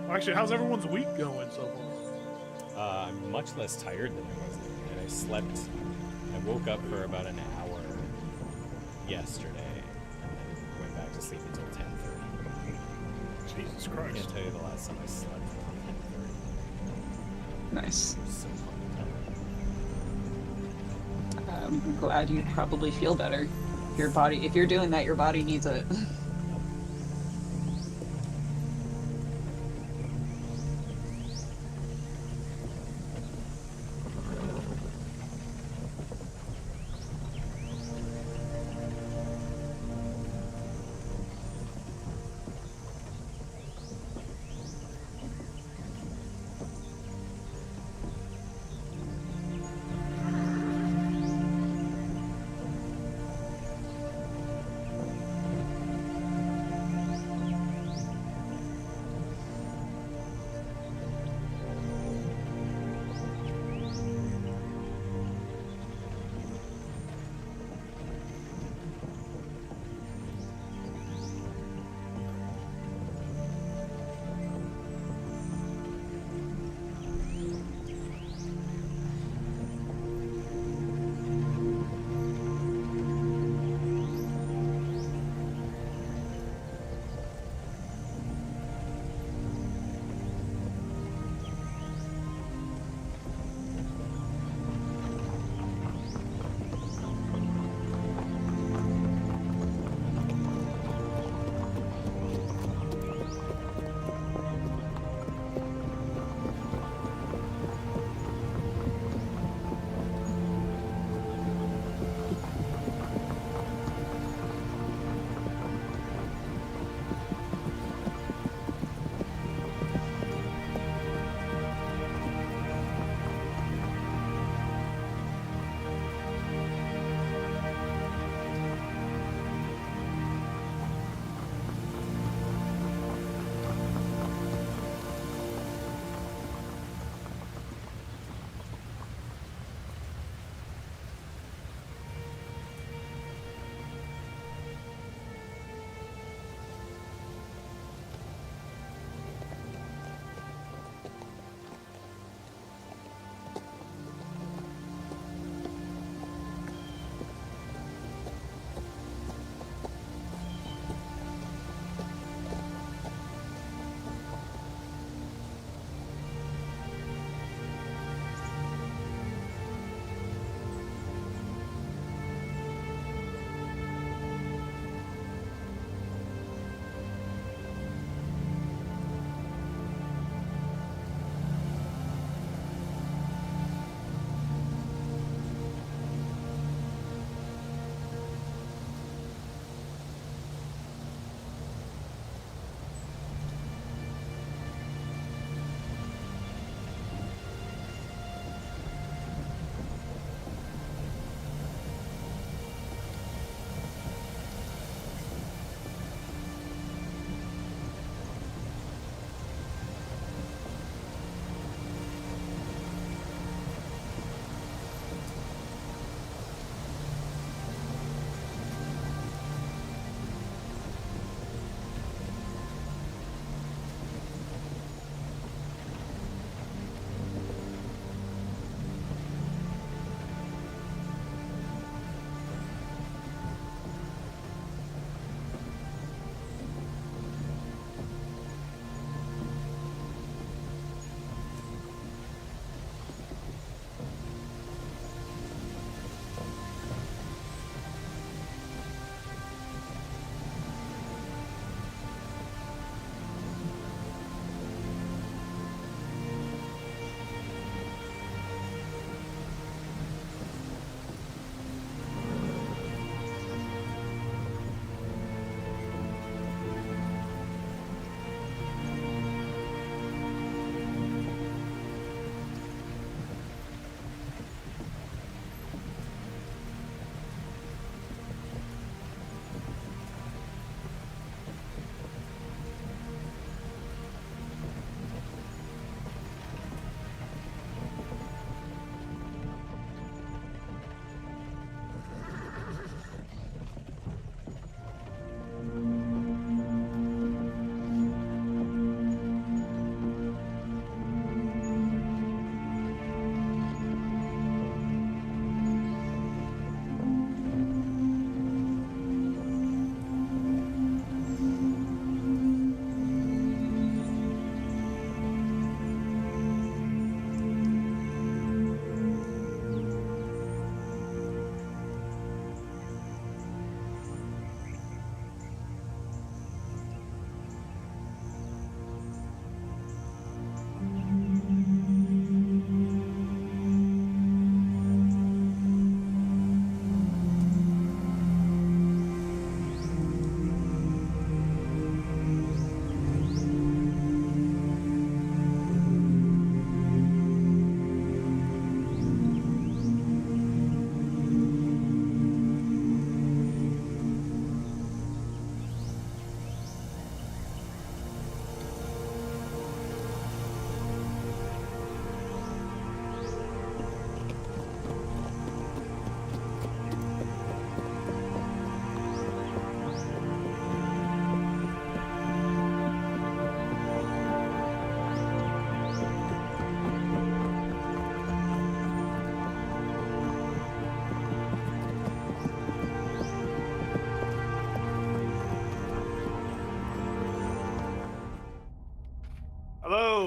Actually, how's everyone's week going so far? I'm much less tired than I was. And I slept. I woke up for about an hour yesterday, and then went back to sleep until 10:30. Jesus I Christ. can't tell you the last time I slept until 10:30. Nice. It was so fucking tired. I'm glad you probably feel better. Your body, if you're doing that, your body needs it.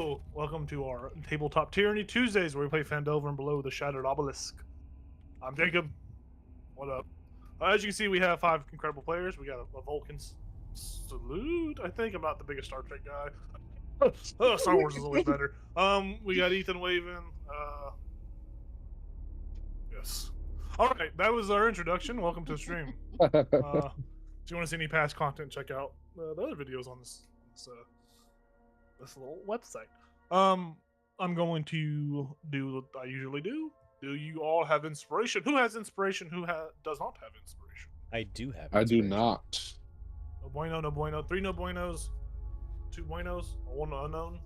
Hello, welcome to our Tabletop Tyranny Tuesdays, where we play Phandelver and Below the Shattered Obelisk. I'm Jacob. What up? As you can see, we have 5 incredible players. We got a Vulcan salute. I think I'm not the biggest Star Trek guy. Star Wars is always better. We got Ethan Waven. Yes. All right, that was our introduction. Welcome to the stream. If you want to see any past content, check out the other videos on this little website. I'm going to do what I usually do. Do you all have inspiration? Who has inspiration? Who does not have inspiration? I do have. I do not. No bueno, no bueno. 3 no buenos, 2 buenos, 1 unknown.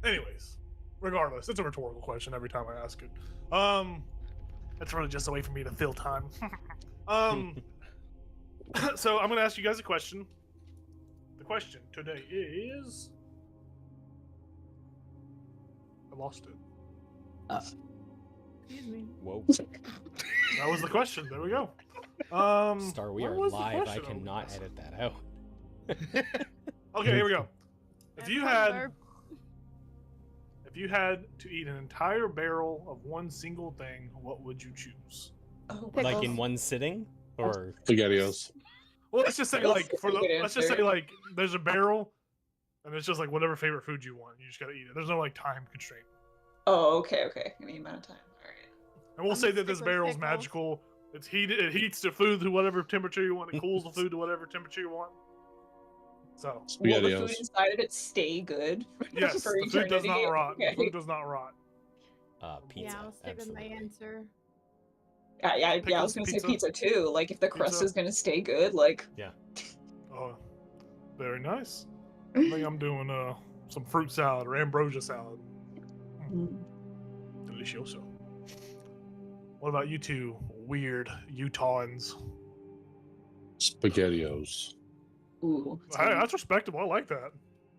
Anyways, regardless, it's a rhetorical question every time I ask it. That's really just a way for me to fill time. So I'm going to ask you guys a question. The question today is... I lost it. Excuse me. Whoa. That was the question. There we go. Star, we what are was the live. I question? cannot edit that out. Okay, here we go. If That's you my had burp. if you had to eat an entire barrel of one single thing, what would you choose? Oh, Like pickles. in one sitting, or SpaghettiOs. Well, let's just say That's like a good let's just say answer. like there's a barrel, and it's just like whatever favorite food you want. You just gotta eat it. There's no like time constraint. Oh, okay. Any amount of time. All right. And we'll I'm say gonna that this stick with barrel's pickles. magical. It's heated. It heats the food to whatever temperature you want. It cools the food to whatever temperature you want. So Will the food SpaghettiOs. inside of it stay good? yes, for the food does not eternity? rot. Okay. The food does not rot. pizza? Yeah, I'll stick with my absolutely. answer. Yeah. I was Pickles, gonna pizza. say pizza too. Like if the crust Pizza. is gonna stay good, like. Oh, very nice. I think I'm doing some fruit salad or ambrosia salad. Mm. Delicioso. What about you two weird Utahns? SpaghettiOs. Ooh. Hey, that's respectable. I like that.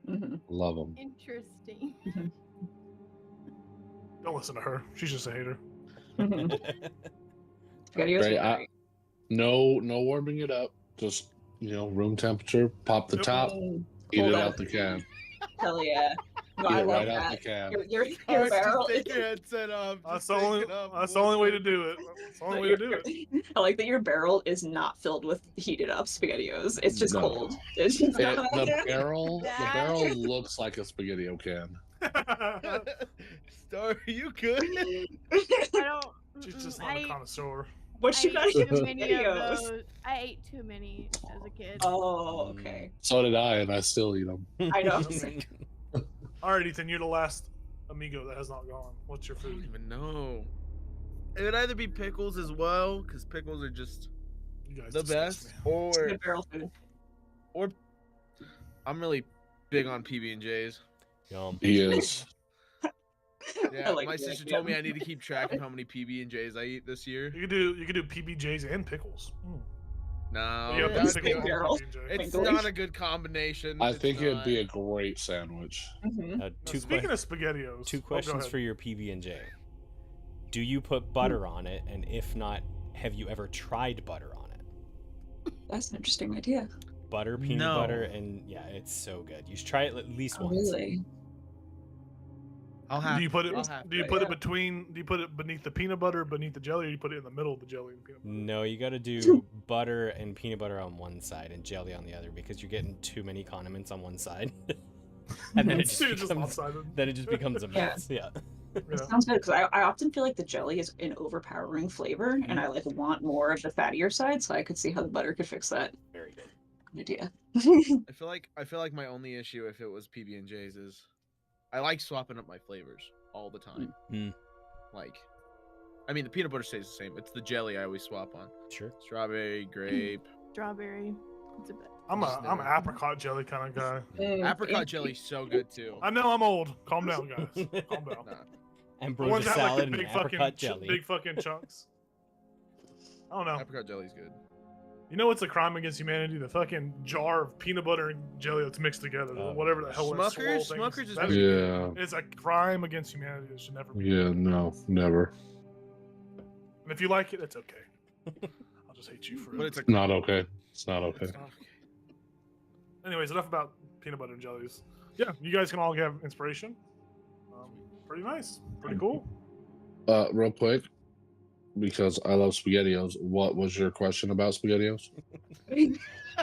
Mm-hmm. Love them. Interesting. Don't listen to her. She's just a hater. Mm-hmm. Right, no warming it up. Just room temperature. Pop the Yep. top. Eat Hold it on. out the can. Hell yeah. No, Eat I it love right out the that. can. Your barrel. Just take your headset off. That's Just the take only. it off. That's the only way to do it. That's the only way to do it. I like that your barrel is not filled with heated up SpaghettiOs. It's just No. cold. It's just The barrel That- looks like a SpaghettiO can. Star, are you good? I don't. She's just not I, a connoisseur. what you I got ate in too many of SpaghettiOs? those. I ate too many as a kid. Oh, okay. So did I, and I still eat them. I know. All right, Ethan, you're the last amigo that has not gone. What's your I don't food? even know. It would either be pickles as well, because pickles are just You guys the disgust best, me. or Good barrel food. I'm really big on PB&Js. Yum. He is. Yeah, like my the sister idea. told me I need to keep track of how many PB&Js I eat this year. You could do PBJs and pickles. No, You have to that's pick big one barrel. PB&J. it's Pickles. not a good combination. I It's think it'd be a not. great sandwich. Mm-hmm. Now, speaking of SpaghettiOs, Two oh, go questions ahead. for your PB&J. Do you put butter on it? And if not, have you ever tried butter on it? That's an interesting idea. Butter, peanut No. butter, and yeah, it's so good. You should try it at least Oh, once. really? I'll have. Do you put it? I'll have Do you to. put it Yeah. between? Do you put it beneath the peanut butter, beneath the jelly, or you put it in the middle of the jelly and peanut butter? No, you got to do butter and peanut butter on one side and jelly on the other because you're getting too many condiments on one side, and then it just It's just becomes lopsided. then it just becomes a Yeah. mess. Yeah. It Yeah. sounds good because I often feel like the jelly is an overpowering flavor, and I like want more of the fattier side. So I could see how the butter could fix that. Very good. Good idea. I feel like my only issue if it was PB&Js is I like swapping up my flavors all the time. Mm. Like, I mean, the peanut butter stays the same. It's the jelly I always swap on. Sure. Strawberry, grape. Strawberry. It's a bit. I'm Just an never- apricot jelly kind of guy. Apricot jelly's so good too. I know I'm old. Calm down, guys. Calm down. Nah. The Ambrosia ones that have, salad like and the big apricot fucking jelly. big fucking chunks. I don't know. Apricot jelly's good. You know what's a crime against humanity? The fucking jar of peanut butter and jelly that's mixed together. Oh, whatever the hell that swirl Smucker's? thing Smucker's is That pretty Yeah. is a crime against humanity. It should never be. Yeah, no, never. And if you like it, it's okay. I'll just hate you for But it. it's a Not okay. It's not okay. it's not okay. Anyways, enough about peanut butter and jellies. Yeah, you guys can all have inspiration. Pretty nice. Pretty cool. Real quick, because I love SpaghettiOs. What was your question about SpaghettiOs?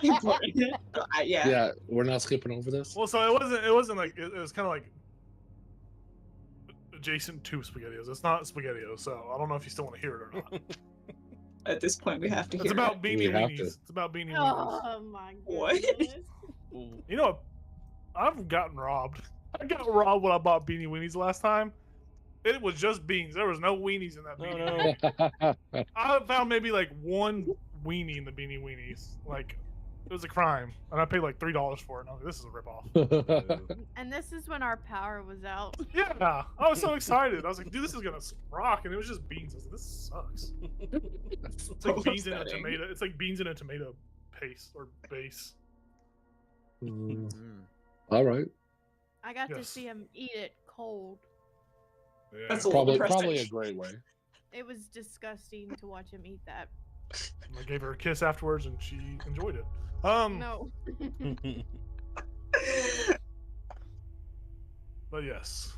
Important. Yeah. Yeah, we're not skipping over this. Well, so it wasn't like it was kind of like adjacent to SpaghettiOs. It's not SpaghettiOs, so I don't know if you still want to hear it or not. At this point, we have to It's hear about it. beanie We have weenies. to. It's about beanie weenies. Oh my What? goodness. You know, I've gotten robbed. I got robbed when I bought beanie weenies last time. It was just beans. There was no weenies in that beanie. No. I found maybe like one weenie in the beanie weenies. Like, it was a crime, and I paid like $3 for it. And I was like, "This is a ripoff." And this is when our power was out. Yeah, I was so excited. I was like, "Dude, this is gonna rock!" And it was just beans. I was like, "This sucks." It's like So beans in a upsetting. tomato. It's like beans in a tomato paste or base. Mm, Mm. all right. I got to Yes. see him eat it cold. Yeah. That's a little Probably a depressing. great way. It was disgusting to watch him eat that. I gave her a kiss afterwards, and she enjoyed it. No. But yes,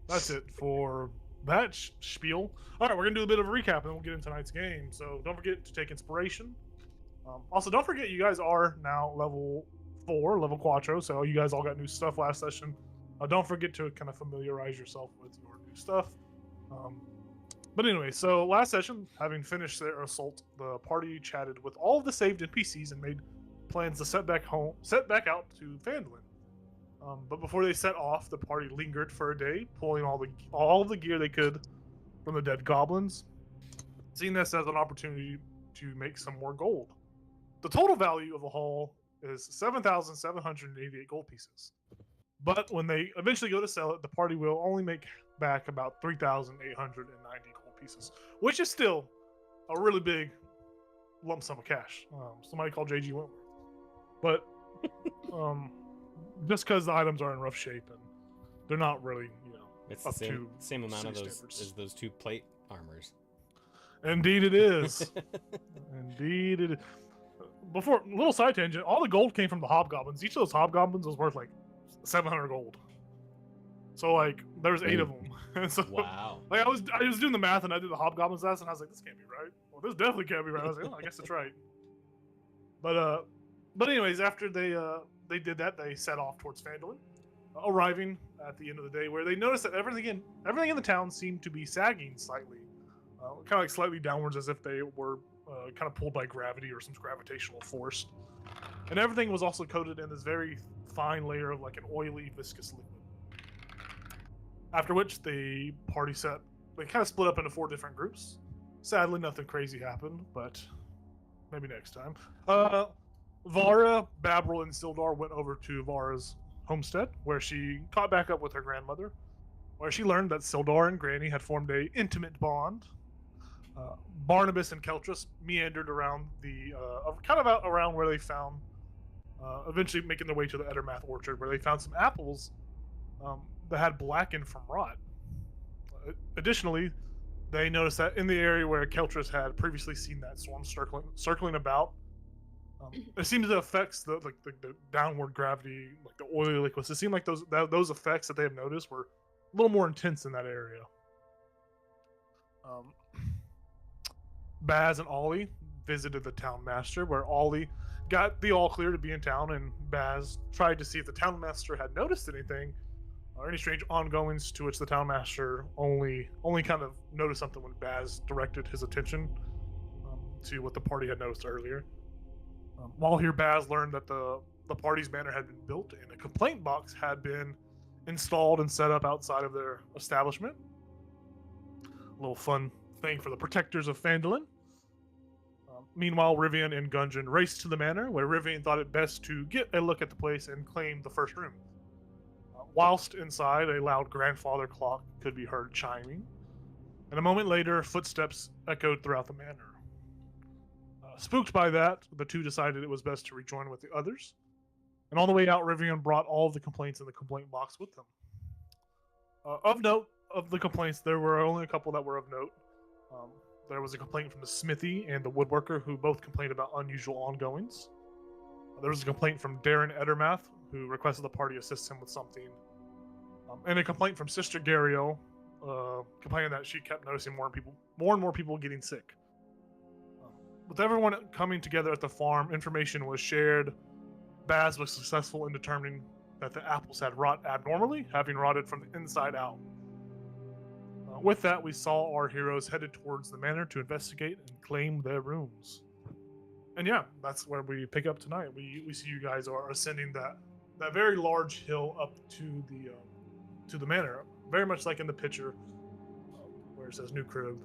that's it for that spiel. All right, we're gonna do a bit of a recap, and then we'll get into tonight's game. So don't forget to take inspiration. Also, don't forget you guys are now level 4, level Quattro. So you guys all got new stuff last session. Don't forget to kind of familiarize yourself with your new stuff. But anyway, so last session, having finished their assault, the party chatted with all of the saved NPCs and made plans to set back out to Phandelver. But before they set off, the party lingered for a day, pulling all the gear they could from the dead goblins, seeing this as an opportunity to make some more gold. The total value of the haul is 7,788 gold pieces. But when they eventually go to sell it, the party will only make back about 3,890 gold pieces, which is still a really big lump sum of cash. Somebody called JG Wentworth. But just because the items are in rough shape and they're not really, It's the up to same amount of city those standards. as those 2 plate armors. Indeed it is. Indeed it is. Before, little side tangent, all the gold came from the hobgoblins. Each of those hobgoblins was worth like 700 gold. So like, there's 8 of them. And so, Wow. like, I was doing the math and I did the hobgoblins last, and I was like, this can't be right. Well, this definitely can't be right. I was like, oh, I guess it's right. But anyways, after they did that, they set off towards Phandelver, arriving at the end of the day, where they noticed that everything in the town seemed to be sagging slightly, kind of like slightly downwards, as if they were kind of pulled by gravity or some gravitational force. And everything was also coated in this very fine layer of like an oily, viscous liquid. After which the party they kind of split up into 4 different groups. Sadly, nothing crazy happened, but maybe next time. Vara, Babril, and Sildar went over to Vara's homestead, where she caught back up with her grandmother, where she learned that Sildar and Granny had formed a intimate bond. Barnabas and Keltrus meandered around around where they found, eventually making their way to the Ettermath orchard, where they found some apples that had blackened from rot. Additionally, they noticed that in the area where Keltrus had previously seen that storm circling about, it seems to affect the downward gravity, like the oily liquids. It seemed like those effects that they have noticed were a little more intense in that area. Baz and Ollie visited the town master, where Ollie got the all clear to be in town, and Baz tried to see if the town master had noticed anything or any strange ongoings, to which the town master only kind of noticed something when Baz directed his attention to what the party had noticed earlier. While here, Baz learned that the party's banner had been built and a complaint box had been installed and set up outside of their establishment. A little fun thing for the protectors of Phandelver. Meanwhile, Rivian and Gungeon raced to the manor, where Rivian thought it best to get a look at the place and claim the first room. Whilst inside, a loud grandfather clock could be heard chiming, and a moment later, footsteps echoed throughout the manor. Spooked by that, the two decided it was best to rejoin with the others, and on the way out, Rivian brought all of the complaints in the complaint box with them. Of note, of the complaints, there were only a couple that were of note. There was a complaint from the smithy and the woodworker, who both complained about unusual ongoings. There was a complaint from Darren Ettermath, who requested the party assist him with something. And a complaint from Sister Gariel, complaining that she kept noticing more and more people getting sick. With everyone coming together at the farm, information was shared. Baz was successful in determining that the apples had rot abnormally, having rotted from the inside out. With that, we saw our heroes headed towards the manor to investigate and claim their rooms. And yeah, that's where we pick up tonight. We see you guys are ascending that very large hill up to the manor, very much like in the picture where it says new crib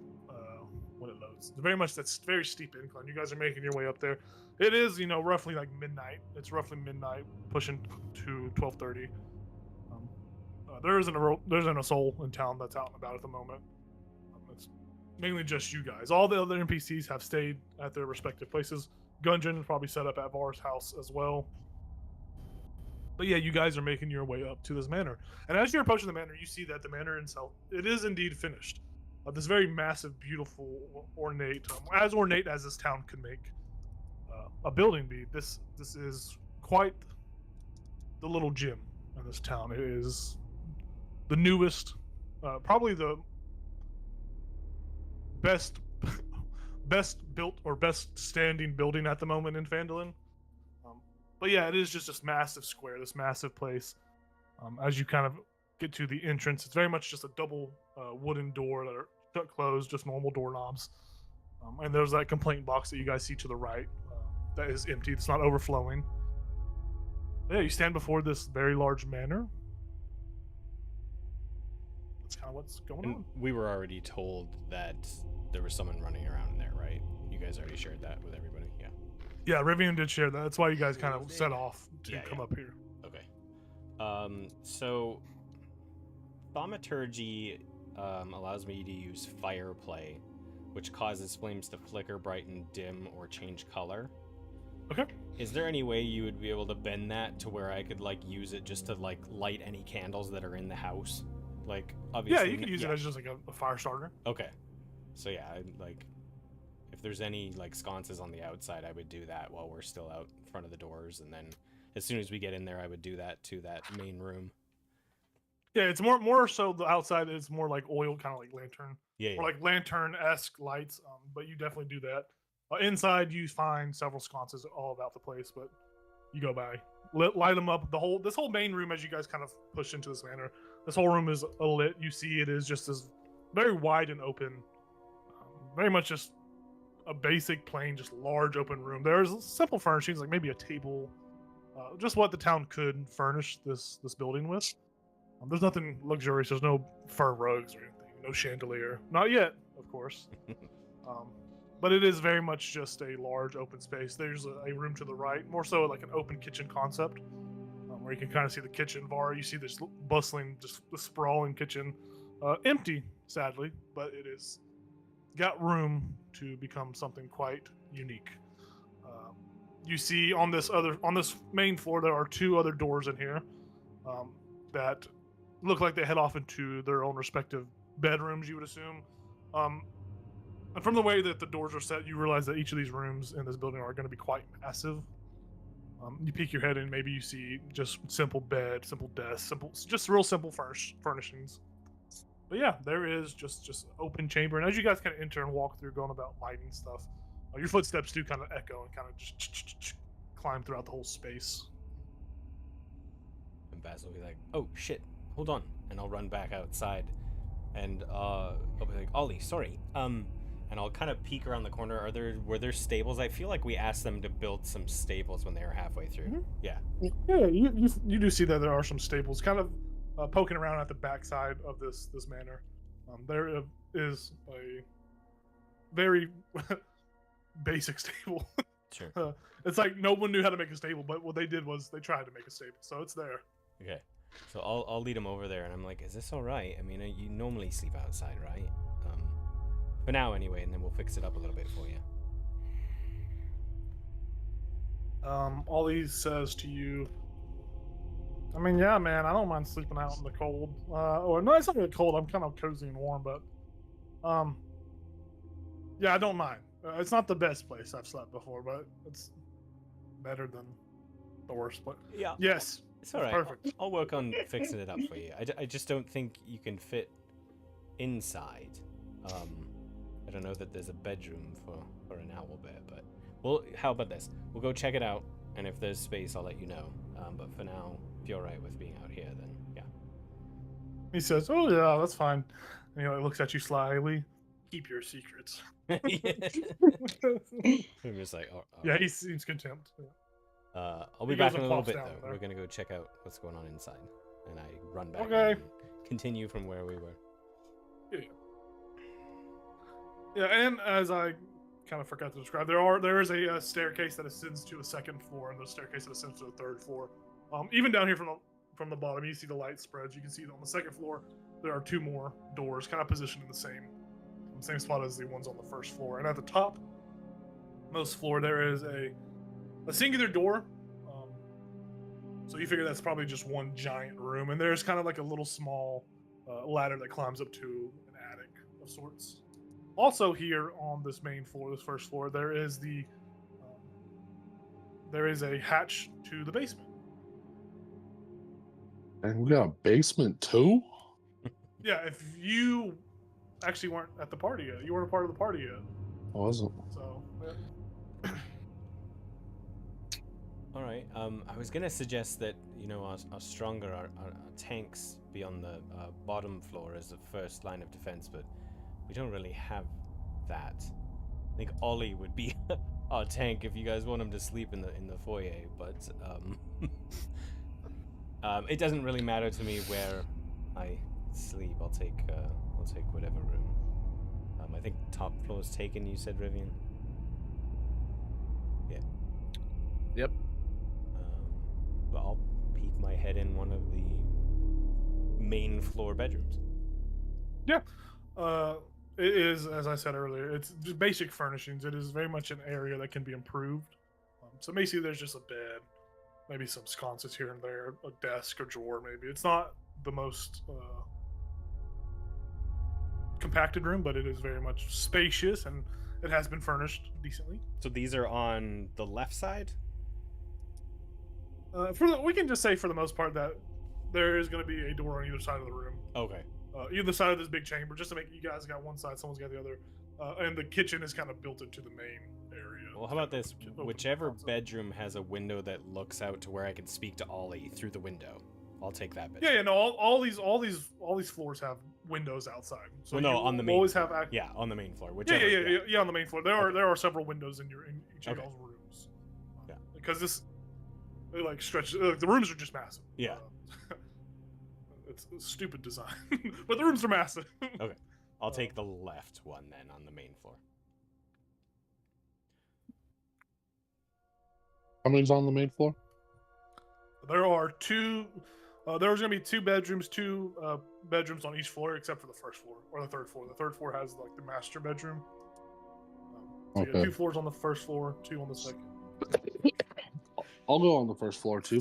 when it loads. It's very much that's very steep incline. You guys are making your way up there. It is roughly like midnight. It's roughly midnight, pushing to 12:30. There isn't a soul in town that's out and about at the moment. It's mainly just you guys. All the other NPCs have stayed at their respective places. Gungeon is probably set up at Var's house as well. But yeah, you guys are making your way up to this manor. And as you're approaching the manor, you see that the manor itself, it is indeed finished. This very massive, beautiful, ornate, as ornate as this town could make a building be. This is quite the little gym in this town. It is the newest, probably the best built or best standing building at the moment in Phandelver. But yeah, it is just this massive square, this massive place. As you kind of get to the entrance, it's very much just a double wooden door that are shut closed, just normal doorknobs. And there's that complaint box that you guys see to the right that is empty, it's not overflowing. But yeah, you stand before this very large manor. That's kind of what's going on. We were already told that there was someone running around in there, right? You guys already shared that with everybody? Yeah. Yeah, Rivian did share that. That's why you guys kind of set off to come up here. Okay. So thaumaturgy allows me to use fire play, which causes flames to flicker, brighten, dim, or change color. Okay. Is there any way you would be able to bend that to where I could use it just to light any candles that are in the house? Obviously. Yeah, you could use it as just a fire starter. Okay. So yeah, if there's any sconces on the outside, I would do that while we're still out in front of the doors, and then as soon as we get in there, I would do that to that main room. Yeah, it's more so the outside is more like oil, kind of like lantern. Yeah. Or like lantern-esque lights, but you definitely do that. Inside, you find several sconces all about the place, but you go by, light them up. This whole main room, as you guys kind of push into this manor, this whole room is lit. You see, it is just this very wide and open, very much just a basic, plain, just large open room. There's simple furnishings, like maybe a table, just what the town could furnish this building with. There's nothing luxurious. There's no fur rugs or anything. No chandelier. Not yet, of course. But it is very much just a large open space. There's a room to the right, more so like an open kitchen concept, where you can kind of see the kitchen bar. You see this bustling, just the sprawling kitchen, empty, sadly, but it is got room to become something quite unique. You see on this main floor, there are two other doors in here that look like they head off into their own respective bedrooms, you would assume. And from the way that the doors are set, you realize that each of these rooms in this building are going to be quite massive. You peek your head and maybe you see just simple bed, simple desk, just real simple furnishings. But yeah, there is just open chamber. And as you guys kind of enter and walk through, going about lighting stuff, your footsteps do kind of echo and kind of just climb throughout the whole space. And Baz will be like, "Oh shit, hold on," and I'll run back outside, and I'll be like, "Ollie, sorry," and I'll kind of peek around the corner. Were there stables? I feel like we asked them to build some stables when they were halfway through. Mm-hmm. Yeah. Yeah, you do see that there are some stables, kind of poking around at the backside of this manor. There is a very basic stable. Sure. It's like no one knew how to make a stable, but what they did was they tried to make a stable, so it's there. Okay. So I'll lead him over there, and I'm like, "Is this all right? I mean, you normally sleep outside, right? For now, anyway, and then we'll fix it up a little bit for you." Ollie says to you, I mean, yeah, man, I don't mind sleeping out in the cold. Or no, it's not really cold. I'm kind of cozy and warm, but yeah, I don't mind. It's not the best place I've slept before, but it's better than the worst place. Yeah. Yes, It's all That's right. perfect. I'll work on fixing it up for you. I just don't think you can fit inside. I don't know that there's a bedroom for an owl bear, but well, how about this? We'll go check it out, and if there's space, I'll let you know. But for now, if you're all right with being out here, then yeah. He says, "Oh yeah, that's fine." And he like, looks at you slyly. Keep your secrets. I'm just like, oh, Yeah, he seems contempt. I'll be He goes back in and a little plops bit down though. there. We're gonna go check out what's going on inside, and I run back Okay. and continue from where we were. Yeah, and as I kind of forgot to describe, there is a staircase that ascends to a second floor, and the staircase that ascends to the third floor. Even down here from the bottom, you see the light spreads. You can see on the second floor there are 2 more doors, kind of positioned in the same spot as the ones on the first floor. And at the top most floor, there is a singular door. So you figure that's probably just one giant room, and there's kind of like a little small ladder that climbs up to an attic of sorts. Also, here on this main floor, this first floor, there is a hatch to the basement. And we got a basement too? Yeah, if you actually weren't at the party yet, you weren't a part of the party yet. I wasn't. So, yeah. All right. I was gonna suggest that our stronger our tanks be on the bottom floor as the first line of defense, but we don't really have that. I think Ollie would be our tank if you guys want him to sleep in the foyer, but it doesn't really matter to me where I sleep. I'll take whatever room. I think top floor's taken. You said, Rivian. Yeah. Yep. But I'll peek my head in one of the main floor bedrooms. Yeah. It is, as I said earlier, it's just basic furnishings. It is very much an area that can be improved. So basically, there's just a bed, maybe some sconces here and there, a desk or drawer, maybe. It's not the most compacted room, but it is very much spacious, and it has been furnished decently. So these are on the left side? We can just say for the most part that there is going to be a door on either side of the room. Okay. Either side of this big chamber, just to make you guys got one side, someone's got the other, and the kitchen is kind of built into the main area. Well, how about this? Open Whichever concept. bedroom has a window that looks out to where I can speak to Ollie through the window, I'll take that bedroom. Yeah, no, all these floors have windows outside. So Well, no, you on the main always floor. have Yeah, on the main floor. Yeah, Whichever. yeah, on the main floor. There Okay. are several windows in each of Okay. y'all's rooms. Yeah. Because they like stretch. The rooms are just massive. Yeah. It's a stupid design, but the rooms are massive. Okay. I'll take the left one then on the main floor. How many's on the main floor? There are two. There's gonna be 2 bedrooms, 2 bedrooms on each floor, except for the first floor or the third floor. The third floor has like the master bedroom. So you got Okay. 2 floors on the first floor, 2 on the second. I'll go on the first floor too.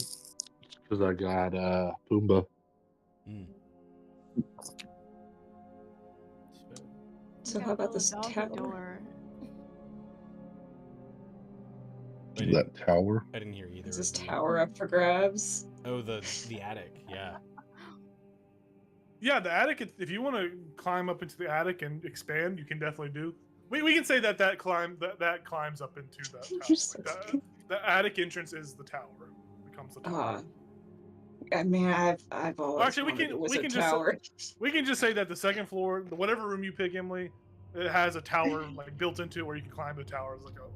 Because I got Pumbaa. Mm. So Got how about the this doggy tower? door. I didn't, That tower. I didn't hear either. Is this of them. tower up for grabs? Oh, the attic. Yeah. Yeah, the attic. If you want to climb up into the attic and expand, you can definitely do. We can say that climbs up into that tower. You're so Like, the attic entrance is the tower. Becomes the tower. I mean, I've always Actually, we wanted can- a we wizard can just- tower. We can just say that the second floor, whatever room you pick, Emily, it has a tower like built into it where you can climb the tower. It's like a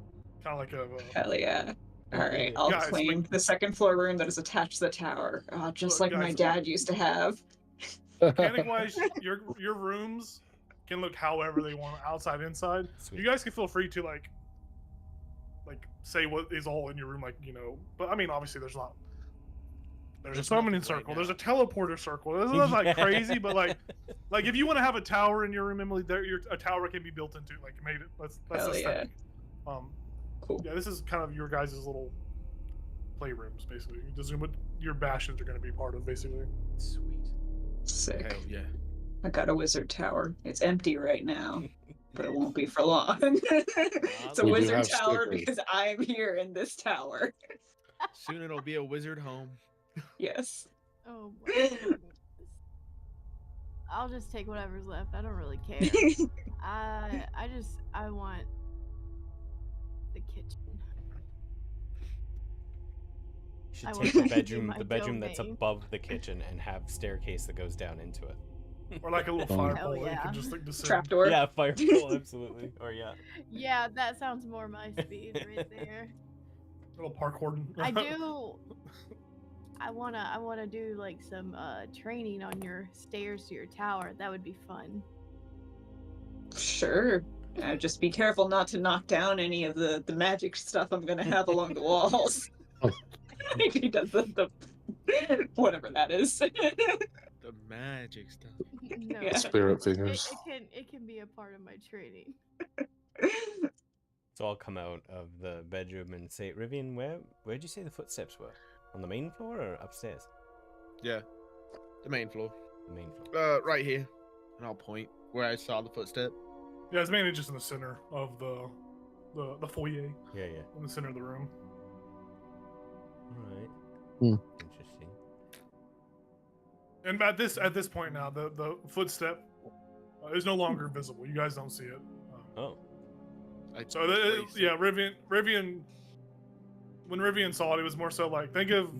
kind of like a. Hell yeah! All right, I'll Guys, claim the second floor room that is attached to the tower, just Look, like my guys, dad used to have. Mechanic wise, your rooms can look however they want, outside, inside. Sweet. You guys can feel free to like say what is all in your room, But I mean, obviously, there's a There's summoning nothing right circle. now. There's a teleporter circle. This is like crazy, but like if you want to have a tower in your room, Emily, a tower can be built into like made it. That's Hell the yeah. thing. Cool. Yeah, this is kind of your guys' little playrooms, basically. This is what your bastions are going to be part of, basically. Sweet. Sick. Hell yeah. I got a wizard tower. It's empty right now, but it won't be for long. It's a We do wizard have tower stickers. because I'm here in this tower. Soon it'll be a wizard home. Yes. Oh my goodness. I'll just take whatever's left. I don't really care. I want the kitchen. You should I take want the that to be bedroom, my the bedroom that's domain. above the kitchen, and have staircase that goes down into it. Or like a little Oh. fire Hell pole that you yeah. can just like descend. Trapdoor. Yeah, fireball, absolutely. Or yeah. Yeah, that sounds more my speed right there. Little parkour. I do. I wanna do like some training on your stairs to your tower. That would be fun. Sure. Just be careful not to knock down any of the magic stuff I'm gonna have along the walls. If he does the whatever that is. The magic stuff. No, Yeah. Spirit fingers. it can be a part of my training. So I'll come out of the bedroom and say, Rivian, where'd you say the footsteps were? On the main floor or upstairs? Yeah. The main floor. The main floor. Right here. And I'll point where I saw the footstep. Yeah, it's mainly just in the center of the foyer, Yeah, yeah. in the center of the room. Alright. Hmm. Interesting. And at this point now, the footstep is no longer visible. You guys don't see it. Oh. So yeah, Rivian. When Rivian saw it, it was more so like, think of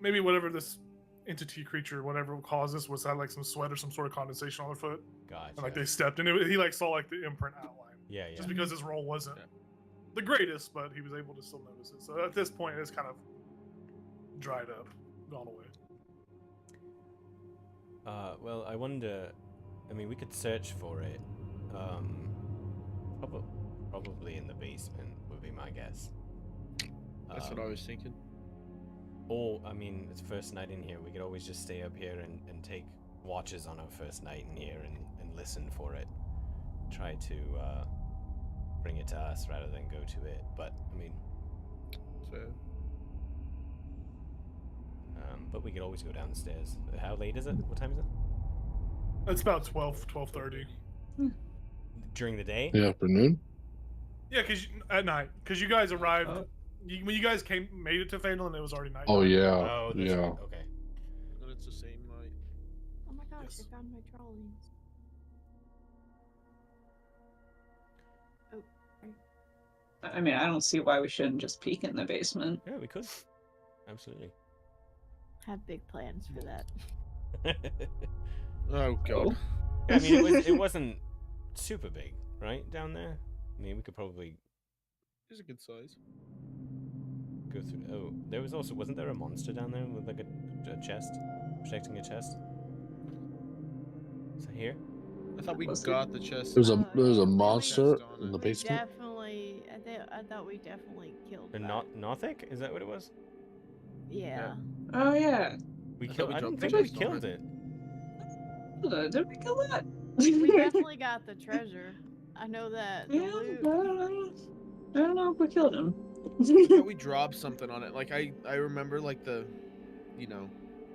maybe whatever this entity creature, whatever caused this, was had like some sweat or some sort of condensation on their foot, Gotcha. and like they stepped, and he like saw like the imprint outline. Yeah, yeah. Just because his role wasn't Yeah. the greatest, but he was able to still notice it. So at this point, it's kind of dried up, gone away. Well, I wonder. I mean, we could search for it. Probably in the basement would be my guess. That's what I was thinking. Or, I mean, it's first night in here. We could always just stay up here and take watches on our first night in here and listen for it. Try to bring it to us rather than go to it. But, I mean, So but we could always go downstairs. How late is it? What time is it? It's about 12:30. During the day? The afternoon. Yeah, because at night, because you guys arrived Oh. when you guys made it to Phandelver, it was already night. Oh yeah, Oh, that's yeah. right. Okay. and it's the same night. Oh my gosh, Yes. I found my trolleys. I mean, I don't see why we shouldn't just peek in the basement. Yeah, we could. Absolutely. Have big plans for that. Oh god. I mean, it wasn't super big, right, down there? I mean, we could probably It's a good size. go through. Oh, there was also, wasn't there a monster down there with like a chest, protecting a chest? Is that here? I thought we Was it? got the chest. There's a Oh, there's a yeah. monster Chest on in it. the basement. Definitely, I thought we definitely killed The that. Nothic? Is that what it was? Yeah. Oh yeah. We I thought killed. we I don't dropped think the we chest on killed it. it. Did we kill that? We definitely got the treasure. I know that. The Yeah, I loot. don't know if we killed him. I thought we dropped something on it. Like I remember like the,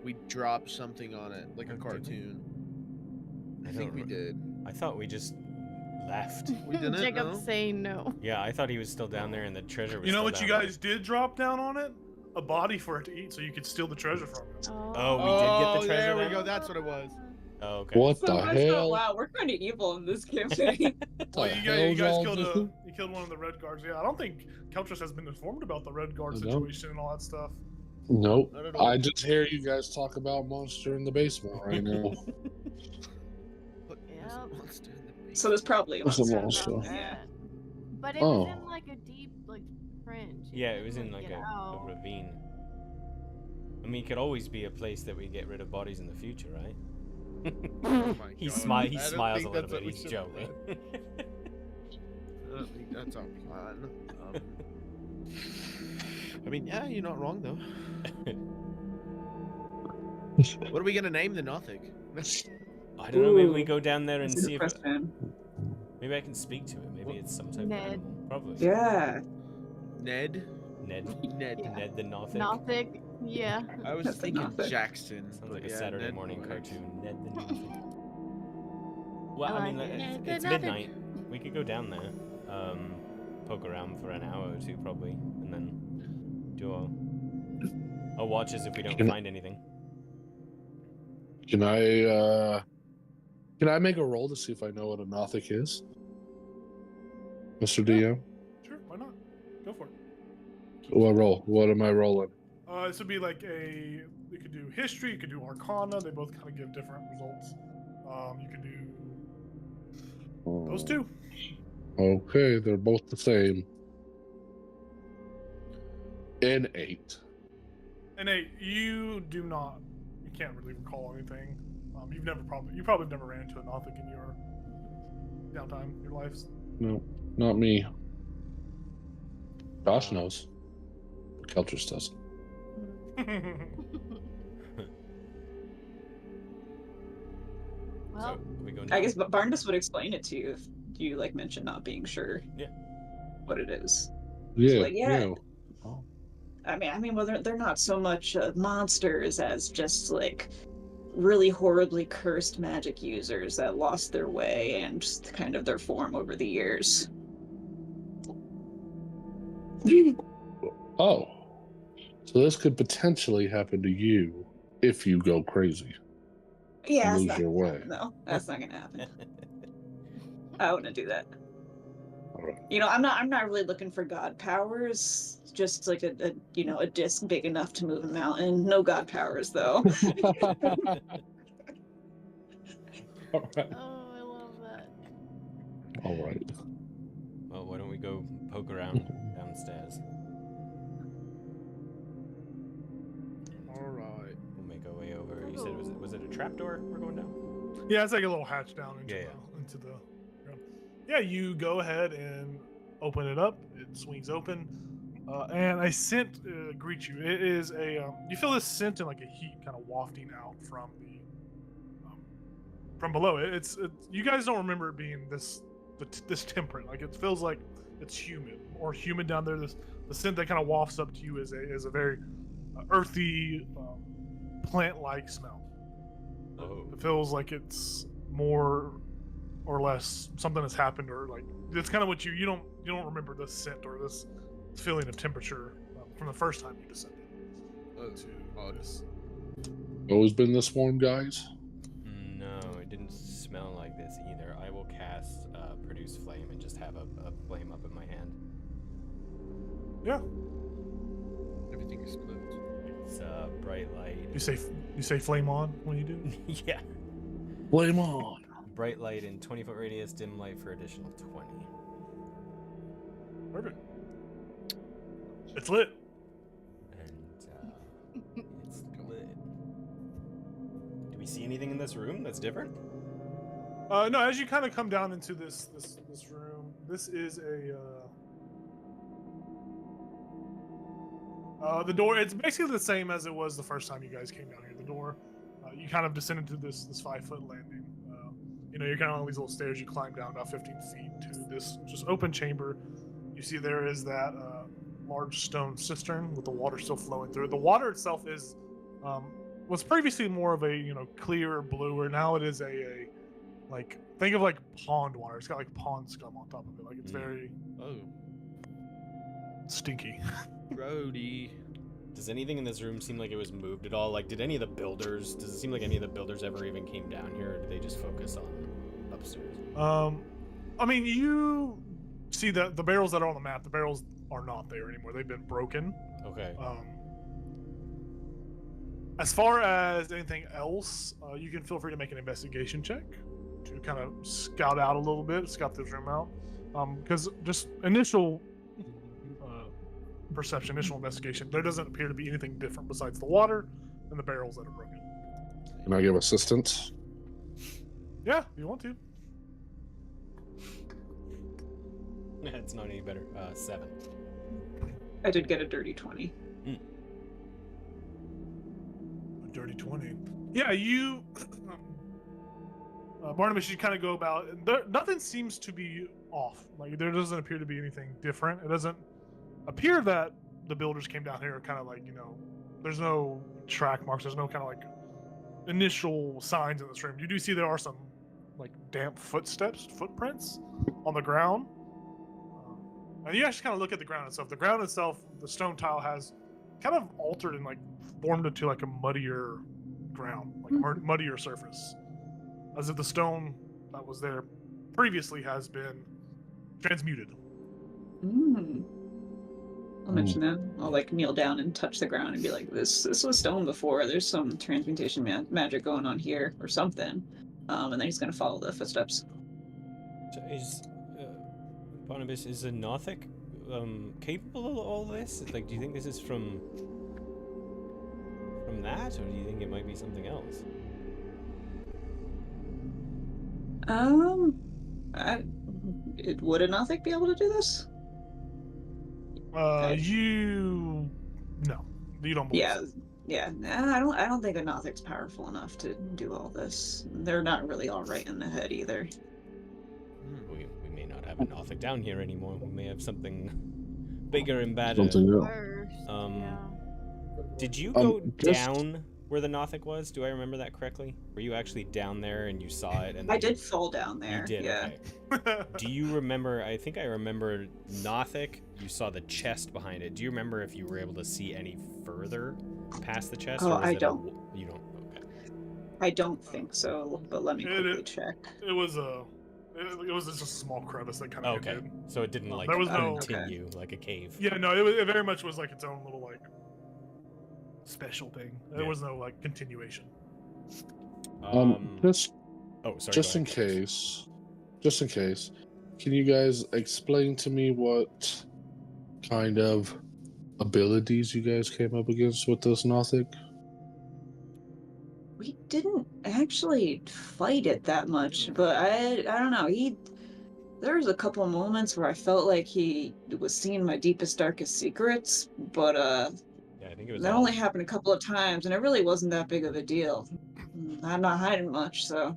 we dropped something on it, like a Oh, did we? cartoon. I I think don't we re- did. I thought we just left. We didn't, Jacob's no? saying no. Yeah, I thought he was still down there and the treasure was You know still what you down guys did drop down on it? A body for it to eat, so you could steal the treasure from it. Oh, we did get the treasure There we then? go. That's what it was. there. Oh, okay. What So the much, hell? wow, we're kind of evil in this campaign. Well, The you hell guys y'all killed do? you killed one of the Red Guards. Yeah, I don't think Keltress has been informed about the Red Guard No. situation and all that stuff. Nope. Not at all. I just hear you guys talk about monster in the basement right now. What is Yep. a monster in the basement? So there's probably a What's a monster. monster? Yeah. But it Oh. was in like a deep like fringe. You Yeah, it couldn't, was in like get a out. ravine. I mean, it could always be a place that we get rid of bodies in the future, right? Oh my he God. smiles. He I don't smiles a think little that's what bit. we He's should joking. I don't think that's our plan. I mean, yeah, you're not wrong though. What are we gonna name the Nothic? I don't know. Maybe we Ooh, go down there and That's a see good if question. maybe I can speak to it. Maybe it's some type of Ned. animal. Probably. Yeah. Ned. Ned. Ned. Yeah. Ned the Nothic. Nothic. Yeah. I was That's a thinking Nothic. Jackson. Sounds but like a yeah, Saturday Ned morning works. cartoon. Ned the Nothic. Well, I I mean, like it. Ned the it's Nothic. midnight. We could go down there, poke around for an hour or two probably, and then do a I'll watch as if we don't Can- find anything. Can I make a roll to see if I know what a Nothic is, Mr. Yeah. DM? Sure, why not? Go for it. What roll? What am I rolling? This would be like you could do history, you could do arcana. They both kind of give different results. You could do those two. Okay, they're both the same. An 8. And you can't really recall anything. You probably never ran into a Nothic in your downtime, your lives. No, not me. Josh knows. Keltris doesn't. Well, So, we go I down? guess Barnabas would explain it to you if you like mentioned not being sure. Yeah. What it is. Yeah, like, yeah. yeah. Oh. I mean, well, they're not so much monsters as just like really horribly cursed magic users that lost their way and just kind of their form over the years. Oh. So this could potentially happen to you if you go crazy Yeah, and that's lose not, your way. no, that's not gonna happen. I wouldn't do that. All right. You know, I'm not really looking for god powers. Just like a disc big enough to move a mountain. No god powers though. All right. oh, I love that. All right. Well, why don't we go poke around downstairs? All right. We'll make our way over. You said was it a trapdoor we're going down? Yeah, it's like a little hatch down into Yeah, the ground. Yeah, you go ahead and open it up. It swings open, and a scent greets you. It is you feel this scent and like a heat kind of wafting out from from below. It's you guys don't remember it being this temperate. Like it feels like it's humid down there. The scent that kind of wafts up to you is a very earthy, plant-like smell. Oh. It feels like it's more or less something has happened, or like it's kind of what you don't remember this scent or this feeling of temperature from the first time you descended to this. Always been this warm, guys? No, it didn't smell like this either. I will cast produce flame and just have a flame up in my hand. Yeah, Everything explodes. It's bright light. you say flame on when you do. Yeah. Flame on. Bright light in 20-foot radius, dim light for additional 20. Perfect. It's lit. And it's lit. Do we see anything in this room that's different? No, as you kind of come down into this room, this is the door. It's basically the same as it was the first time you guys came down here. The door, you kind of descended to this 5-foot landing. You're kind of on these little stairs. You climb down about 15 feet to this just open chamber. You see there is that large stone cistern with the water still flowing through it. The water itself is was previously more of a clear bluer. Now it is a like, think of like pond water. It's got like pond scum on top of it. Like it's very Oh, stinky. Brody. Does anything in this room seem like it was moved at all? Like, does it seem like any of the builders ever even came down here, or did they just focus on upstairs? I mean, you see that the barrels that are on the map, the barrels are not there anymore. They've been broken. Okay. As far as anything else, you can feel free to make an investigation check to kind of scout out a little bit, scout this room out. Because just initial perception, initial investigation, there doesn't appear to be anything different besides the water and the barrels that are broken. Can I give assistance? Yeah, if you want to. It's not any better. 7. I did get a dirty 20. A dirty 20. Yeah, you, Barnabas, you kind of go about. Nothing seems to be off. Like there doesn't appear to be anything different. It doesn't appear that the builders came down here kind of like there's no track marks. There's no kind of like initial signs in this room. You do see there are some like damp footprints on the ground. And you actually kind of look at the ground itself. The ground itself, the stone tile has kind of altered and like formed into like a muddier ground, like a muddier surface, as if the stone that was there previously has been transmuted. Mm. I'll mention that. I'll like kneel down and touch the ground and be like, "This was stone before. There's some transmutation magic going on here, or something." And then he's gonna follow the footsteps. So is Barnabas, is a Nothic capable of all this? Like, do you think this is from that, or do you think it might be something else? Would a Nothic be able to do this? No, you don't believe Yeah, so. yeah. Nah, I don't think a Nothic's powerful enough to do all this. They're not really all right in the head either. We may not have a Nothic down here anymore. We may have something bigger and badder. Something else. Worse. Yeah. Did you Um, go just- down where the Nothic was? Do I remember that correctly? Were you actually down there and you saw it? And I then did fall down there. You did. Yeah. Okay. Do you remember? I think I remember Nothic. You saw the chest behind it. Do you remember if you were able to see any further past the chest? Oh, or was I it don't. You don't. Okay. I don't think so, but let me quickly check. It was just a small crevice that kind of Okay. So it didn't like there was no continue like a cave. Yeah, no, it very much was like its own little like special thing. There was no like continuation. Just Oh, sorry. just go in ahead. case, can you guys explain to me what kind of abilities you guys came up against with this Nothic? We didn't actually fight it that much, but I don't know. There was a couple of moments where I felt like he was seeing my deepest, darkest secrets, but Yeah, I think it was that all- only happened a couple of times, and it really wasn't that big of a deal. I'm not hiding much, so.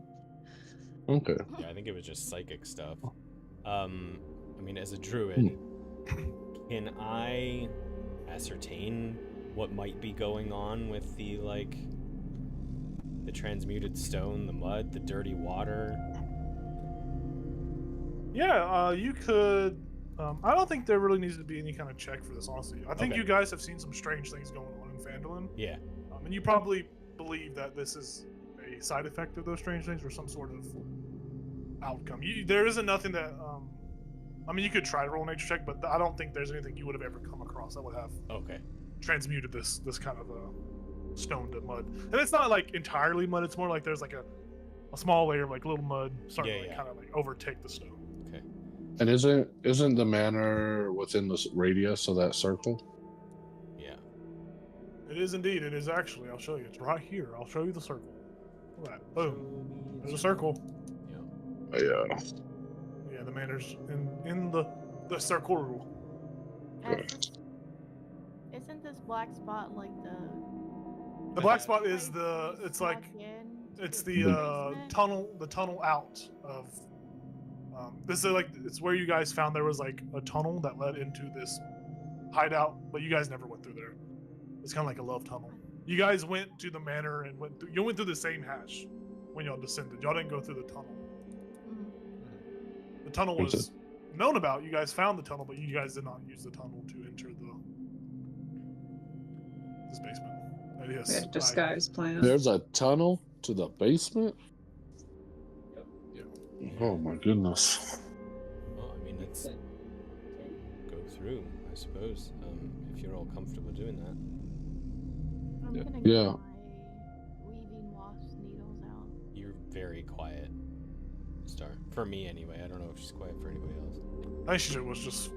Okay. Yeah, I think it was just psychic stuff. I mean, as a druid, can I ascertain what might be going on with the transmuted stone, the mud, the dirty water? Yeah, you could. I don't think there really needs to be any kind of check for this, honestly. I think Okay. you guys have seen some strange things going on in Phandelver, Yeah. and you probably believe that this is a side effect of those strange things or some sort of outcome. There isn't nothing that. I mean, you could try to roll a nature check, but I don't think there's anything you would have ever come across that would have Okay. transmuted this kind of stone to mud. And it's not like entirely mud. It's more like there's like a small layer of like little mud starting to kind of like overtake the stone. Okay. And isn't the manor within this radius of that circle? Yeah. It is indeed. It is actually. I'll show you. It's right here. I'll show you the circle. Look at that. Boom. There's a circle. Yeah. Yeah, the manor's in the circle rule. Isn't this black spot like The black spot is the. It's like it's the tunnel. The tunnel out of. This is like it's where you guys found there was like a tunnel that led into this hideout, but you guys never went through there. It's kind of like a love tunnel. You guys went to the manor and you went through the same hatch when y'all descended. Y'all didn't go through the tunnel. The tunnel was known about. You guys found the tunnel, but you guys did not use the tunnel to enter this basement. Yes. Disguise plan. There's a tunnel to the basement? Yeah. Oh my goodness. Well, I mean, let's go through, I suppose, if you're all comfortable doing that. I'm gonna get Yeah. my weaving wasp needles out. You're very quiet, Star. For me, anyway. I don't know if she's quiet for anybody else. I think she was just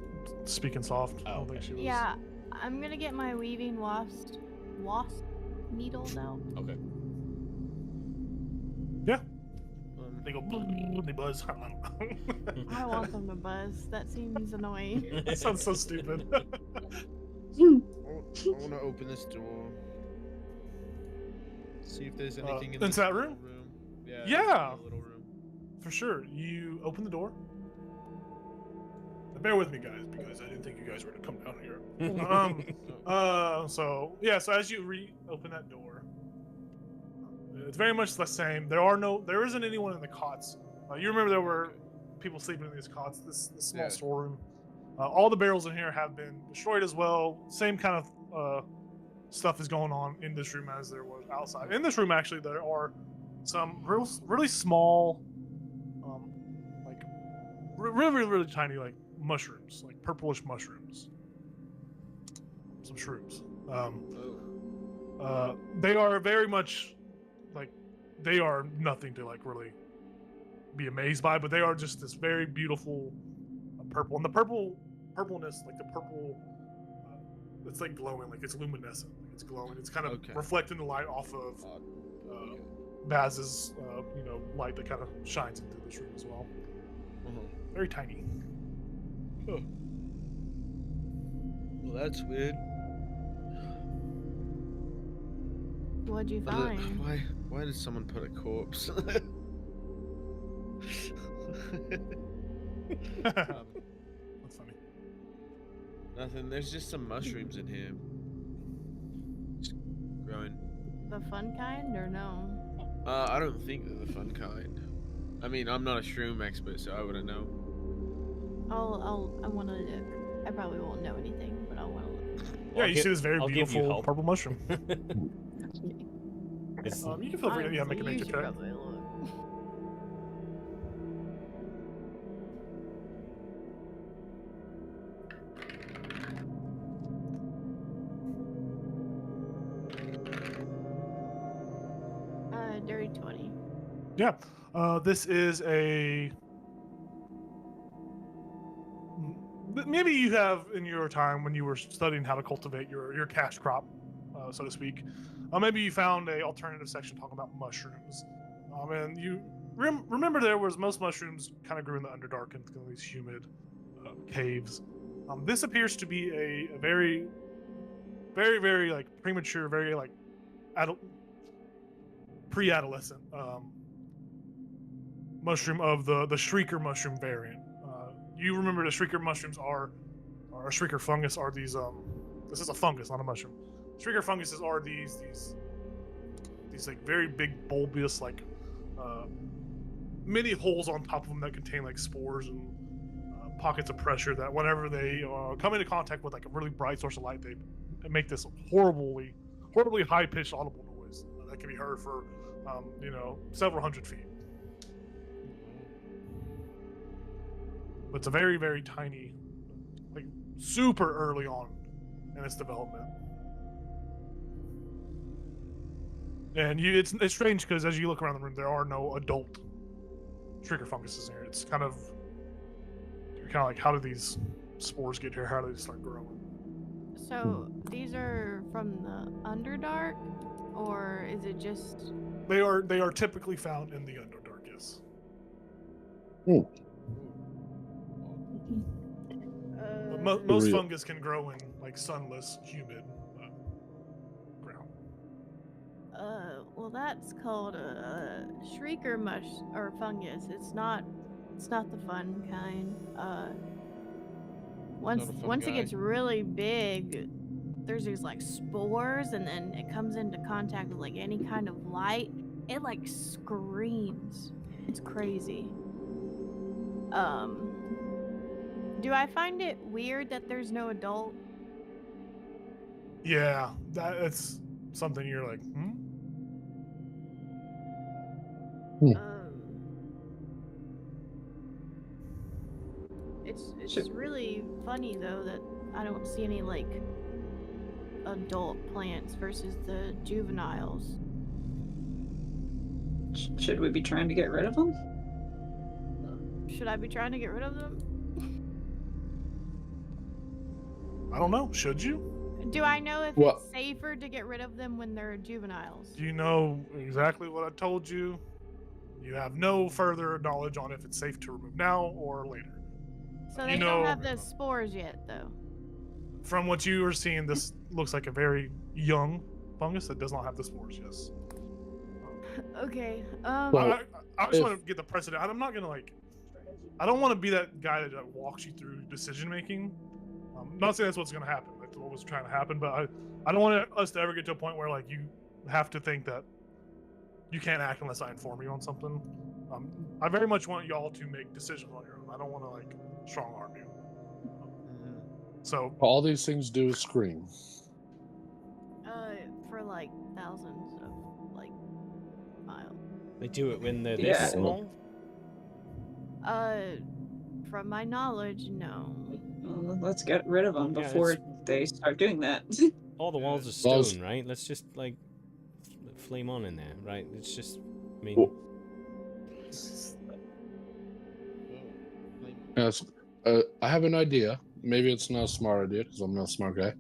speaking soft. I don't Oh, think okay. she was. Yeah, I'm gonna get my weaving wasp needles out. Okay. Yeah. They go. They buzz. I don't know. I want them to buzz. That seems annoying. That sounds so stupid. I want to open this door. See if there's anything in into this that little room? Yeah. Yeah. in the little room. For sure. You open the door. Now, bear with me, guys, because I didn't think you guys were to come down here. So as you reopen that door, it's very much the same. There isn't anyone in the cots. You remember there were people sleeping in these cots. This small Yeah. storeroom. All the barrels in here have been destroyed as well. Same kind of stuff is going on in this room as there was outside. In this room, actually, there are some really small, like really tiny like mushrooms, like purplish mushrooms, some shrooms. They are very much like they are nothing to like really be amazed by, but they are just this very beautiful purple, and the purpleness, like the purple, it's like glowing, like it's luminescent, like it's glowing. It's kind of reflecting the light off of Baz's, light that kind of shines into this room as well. Very tiny. Well, that's weird. What'd you find? Why did someone put a corpse? That's funny. Nothing. There's just some mushrooms in here. Just growing. The fun kind or no? I don't think they're the fun kind. I mean, I'm not a shroom expert, so I wouldn't know. I want to look. I probably won't know anything, but I want to look. Yeah, you see this very I'll give you beautiful help. purple mushroom. It's- You can feel free to make a Honestly, you nature should check. probably look. Dirty 20. Yeah, this is a. Maybe you have in your time when you were studying how to cultivate your cash crop, so to speak. Maybe you found a alternative section talking about mushrooms, and you remember there was most mushrooms kind of grew in the Underdark and these humid caves. This appears to be a very, very, very like premature, very like pre-adolescent mushroom of the Shrieker mushroom variant. You remember the Shrieker mushrooms or Shrieker fungus are these this is a fungus, not a mushroom. Shrieker funguses are these like very big bulbous like many holes on top of them that contain like spores and pockets of pressure that whenever they come into contact with like a really bright source of light, they make this horribly high pitched audible noise that can be heard for several hundred feet. But it's a very, very tiny, like super early on in its development. And it's strange because as you look around the room, there are no adult Shrieker funguses here. It's kind of like, how do these spores get here? How do they start growing? So these are from the Underdark, or is it just? They are typically found in the Underdark, yes. But most fungus can grow in like sunless, humid ground. Well, that's called a shrieker mush or fungus. It's not the fun kind. Once it gets really big, there's these like spores, and then it comes into contact with like any kind of light. It like screams. It's crazy. Do I find it weird that there's no adult? Yeah, that's something you're like, It's really funny though that I don't see any like adult plants versus the juveniles. Should we be trying to get rid of them? Should I be trying to get rid of them? I don't know. Should you? Do I know if it's safer to get rid of them when they're juveniles? Do you know exactly what I told you? You have no further knowledge on if it's safe to remove now or later. So they don't have the spores yet, though. From what you are seeing, this looks like a very young fungus that does not have the spores. Yes. Okay. I just want to get the precedent. I'm not gonna like. I don't want to be that guy that walks you through decision making. I'm not saying that's what's gonna happen. That's what was trying to happen, but I don't want us to ever get to a point where like you have to think that you can't act unless I inform you on something. I very much want y'all to make decisions on your own. I don't want to like strong arm you. So all these things do is scream. For like thousands of like miles. They do it when they're Yeah. this small? From my knowledge, no. Well, let's get rid of them Yeah, before they start doing that. All the walls are Walls- stone, right? Let's just, like, flame on in there, right? It's just, I mean... Well, yes, I have an idea. Maybe it's not a smart idea because I'm not a smart guy.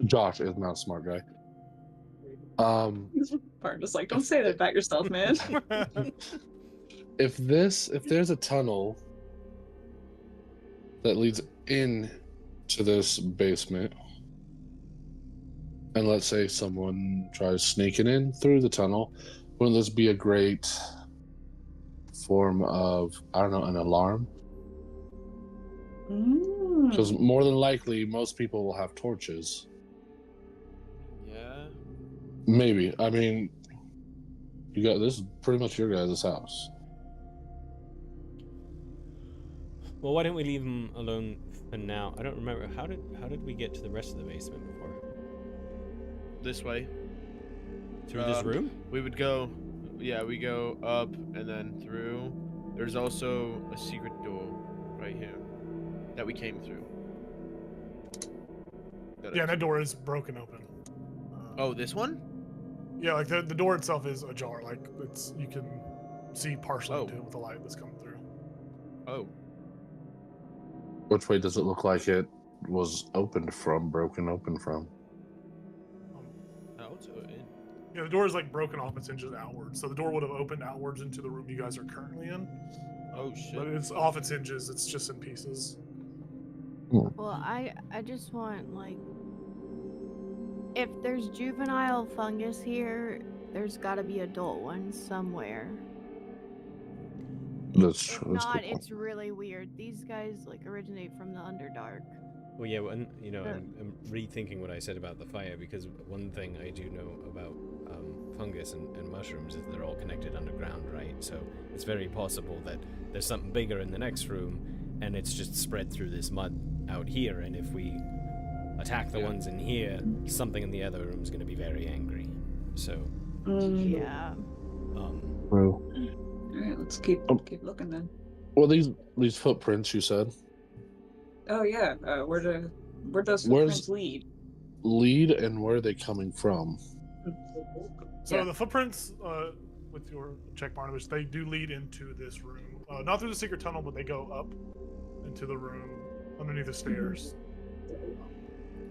Josh is not a smart guy. Part just like, don't say that about yourself, man. If there's a tunnel that leads in to this basement, and let's say someone tries sneaking in through the tunnel, wouldn't this be a great form of, I don't know, an alarm? Because more than likely, most people will have torches. Yeah. Maybe. I mean, this is pretty much your guys' house. Well, why don't we leave them alone for now? I don't remember. How did we get to the rest of the basement before? This way. Through this room? We would go. Yeah, we go up and then through. There's also a secret door right here that we came through. Yeah, that door is broken open. Oh, this one? Yeah, like the door itself is ajar. Like you can see partially Oh. into it with the light that's coming through. Oh. Which way does it look like it was broken open from? Out or in? Yeah, the door is like broken off its hinges outwards, so the door would have opened outwards into the room you guys are currently in. Oh shit. But it's off its hinges. It's just in pieces. Well, I just want, like, if there's juvenile fungus here, there's got to be adult ones somewhere. That's If true. That's not, good. it's really weird. These guys like originate from the Underdark. Well, yeah, well, I'm rethinking what I said about the fire, because one thing I do know about fungus and mushrooms is they're all connected underground, right? So it's very possible that there's something bigger in the next room, and it's just spread through this mud out here, and if we attack the ones in here, something in the other room is going to be very angry. So, Yeah. Well, Alright, let's keep looking then. well, these footprints you said Oh yeah, where does Where's- footprints lead? lead, and where are they coming from? So Yeah. the footprints, with your check, Barnabas, they do lead into this room. Not through the secret tunnel, but they go up into the room underneath the stairs,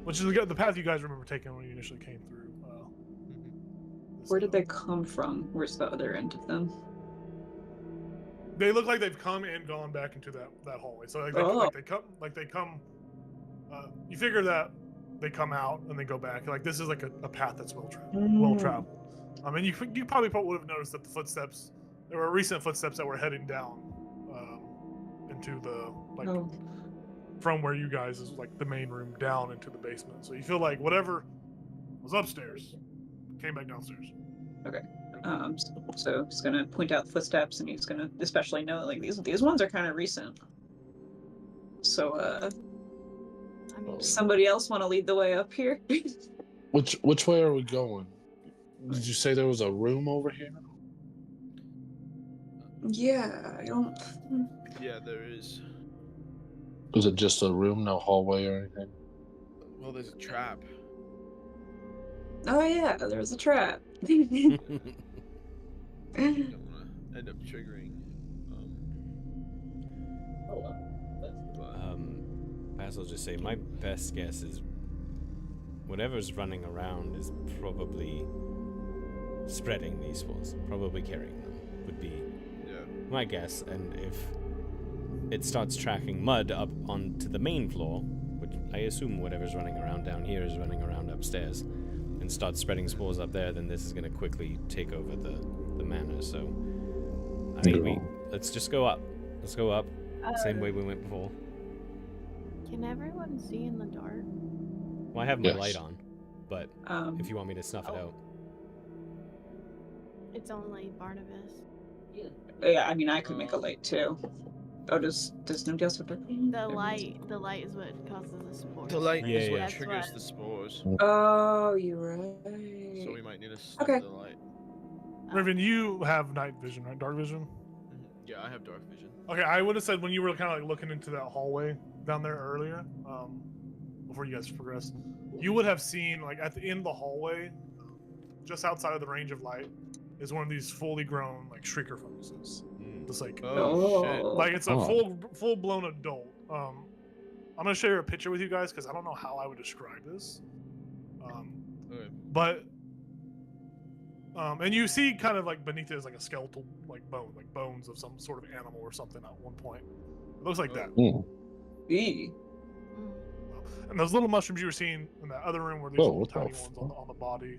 which is the path you guys remember taking when you initially came through. Where did they come from? Where's the other end of them? They look like they've come and gone back into that hallway. So like they come. You figure that they come out and they go back. Like this is like a path that's well traveled. I mean, you probably would have noticed that the footsteps. There were recent footsteps that were heading down into the from where you guys is like the main room down into the basement. So you feel like whatever was upstairs came back downstairs. Okay. So he's gonna point out footsteps, and he's gonna especially know like these ones are kind of recent. So I mean, somebody else want to lead the way up here? Which way are we going? Did you say there was a room over here? Yeah, I don't. Yeah, there is. Was it just a room, no hallway or anything? Well, there's a trap. Oh yeah, there's a trap. I don't want to end up triggering. Basil just say, my best guess is whatever's running around is probably spreading these spores, probably carrying them, would be my guess. And if it starts tracking mud up onto the main floor, which I assume whatever's running around down here is running around upstairs, and starts spreading spores up there, then this is going to quickly take over the manor. So, I mean, let's just go up. Let's go up, same way we went before. can everyone see in the dark? Well, I have my light on, but if you want me to snuff it out. It's only Barnabas. Yeah, I mean I could make a light too. does nobody else have dark vision? The light is what causes the spores. The light Yeah, is what yeah. That's triggers why- the spores. Oh, you're So right. we might need to stop Okay. the light. Riven, you have night vision, right? Dark vision. Yeah, I have dark vision. Okay, I would have said when you were kind of like looking into that hallway down there earlier, before you guys progressed, you would have seen like at the end of the hallway, just outside of the range of light, is one of these fully grown like shrieker funguses. Just like Oh, shit. like it's a Oh. full blown adult. I'm gonna share a picture with you guys because I don't know how I would describe this. Okay. But and you see kind of like beneath it is like a skeletal like bone, like bones of some sort of animal or something at one point. It looks like that. Mm. Eee. Mm. And those little mushrooms you were seeing in that other room were these Whoa, little what the tiny ones on the body.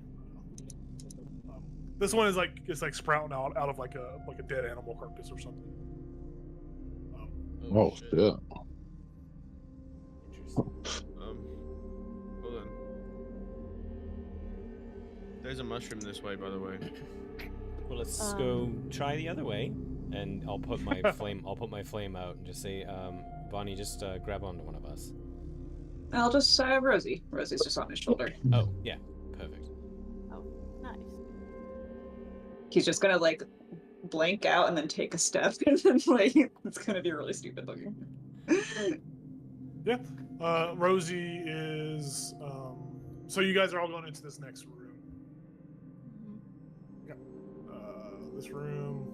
This one is like it's like sprouting out of like a dead animal carcass or something. Oh shit. Interesting. Hold on. There's a mushroom this way, by the way. Well, let's go try the other way, and I'll put my flame. I'll put my flame out and just say, Bonnie, just grab onto one of us. I'll just Rosie. Rosie's just on his shoulder. Oh, yeah, perfect. Oh, nice. He's just gonna like blank out and then take a step, and then like it's gonna be really stupid looking. Yeah. Rosie is. So you guys are all going into this next room. This room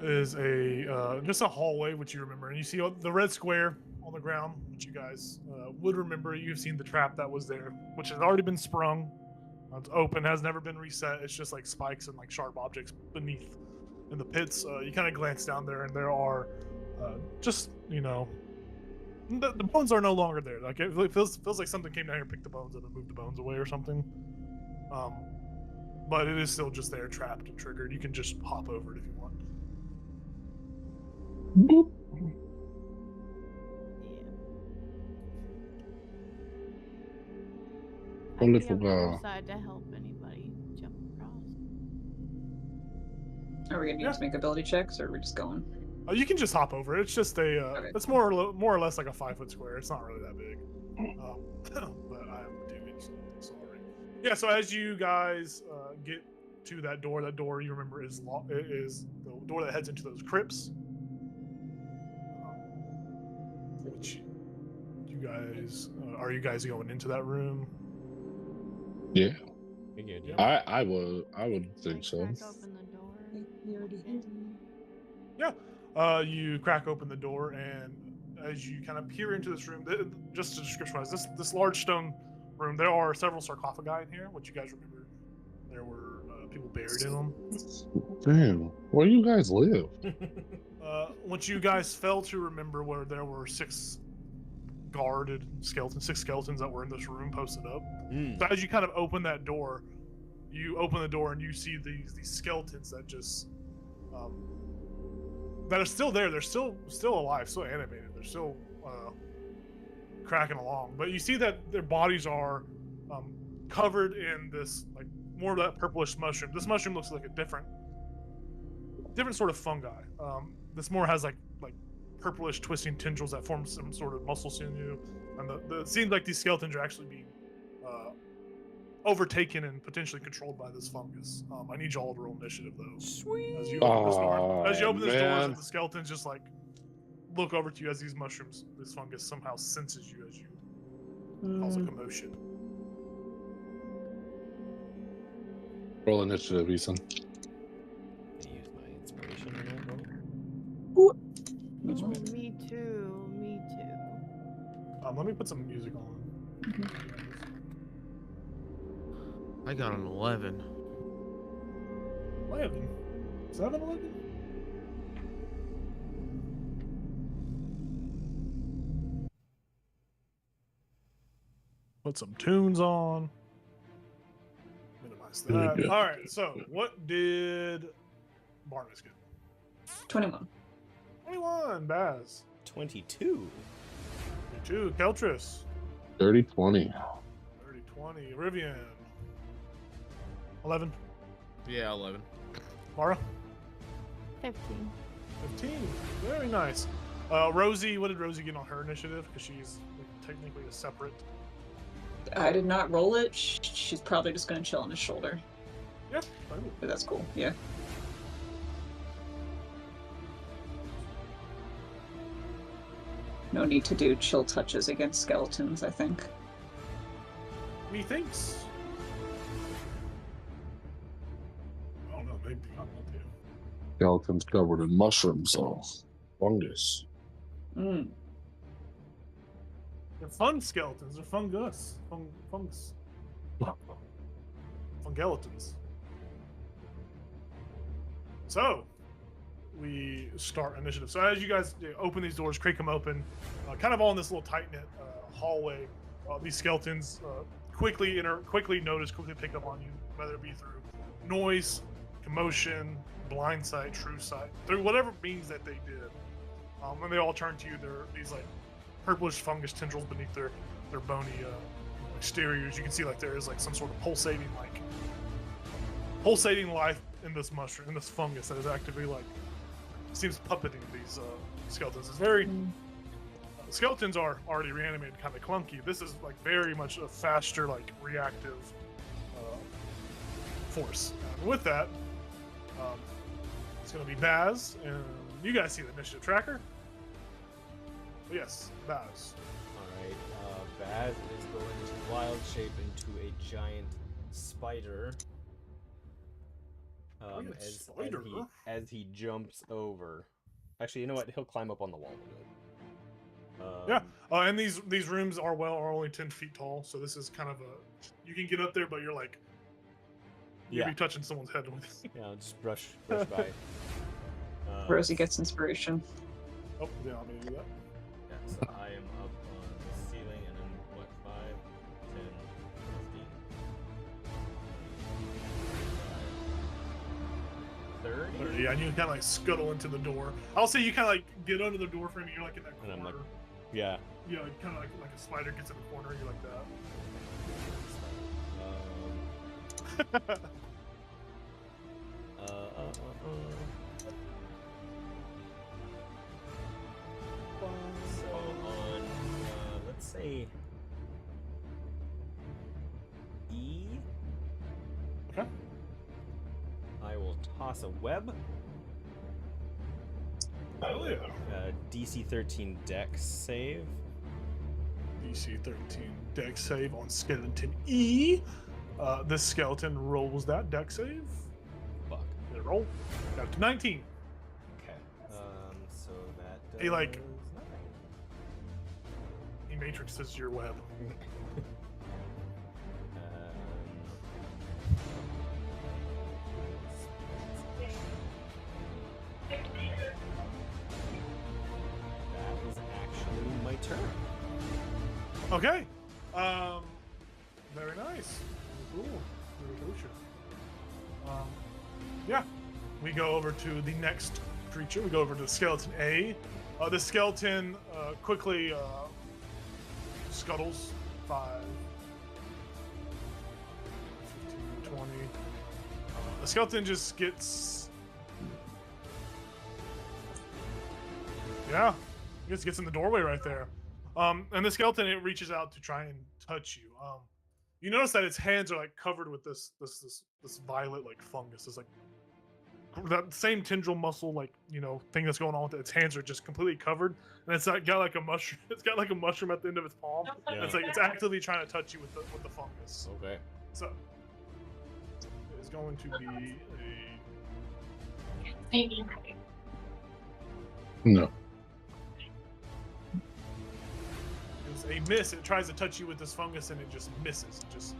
is a just a hallway, which you remember, and you see the red square on the ground, which you guys would remember. You've seen the trap that was there, which has already been sprung. It's open, has never been reset. It's just like spikes and like sharp objects beneath in the pits. You kind of glance down there, and there are just the bones are no longer there. Like it feels like something came down here, picked the bones up, and moved the bones away or something. But it is still just there, trapped and triggered. You can just hop over it if you want. Boop. I Only can for go the- outside to help anybody jump across. Are we gonna need to make ability checks, or are we just going? You can just hop over it. It's just a. Okay. It's more or less like a 5-foot square. It's not really that big. But I'm doing sorry. Yeah. So as you guys get to that door you remember is the door that heads into those crypts. Which you guys are you guys going into that room? Yeah. Figured, Yeah. yeah. I would think so. Crack open the door. You already did. You crack open the door, and as you kind of peer into this room, just to descriptionize this large stone room, there are several sarcophagi in here, which you guys remember there were people buried in them. Damn, where you guys live? What you guys fail to remember where there were six skeletons that were in this room posted up. So as you kind of open that door, you open the door and you see these skeletons that just that are still there. They're still alive, still animated. They're still cracking along. But you see that their bodies are covered in this like more of that purplish mushroom. This mushroom looks like a different sort of fungi. This more has like purplish twisting tendrils that form some sort of muscle sinew, and it seems like these skeletons are actually being overtaken and potentially controlled by this fungus. I need y'all to roll initiative though. Sweet. As you open this door, man. the skeletons just like look over to you as these mushrooms, this fungus somehow senses you as you cause a commotion. Roll initiative, Ethan. I use my inspiration on that roll. Ooh. Oh, me too. Let me put some music on. I got an 11. 11? 7-11? Put some tunes on. Minimize Really that. good. All right. So, what did Barnabas get? 21. 21. Baz. 22. 22. Keltris. 30-20. 30-20. Rivian. 11. Yeah, 11. Mara. 15. 15. Very nice. Rosie, what did Rosie get on her initiative? Because she's like, technically a separate. I did not roll it. She's probably just gonna chill on his shoulder. Yeah, fine. But that's cool. Yeah. No need to do chill touches against skeletons, I think. Methinks. I don't know, maybe I want to. Skeleton's covered in mushrooms, so fungus. Mm. They're fun skeletons. They're fungus. Fungus. Fungelatons. So, we start initiative. So as you guys open these doors, creak them open, kind of all in this little tight-knit hallway, these skeletons quickly notice, quickly pick up on you, whether it be through noise, commotion, blind sight, true sight, through whatever means that they did. When they all turn to you, they're these like purplish fungus tendrils beneath their bony exteriors. You can see like there is like some sort of pulsating life in this mushroom, in this fungus that is actively like seems puppeting these skeletons. It's very skeletons are already reanimated, kind of clunky. This is like very much a faster, like reactive force. And with that, it's going to be Baz, and you guys see the initiative tracker. Yes, Baz. Alright, Baz is going to wild shape into a giant spider. As he jumps over. Actually, you know what? He'll climb up on the wall. Yeah, and these rooms are only 10 feet tall, so this is kind of you can get up there, but you're like, you'll be touching someone's head with it. Yeah, just brush by. Rosie gets inspiration. Oh, yeah, I'm gonna do that. Yeah, so I am up on the ceiling, and then what, 5, 10, 15, 30? Yeah, and you kind of like scuttle into the door. I'll say you kind of like get under the door frame, and you're like in that corner. And I'm like, yeah. Yeah, kind of like a spider gets in the corner, you're like that. So on, let's say E. Okay. I will toss a web. Oh yeah. DC 13 Dex save. DC 13 Dex save on skeleton E. This skeleton rolls that Dex save. Fuck. Did it roll? Got to 19. Okay. So that does He, like- nothing. He matrixes your web. That is actually my turn. Okay. Very nice. Very cool. Very kosher. Yeah. We go over to the next creature. We go over to the skeleton A. The skeleton quickly scuttles 5, 15, 20. The skeleton just gets. Yeah. He just gets in the doorway right there. And the skeleton, it reaches out to try and touch you. You notice that its hands are like covered with this violet like fungus. It's like that same tendril muscle like thing that's going on with it. Its hands are just completely covered, and it's like got like a mushroom. It's got like a mushroom at the end of its palm. Yeah. It's like it's actively trying to touch you with the fungus. Okay. So it's going to be No. it's a miss. It tries to touch you with this fungus, and it just misses. It just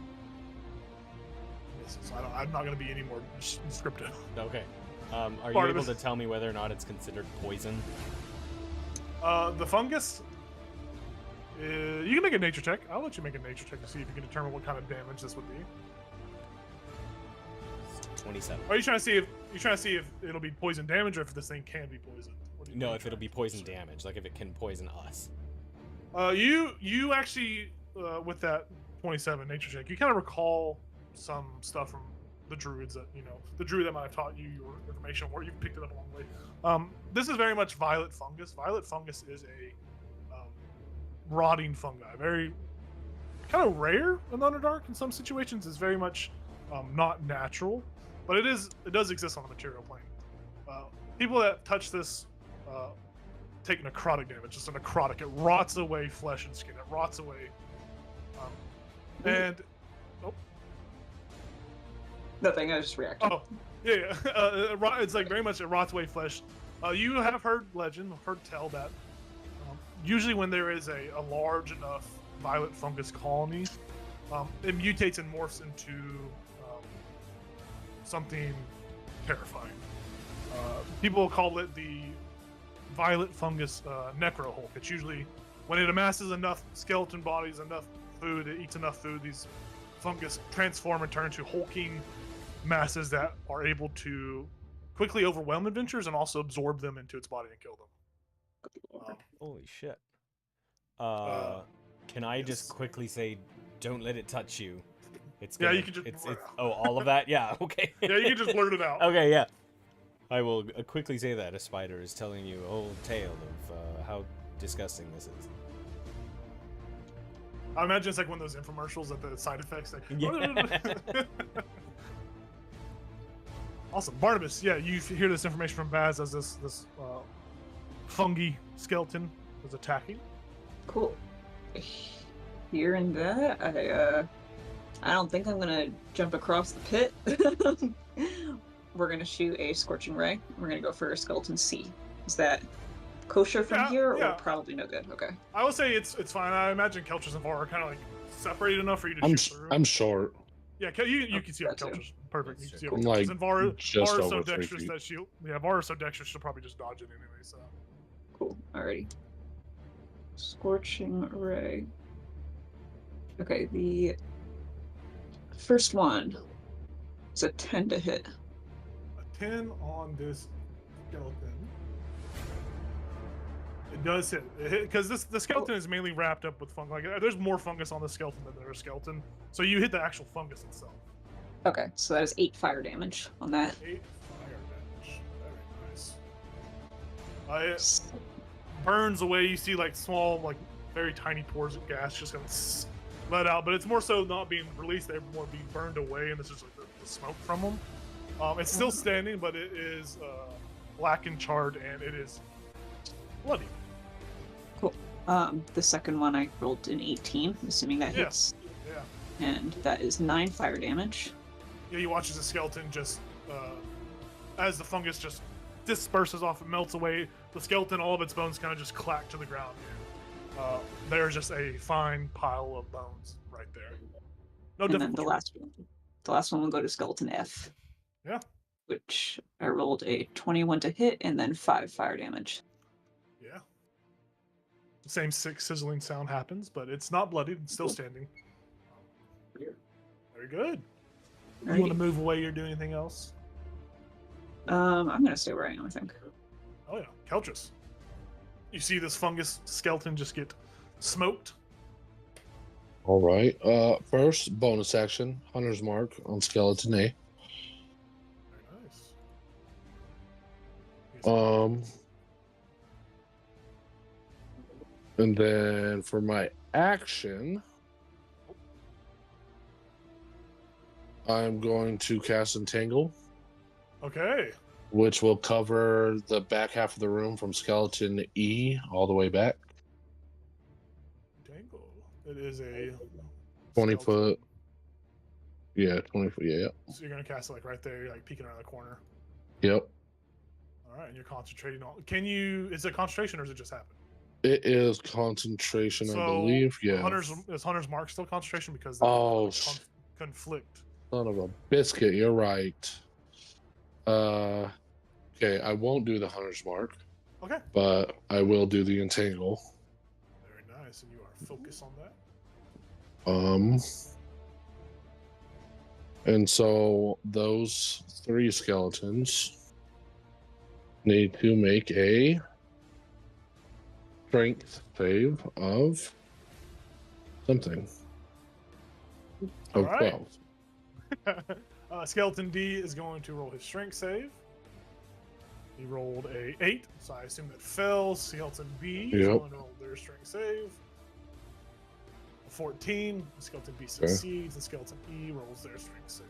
misses. I'm not going to be any more descriptive. Okay. Are you Part of able it. to tell me whether or not it's considered poison? The fungus. You can make a nature check. I'll let you make a nature check to see if you can determine what kind of damage this would be. 27. Are you trying to see if it'll be poison damage or if this thing can be poisoned? No, if it'll be poison damage, like if it can poison us. You actually with that 27 nature check, you kind of recall some stuff from the druids that the druid that might have taught you your information, or you picked it up along the way. This is very much violet fungus. Violet fungus is a rotting fungi, very kind of rare in the Underdark. In some situations, it's very much not natural, but it does exist on the material plane. People that touch this take necrotic damage. Just a necrotic. It rots away flesh and skin. It rots away. And Nothing. I just reacted. oh yeah, it's like very much it rots away flesh. You have heard tell that usually when there is a large enough violet fungus colony, it mutates and morphs into something terrifying. People call it the violet fungus necro hulk. It's usually when it amasses enough skeleton bodies, enough food, it eats enough food, these fungus transform and turn into hulking masses that are able to quickly overwhelm adventurers and also absorb them into its body and kill them. Holy shit. Can I just quickly say, don't let it touch you? It's Yeah, gonna, you can just it's, blurt it's, it oh, all of that? Yeah, okay. Yeah, you can just blurt it out. Okay, yeah. I will quickly say that a spider is telling you a whole tale of how disgusting this is. I imagine it's like one of those infomercials that the side effects. Like, Yeah. Awesome, Barnabas. Yeah, you hear this information from Baz as this fungi skeleton is attacking. Cool. Hearing that, I don't think I'm gonna jump across the pit. We're gonna shoot a scorching ray. We're gonna go for a skeleton C. Is that kosher from here, yeah. or probably no good? Okay. I will say it's fine. I imagine Kelchers and Var are kind of like separated enough for you to shoot through. I'm short. Yeah, you can see how that too. Kelchers. Perfect. You can see how I'm Kelchers. like And Var just are so over 3 dexterous feet. that Var is so dexterous she'll probably just dodge it anyway. So Cool. Alrighty. Scorching ray. Okay, the first one is a 10 to hit. a 10 on this skeleton. It does hit because the skeleton is mainly wrapped up with fungus. Like, there's more fungus on the skeleton than there is skeleton. So you hit the actual fungus itself. Okay, so that is 8 fire damage on that. 8 fire damage. Very nice. It burns away. You see like small, like very tiny pores of gas just gonna let out, but it's more so not being released. They're more being burned away, and this is like the smoke from them. It's still standing, but it is black and charred, and it is bloody. Cool. The second one I rolled an 18, assuming that hits. Yeah. And that is 9 fire damage. Yeah, you watch as the skeleton just, as the fungus just disperses off and melts away, the skeleton, all of its bones kind of just clack to the ground. There's just a fine pile of bones right there. No And then difference. the last one will go to skeleton F. Yeah. Which I rolled a 21 to hit and then 5 fire damage. Yeah. The same sizzling sound happens, but it's not bloodied. It's still standing. Very good. You want to move away or do anything else? I'm gonna stay where I am, I think. Oh yeah, Keltris. You see this fungus skeleton just get smoked. All right. First bonus action, Hunter's Mark on skeleton A. Very nice. And then for my action, I'm going to cast Entangle, Okay. which will cover the back half of the room from skeleton E all the way back. Tangle. It is a 20 skeleton. foot. Yeah, 20 foot. Yeah. So you're gonna cast it like right there, you're like peeking around the corner. Yep. All right, and you're concentrating on. Can you? Is it concentration or does it just happen? It is concentration, I believe. Yeah. Is Hunter's Mark still concentration because Oh, conflict? son of a biscuit. You're right. Okay, I won't do the Hunter's Mark, Okay. but I will do the Entangle. Very nice, and you are focused on that. And so those 3 skeletons need to make a strength save of something. Of All right. 12. Skeleton D is going to roll his strength save. He rolled a 8, so I assume that fails. Skeleton B is Yep. going to roll their strength save. A 14. Skeleton B succeeds, and Skeleton E rolls their strength save.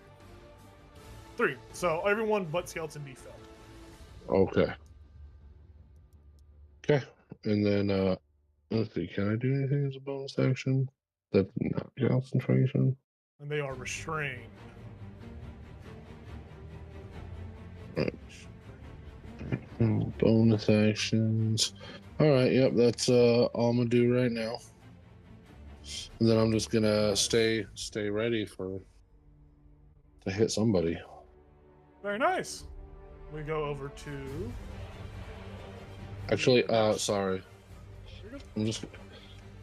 3. So everyone but Skeleton B failed. Okay. Okay. And then let's see, can I do anything as a bonus action? That's not concentration. And they are restrained. Right. Bonus actions. Alright, yep, that's all I'm gonna do right now. And then I'm just gonna Nice. stay ready to hit somebody. Very nice. We go over to. Actually, sorry. You're good.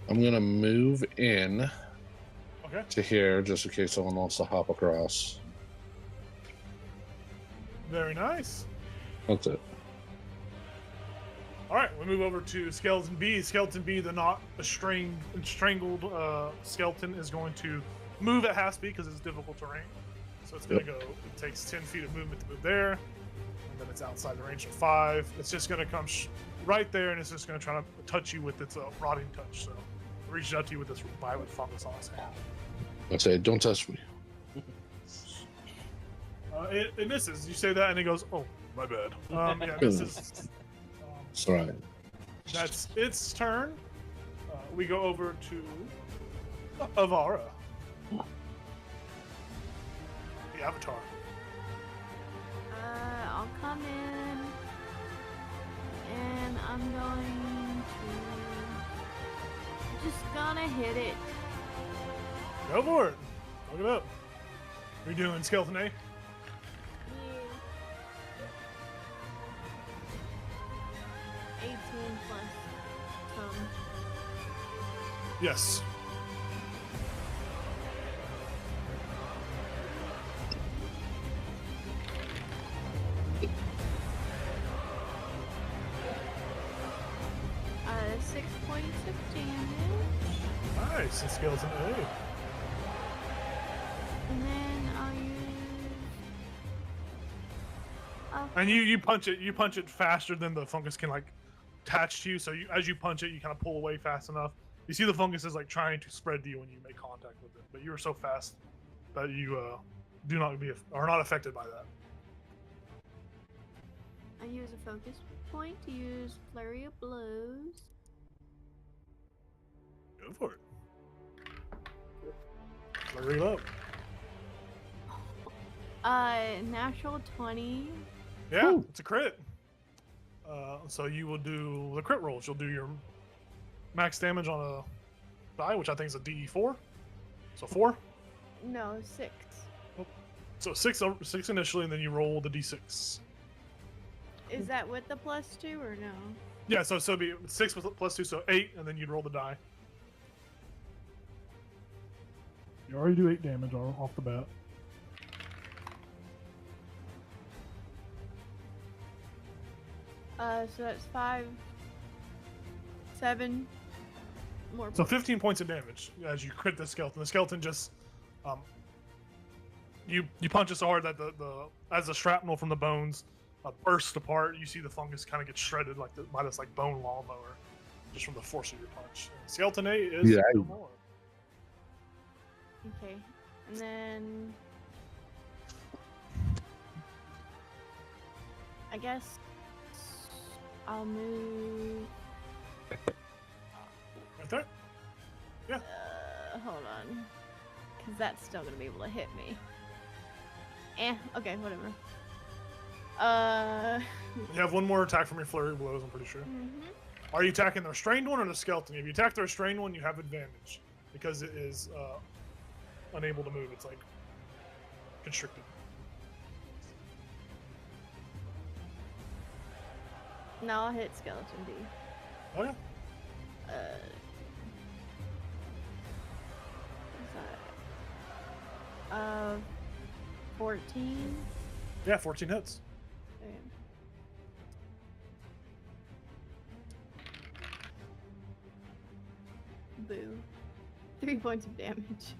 I'm gonna move in Okay. to here just in case someone wants to hop across. Very nice. That's it. All right, we move over to Skeleton B. Skeleton B, the not strangled skeleton, is going to move at half speed because it's difficult terrain. So it's going to go. It takes 10 feet of movement to move there, and then it's outside the range of 5. It's just going to come right there, and it's just going to try to touch you with its rotting touch. So it reaches out to you with this violet fungus on its hand. I say, don't touch me. It misses. You say that, and it goes, "Oh, my bad." Yeah, this is. It's alright. That's its turn. We go over to Avara. The Avatar. I'll come in, and I'm going to just gonna hit it. Go for it. Look it up. What are you doing, Skeleton A? 18 plus some. Yes. Uh, 6 points of damage, Nice. And Skeleton A. and then I'll use. And you punch it. You punch it faster than the fungus can like attach to you. So as you punch it, you kind of pull away fast enough. You see the fungus is like trying to spread to you when you make contact with it, but you are so fast that you are not affected by that. I use a focus point to use flurry of blows. Go for it. Flurry it up. Natural 20. Yeah, Woo. it's a crit. So you will do the crit rolls. You'll do your max damage on a die, which I think is a DE4. So 4. No, 6. So 6 initially, and then you roll the D6. Is that with the +2 or no? Yeah, so it'd be 6 plus 2, so 8, and then you'd roll the die. You already do 8 damage off the bat. So that's 5, 7 more. So 15 points of damage as you crit the skeleton. The skeleton just, you punch it so hard that as the shrapnel from the bones bursts apart, you see the fungus kind of get shredded by this like bone lawnmower, just from the force of your punch. And Skeleton A is Yeah. no more. Okay, and then I guess I'll move. Right there. Hold on, because that's still gonna be able to hit me. Okay, whatever. You have one more attack from your flurry of blows, I'm pretty sure. Are you attacking the restrained one or the skeleton? If you attack the restrained one, you have advantage because it is unable to move. It's like constricted. No, I'll hit skeleton D. Okay. What's that? 14. Yeah, 14 hits. Okay. Boo. 3 points of damage.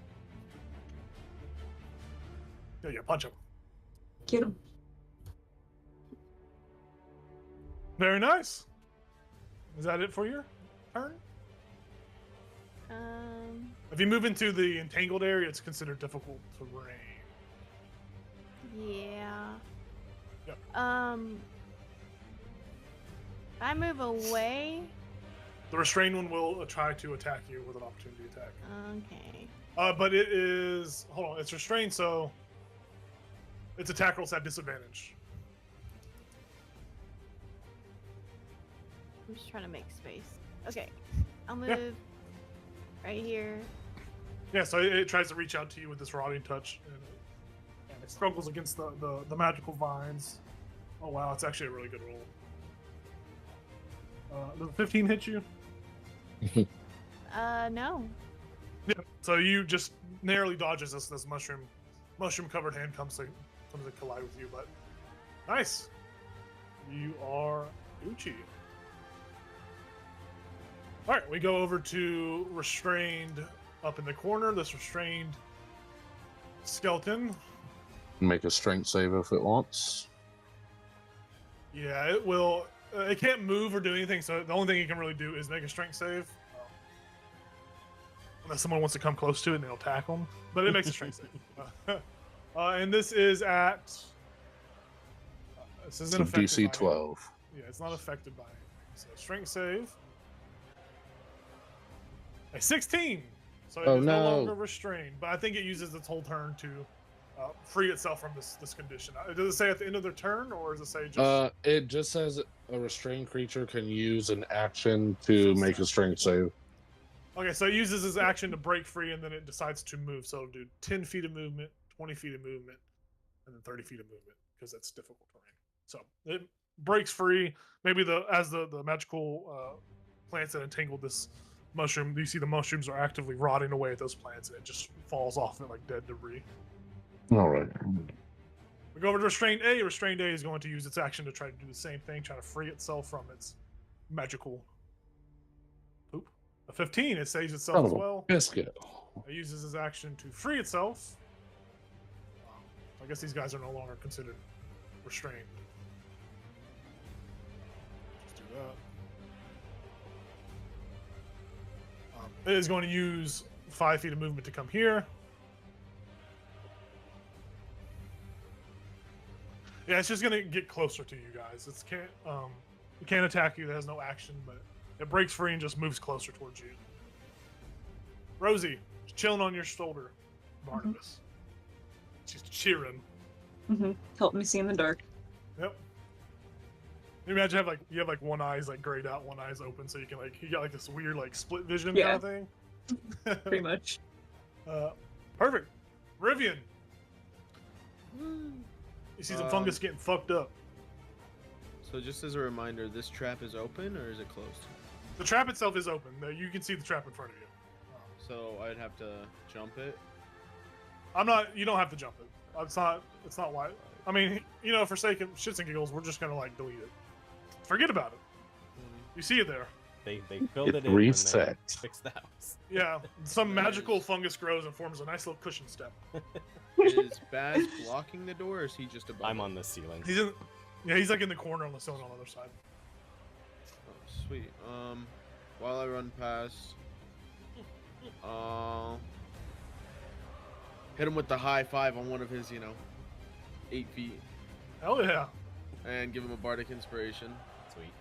Yeah, punch him. Get him. Very nice. Is that it for your turn? If you move into the entangled area, it's considered difficult terrain. Yeah. Yep. I move away. The restrained one will try to attack you with an opportunity attack. Okay. But it is... Hold on. It's restrained, so... Its attack rolls have disadvantage. I'm just trying to make space. Okay. I'll move right here. Yeah, so it tries to reach out to you with this rotting touch. And it struggles against the magical vines. Oh, wow. It's actually a really good roll. Does 15 hit you? No. Yeah. So you just narrowly dodges this mushroom covered hand comes to collide with you, but nice. You are Gucci. All right, we go over to restrained up in the corner. This restrained skeleton. Make a strength save if it wants. Yeah, it will. It can't move or do anything, so the only thing it can really do is make a strength save. Unless someone wants to come close to it and they'll attack them. But it makes a strength save. And this is at... this isn't affected DC by 12. Yeah, it's not affected by anything. So strength save. A 16! So it is no longer restrained. But I think it uses its whole turn to free itself from this condition. Does it say at the end of their turn, or does it say just... It just says a restrained creature can use an action to make a strength save. Okay, so it uses its action to break free, and then it decides to move. So it'll do 10 feet of movement, 20 feet of movement, and then 30 feet of movement, because that's difficult terrain. So it breaks free. Maybe as the magical plants that entangled this mushroom, you see the mushrooms are actively rotting away at those plants, and it just falls off it like dead debris. All right. We go over to Restrained A. Restrained A is going to use its action to try to do the same thing, try to free itself from its magical poop. A 15, it saves itself as well. Biscuit. It uses its action to free itself. I guess these guys are no longer considered restrained. Just do that. It is going to use 5 feet of movement to come here. Yeah, it's just gonna get closer to you guys. It can't attack you. It has no action, but it breaks free and just moves closer towards you. Rosie, chilling on your shoulder, Barnabas. She's cheering. Help me see in the dark. Yep. You imagine you have one eye's grayed out, one eye's open, so you got this weird split vision kind of thing. Pretty much. Perfect. Rivian. You see some fungus getting fucked up. So just as a reminder, this trap is open or is it closed? The trap itself is open. You can see the trap in front of you. So I'd have to jump it. You don't have to jump it. It's not why. I mean, for sake of shits and giggles, we're just gonna delete it. Forget about it. You see it there. They filled it in reset. when they fixed the house. Yeah, some magical fungus grows and forms a nice little cushion step. Is Baz blocking the door or is he just above? I'm on the ceiling. He's in the corner on the stone on the other side. Oh, sweet. While I run past, hit him with the high five on one of his, 8 feet, Hell yeah. and give him a bardic inspiration. Sweet.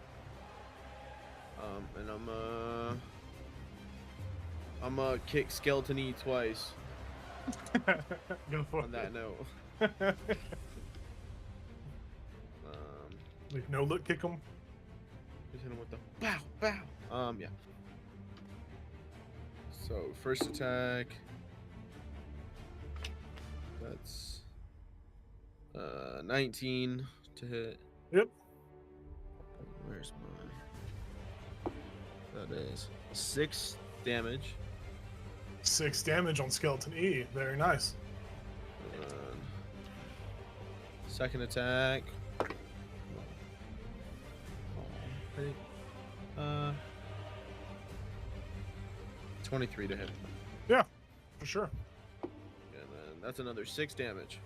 And I'm kick Skeleton E twice. Go for On that note. No look, kick him. Just hit him with the bow, bow. Yeah. So first attack. That's 19 to hit. Yep. Where's my? That is 6 damage. 6 damage on Skeleton E. Very nice. And second attack. 23 to hit. Yeah, for sure. And then that's another 6 damage.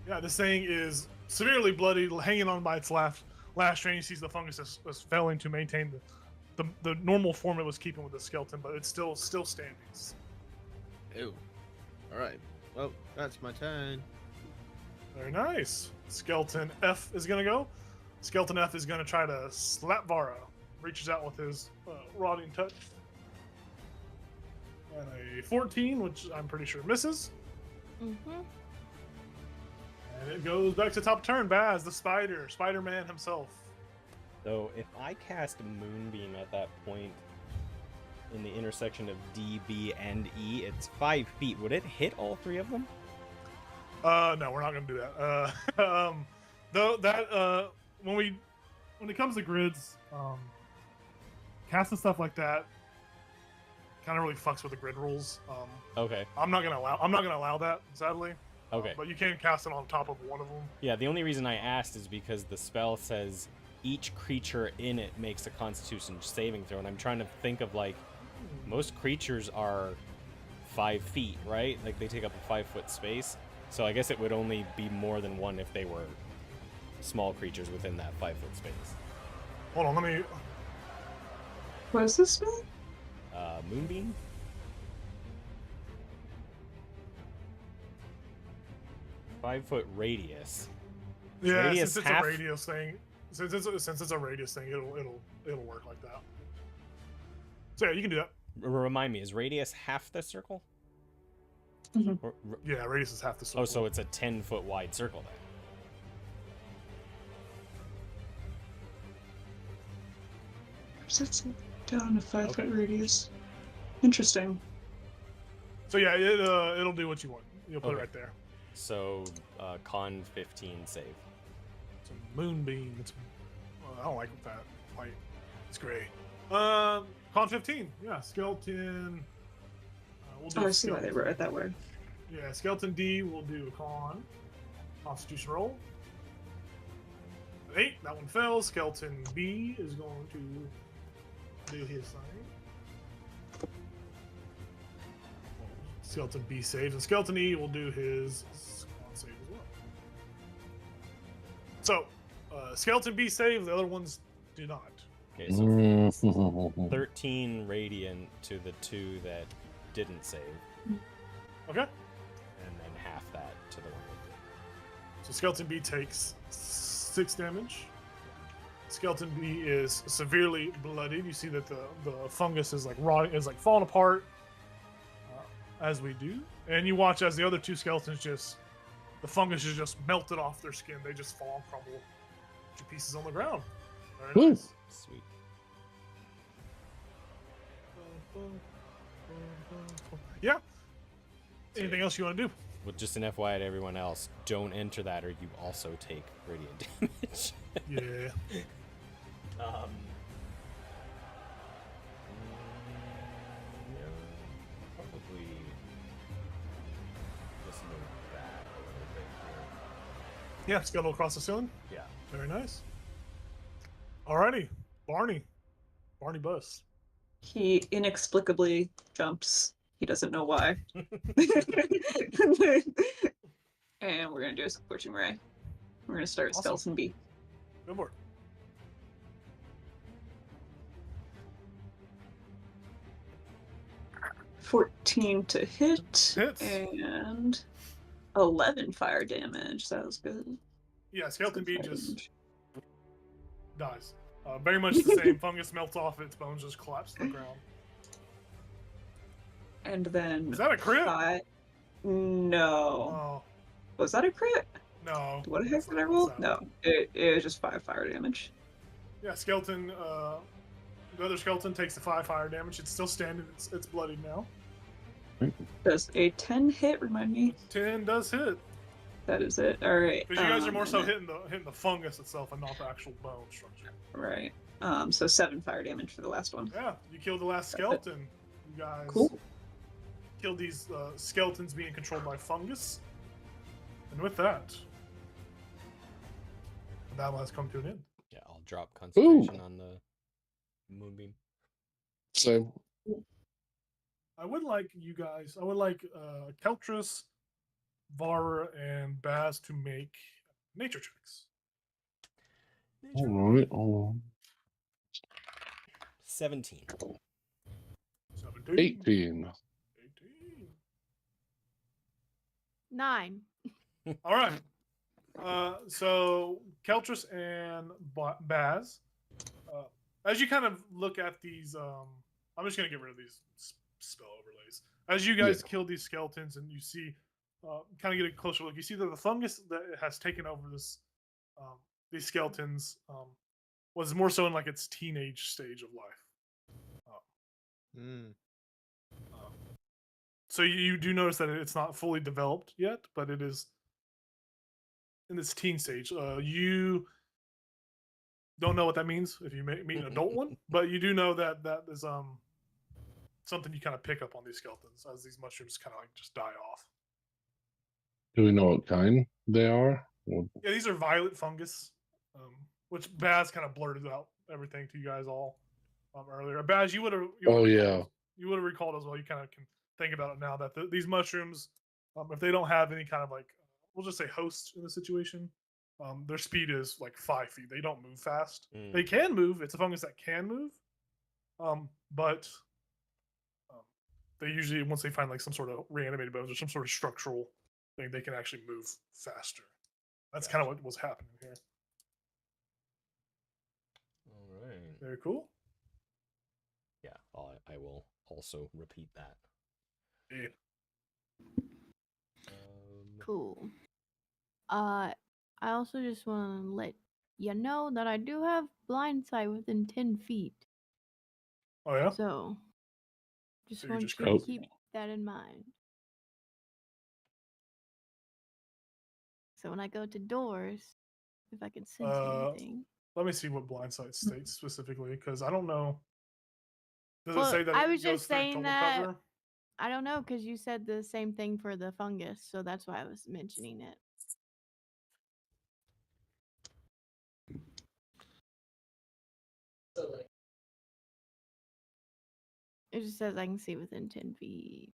Yeah, this thing is severely bloodied, hanging on by its last strain. You see the fungus is failing to maintain the normal form it was keeping with the skeleton, but it's still standing. Ew. Alright. Well, that's my turn. Very nice. Skeleton F is gonna go. Skeleton F is gonna try to slap Vara. Reaches out with his rotting touch. And a 14, which I'm pretty sure misses. Mm-hmm. And it goes back to top turn. Baz, the Spider-Man himself. So if I cast Moonbeam at that point in the intersection of D, B, and E, it's 5 feet. Would it hit all 3 of them? No, we're not gonna do that. Though that when it comes to grids, casting stuff like that kind of really fucks with the grid rules. Okay. I'm not gonna allow that, sadly. Okay. But you can cast it on top of one of them. Yeah, the only reason I asked is because the spell says each creature in it makes a Constitution saving throw, and I'm trying to think of, like, most creatures are 5 feet, right? Like, they take up a 5-foot space. So I guess it would only be more than one if they were small creatures within that 5-foot space. Hold on, let me. What is this spell? Moonbeam? Five-foot radius. Yeah, Radius since it's half? a radius thing, since it's a radius thing, it'll work like that. So yeah, you can do that. Remind me, is radius half the circle? Mhm. Yeah, radius is half the circle. Oh, so it's a 10-foot wide circle then. Sits down a 5-foot radius. Interesting. So yeah, it'll do what you want. You'll put it Okay. right there. So, con 15 save. It's a moonbeam. I don't like that white. It's gray. Con 15. Yeah, skeleton. We'll do Oh, I see why they skeleton. wrote it that way. Yeah, skeleton D will do a constitution roll. 8. That one fails. Skeleton B is going to do his thing. Skeleton B saves, and Skeleton E will do his con save as well. So, Skeleton B saves, the other ones do not. Okay, so 13 radiant to the 2 that didn't save, Okay? and then half that to the 1 that did. So Skeleton B takes 6 damage. Skeleton B is severely bloodied. You see that the fungus is like rotting, is like falling apart as we do. And you watch as the other 2 skeletons the fungus is just melted off their skin. They just fall and crumble to pieces on the ground. Very Woo. nice. Sweet. Yeah. Anything else you want to do? Well, just an FYI to everyone else, don't enter that or you also take radiant damage. Yeah. Probably just move that a little bit Yeah, skeletal across the ceiling. here. Very nice. Alrighty. Barney Bus. He inexplicably jumps. He doesn't know why. And we're gonna do a scorching ray. We're gonna start Awesome. skeleton B. Go for it. Yeah. 14 to hit. Hits. And 11 fire damage. That was good. Yeah, Skeleton B Fire just damage. dies. Very much the same. Fungus melts off, its bones just collapse to the ground. And then Is that a crit? No. Oh, Was that a crit? no. What the heck did I roll? No. It was just 5 fire damage. Yeah, skeleton. The other skeleton takes the 5 fire damage. It's still standing. It's bloodied now. Does a 10 hit? Remind me. 10 does hit That is it. All right. because you guys are more so and then- hitting the fungus itself and not the actual bone structure. Right. So 7 fire damage for the last one. Yeah, you killed the last skeleton. You guys Cool. killed these skeletons being controlled by fungus, and with that, the battle has come to an end. Yeah, I'll drop concentration on the moonbeam. Same. I would like you guys. I would like Keltris, Vara and Baz to make nature checks. All right, all 17. 17. right. 18. 18. 9. All right. So Keltris and Baz, as you kind of look at these, I'm just gonna get rid of these spell overlays. As you guys kill these skeletons and you see, kind of get a closer look, you see that the fungus that has taken over this, these skeletons, was more so in like its teenage stage of life. So you do notice that it's not fully developed yet, but it is in its teen stage. You don't know what that means if you meet an adult one, but you do know that that is something you kind of pick up on these skeletons as these mushrooms kind of like just die off. Do we know what kind they are? Well, Yeah, these are violet fungus, which Baz kind of blurted out everything to you guys all earlier. Baz, you would have. oh yeah. You would have recalled as well. You kind of can think about it now that these mushrooms, if they don't have any kind of like, we'll just say host in the situation, their speed is like 5 feet. They don't move fast. They can move. It's a fungus that can move, but they usually, once they find like some sort of reanimated bones or some sort of structural thing, they can actually move faster. That's kind of what was happening here. All right. Very cool. Yeah, I will also repeat that. Yeah. Cool. I also just want to let you know that I do have blind sight within 10 feet. Oh yeah. So, just So you want just you go- to keep that in mind. So when I go to doors, if I can sense anything. Let me see what blindsight states specifically, because I don't know. Does Well, it say that I it was goes just through saying total that- cover? I don't know, because you said the same thing for the fungus, so that's why I was mentioning it. It just says I can see within 10 feet.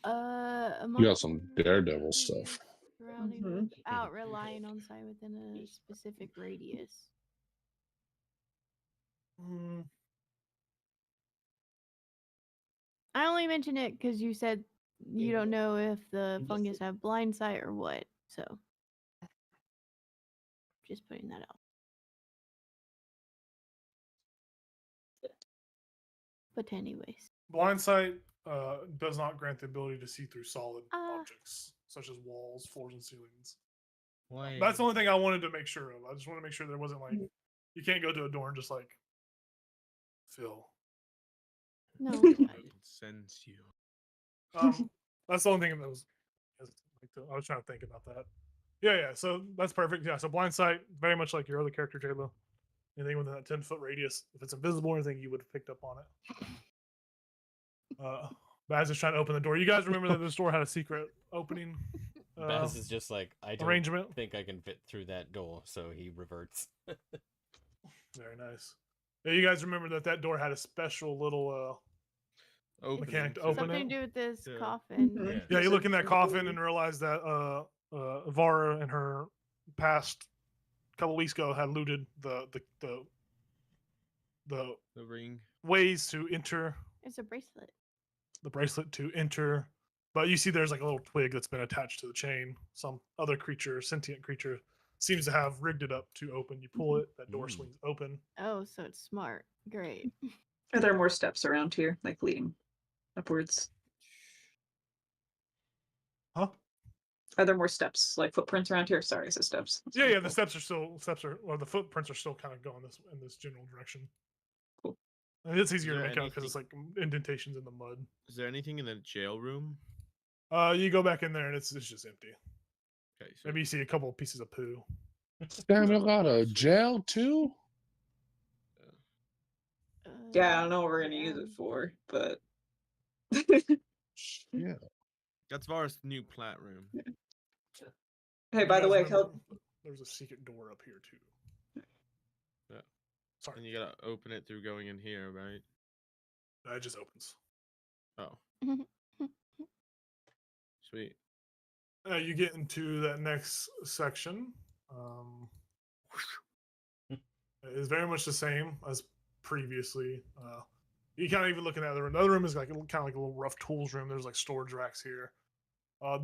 You got some daredevil stuff. Surrounding Mhm. without relying on sight within a specific radius. I only mention it because you said you don't know if the fungus have blind sight or what, so just putting that out. But anyways, Blind sight does not grant the ability to see through solid Ah. objects, such as walls, floors, and ceilings. Why? That's the only thing I wanted to make sure of. I just want to make sure there wasn't like, you can't go to a door and just like, Phil. no. I can sense you. That's the only thing that was. I was trying to think about that. Yeah. So that's perfect. Yeah. So blind sight, very much like your other character, J-Lo. Anything within that 10-foot radius, if it's invisible or anything, you would have picked up on it. Baz is trying to open the door. You guys remember that this door had a secret opening Baz is just like, I don't arrangement? think I can fit through that door, so he reverts. Very nice. Yeah, you guys remember that door had a special little mechanic to open Something it? to do with this Yeah. coffin. Mhm. Yeah, you look in that It's coffin invisible. and realize that Vara in her past couple weeks ago had looted the ring. ways to enter It's a bracelet. the bracelet to enter. But you see there's like a little twig that's been attached to the chain. Some other creature, sentient creature, seems to have rigged it up to open. You pull it, that door swings open. Oh, so it's smart. Great. Are there more steps around here, like leading upwards? Huh? Are there more steps, like footprints around here? Sorry, I said steps. That's Yeah, my the fault. the footprints are still kind of going in this general direction. Cool. And it's easier to there make out because it's like indentations in the mud. Is there anything in the jail room? You go back in there and it's just empty. Okay, so Maybe you see a couple of pieces of poo. Damn, you got a jail too? Yeah, I don't know what we're gonna use it for, but Yeah. that's Vara's new plat room. hey, You by the guys way, remember there's a secret door up here too. Yeah. Sorry, And you gotta open it through going in here, right? it just opens. Oh, sweet. You get into that next section. It's very much the same as previously. You kind of even looking at the room. The other room is like kind of like a little rough tools room. There's like storage racks here.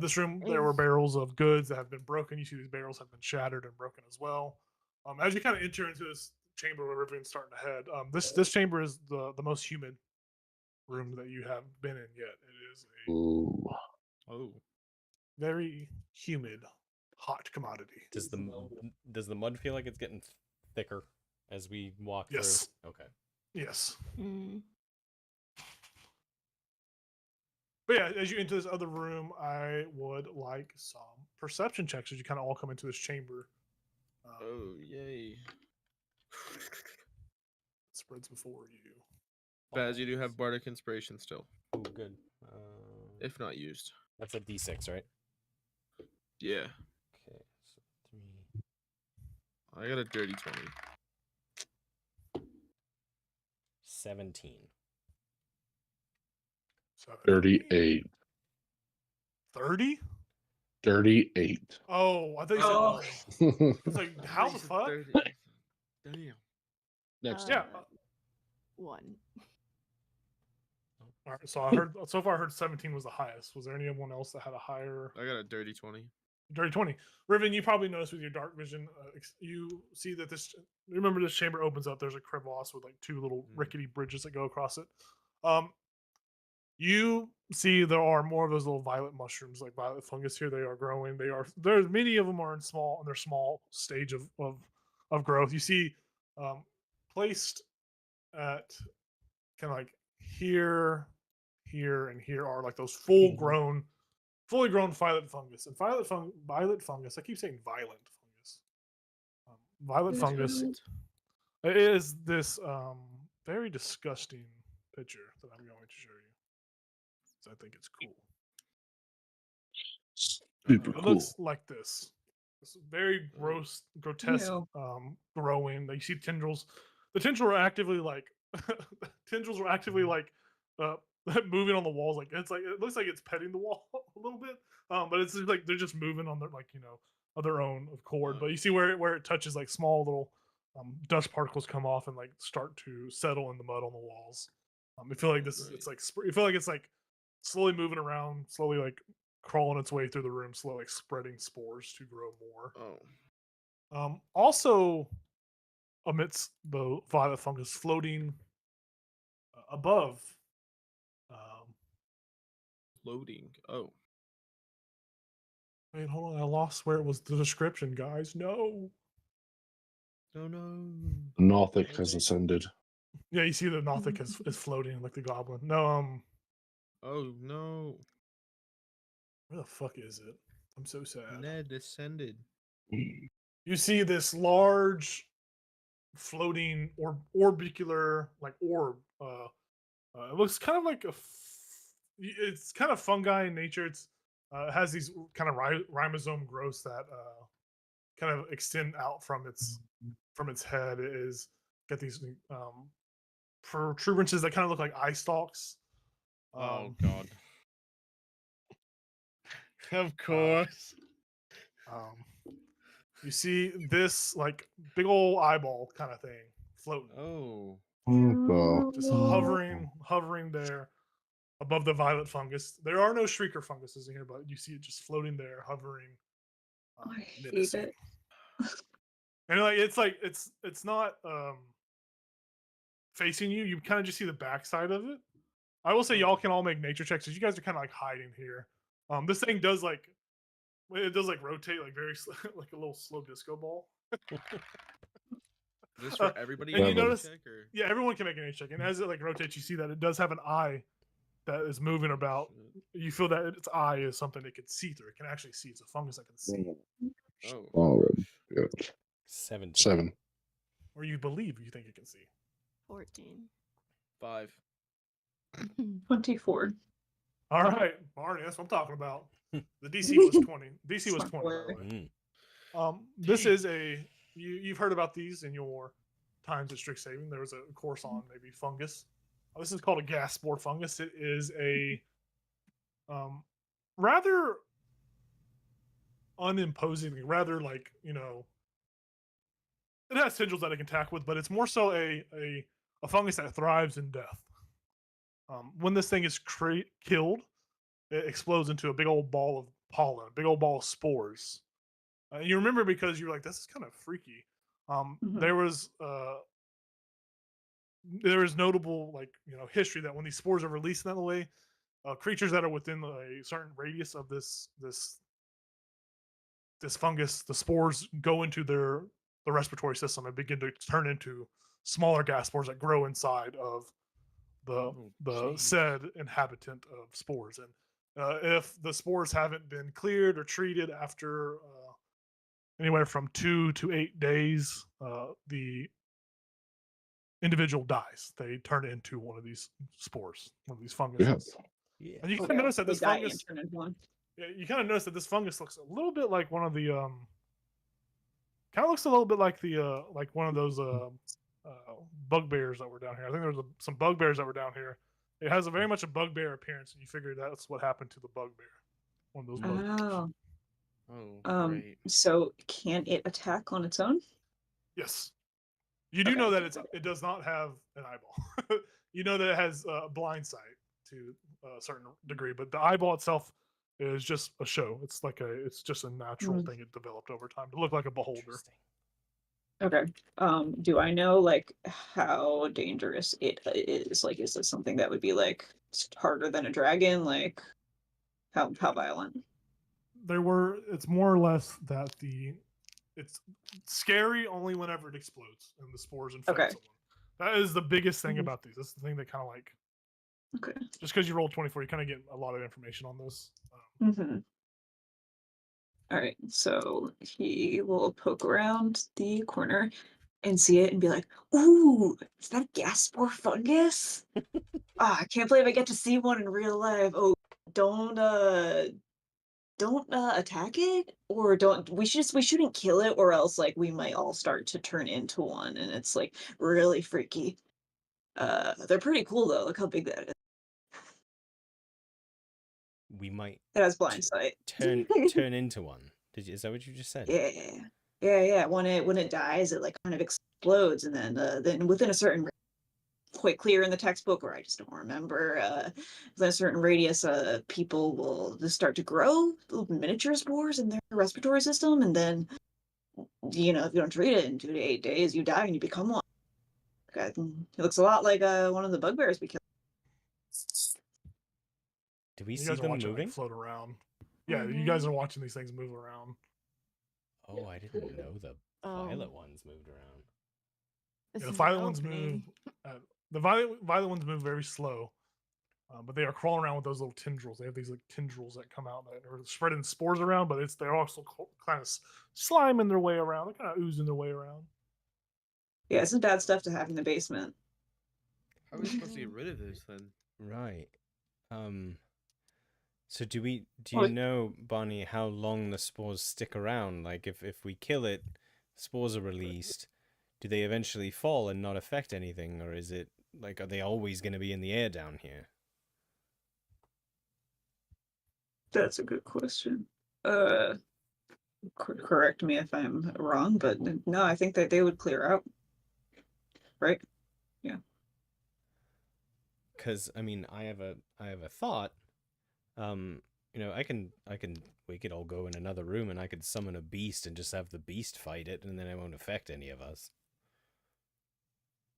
This room, there were barrels of goods that have been broken. You see these barrels have been shattered and broken as well. As you kind of enter into this chamber where everything's starting to head, this chamber is the most humid room that you have been in yet. It is a Ooh. Oh. very humid, hot commodity. Does the mud feel like it's getting thicker as we walk Yes. through? Okay. Yes. Mm. But yeah, as you enter this other room, I would like some perception checks as you kind of all come into this chamber. Oh, yay. Spreads before you. Baz, you do have Bardic Inspiration still, Oh, good. if not used. That's a D6, right? Yeah. Okay, so 3. I got a dirty 20. 17. 38. 30? 38. Oh, I thought you said Oh. It's like, how the fuck? Damn. Next Yeah. time. 1. All right, so I heard so far I heard 17 was the highest. Was there anyone else that had a higher I got a dirty 20. dirty 20? Riven, you probably noticed with your dark vision, you see that this. Remember, this chamber opens up. There's a crevasse with like 2 little rickety bridges that go across it. You see there are more of those little violet mushrooms, like violet fungus here. They are growing. There's many of them are in their small stage of growth. You see, placed at kind of like here, and here are like those fully grown violet fungus. And violet fungus. I keep saying violent fungus. Violet fungus is this very disgusting picture that I'm going to show you. I think it's cool. Super It cool. looks like this. It's very gross, grotesque Ew. growing. You see tendrils. The tendrils are actively like moving on the walls. Like it looks like it's petting the wall a little bit. But it's just like they're just moving on their of their own accord. But you see where it touches, like small little dust particles come off and like start to settle in the mud on the walls. I feel like it's like slowly moving around, slowly like crawling its way through the room, slowly like spreading spores to grow more. Oh. Also, amidst the violet fungus floating above. Loading. Oh. Wait, hold on. I lost where it was the description, guys. No. No, no. Nothic has ascended. Yeah, you see the Nothic is floating like the goblin. No, Oh, no. where the fuck is it? I'm so sad. Ned ascended. You see this large floating orbicular like orb. It looks kind of like it's kind of fungi in nature. It has these kind of rhizome growths that kind of extend out from its head. It is got these protuberances that kind of look like eye stalks. Oh, God. Of course. You see this like big old eyeball kind of thing floating, Oh. just hovering there above the violet fungus. There are no shrieker funguses in here, but you see it just floating there, hovering. I hate menacing. it. And it's not facing you. You kind of just see the backside of it. I will say y'all can all make nature checks because you guys are kind of like hiding here. This thing does like rotate like very like a little slow disco ball. Is this for everybody? And you to notice- check, or? Yeah, everyone can make a nature check, and as it like rotates, you see that it does have an eye that is moving about. You feel that its eye is something it can see through. It can actually see. It's a fungus that can see, Oh. Alright. Yeah. 17. 7. or you believe you think it can see. 14. 5. 24. All right, Barney, that's what I'm talking about. The DC was 20. DC was 20. By the way. This is you've heard about these in your times at Strixhaven. There was a course on maybe fungus. This is called a gas spore fungus. It is a rather unimposing, rather like, it has tendrils that it can attack with, but it's more so a fungus that thrives in death. When this thing is killed, it explodes into a big old ball of pollen, a big old ball of spores. And you remember because you're like, this is kind of freaky. There was notable history that when these spores are released in that way, creatures that are within a certain radius of this fungus, the spores go into the respiratory system and begin to turn into smaller gas spores that grow inside of the said inhabitant of spores. And if the spores haven't been cleared or treated after anywhere from 2 to 8 days, the individual dies. They turn into one of these spores, one of these funguses. Yeah. And you kind of notice that this They die and fungus. turn into one. Yeah, you kind of notice that this fungus looks a little bit like one of the kind of looks a little bit like the like one of those bugbears that were down here. I think there was some bugbears that were down here. It has a very much a bugbear appearance, and you figure that's what happened to the bugbear. One of those bugbears. Oh. Oh, great. So can it attack on its own? Yes. You do Okay. know that it does not have an eyeball. You know that it has blind sight to a certain degree, but the eyeball itself is just a show. It's just a natural thing it developed over time to look like a beholder. Interesting. Okay. Do I know like how dangerous it is? Like, is this something that would be like harder than a dragon? Like, how violent? It's more or less that it's scary only whenever it explodes and the spores infect Okay. someone. That is the biggest thing Mhm. about these. That's the thing that kind of like, Okay. just because you rolled 24, you kind of get a lot of information on this. Mm-hmm. All right. So he will poke around the corner and see it and be like, "Ooh, is that a gas spore fungus? I can't believe I get to see one in real life. Oh, don't attack it, or we shouldn't kill it, or else like we might all start to turn into one, and it's like really freaky. They're pretty cool though. Look how big that is. We might It has blind sight. turn into one. Is that what you just said? Yeah. When it dies, it like kind of explodes, and then within a certain quite clear in the textbook, or I just don't remember. Within a certain radius, people will just start to grow little miniature spores in their respiratory system, and then if you don't treat it in 2 to 8 days, you die and you become one. Okay. It looks a lot like one of the bugbears we killed. Do we You see guys are them watching moving? it float around. Yeah, you guys are watching these things move around. Oh, I didn't know the Oh. violet ones moved around. This Yeah, the is violet an ones move. opening. The violet ones move very slow, but they are crawling around with those little tendrils. They have these like tendrils that come out that are spreading spores around, but they're also kind of sliming their way around. They're kind of oozing their way around. Yeah, it's some bad stuff to have in the basement. How are we supposed to get rid of this then? Right. So do you Well, know, Bonnie, how long the spores stick around? Like if we kill it, spores are released. Do they eventually fall and not affect anything, or is it like are they always going to be in the air down here? That's a good question. Correct me if I'm wrong, but no, I think that they would clear out. Right? Because I mean, I have a thought. We could all go in another room and I could summon a beast and just have the beast fight it, and then it won't affect any of us.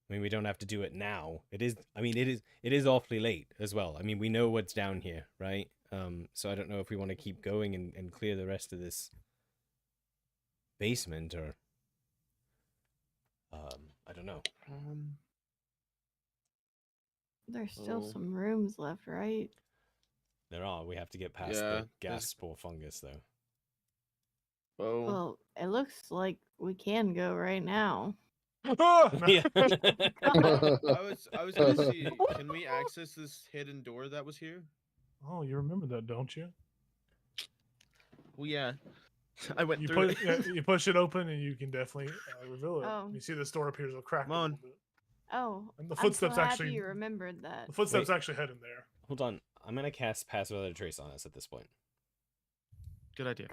I mean, we don't have to do it now. It is awfully late as well. I mean, we know what's down here, right? So I don't know if we want to keep going and clear the rest of this basement, or I don't know. There's still Oh. some rooms left, right? There are. We have to get past Yeah, the gas spore fungus, though. Oh, Well, it looks like we can go right now. Yeah. I was gonna see. Can we access this hidden door that was here? Oh, you remember that, don't you? Well, yeah. I went You through push, it. you push it open, and you can definitely reveal it. Oh. You see this door appears a crack Come a on. little bit. Oh, And the I'm so footsteps happy actually. you remembered that. The footsteps Wait. actually head in there. Hold on. I'm gonna cast Pass Without a Trace on us at this point. Good idea.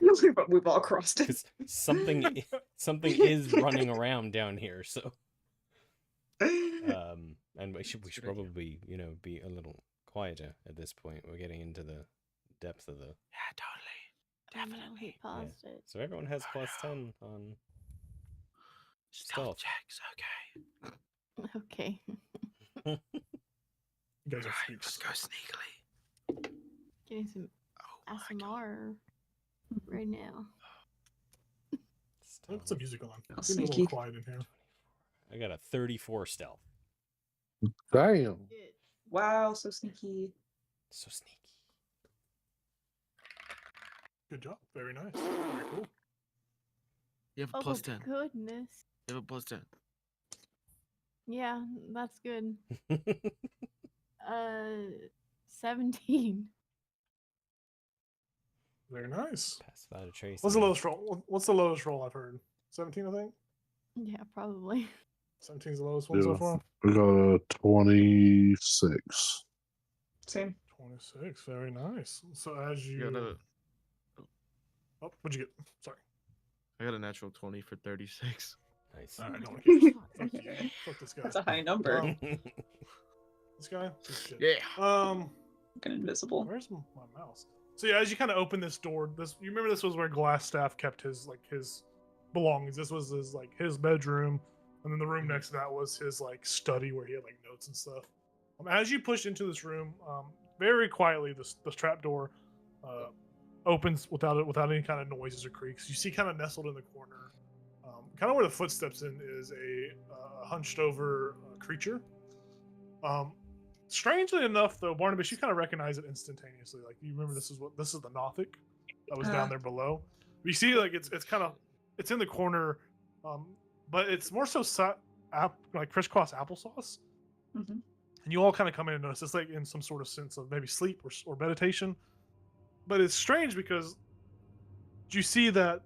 We've all crossed it. Because something is running around down here. So and we should That's a good idea. probably be a little quieter at this point. We're getting into the depth of the. Yeah, totally. I know, he paused it. So everyone has +10 on stealth. checks, okay. Okay. You guys are Alright, freaks. let's go sneakily. Getting some Oh my god. ASMR right now. What's the music on? How It's getting a sneaky. little quiet in here. I got a 34 stealth. Damn. Wow, so sneaky. So sneaky. Good job. Very nice. Very cool. You have a Oh +10. goodness. You have a +10. Yeah, that's good. 17. Very nice. Pass without a trace. What's the lowest roll? What's the lowest roll I've heard? 17, I think. Yeah, probably. 17 is the lowest one so Yeah. far. We got a 26. Same. 26. Very nice. So as You you. got a, Oh, what'd you get? Sorry. I got a natural 20 for 36. Nice. All right, no one cares. Fuck you. Fuck this guy. That's a high number. Um, This guy? Piece of shit. Yeah. Fucking invisible. Where's my mouse? So yeah, as you kind of open this door, you remember this was where Glassstaff kept his belongings. This was his bedroom, and then the room next to that was his study where he had notes and stuff. As you push into this room, very quietly, this trap door opens without any kind of noises or creaks. You see, kind of nestled in the corner, kind of where the footsteps in is a hunched over creature. Strangely enough, though, Barnabas, you kind of recognize it instantaneously. You remember this is the Nothic that was down there below. You see, it's in the corner, but it's more so crisscross applesauce. Mm-hmm. And you all kind of come in and notice it's in some sort of sense of maybe sleep or meditation. But it's strange because you see that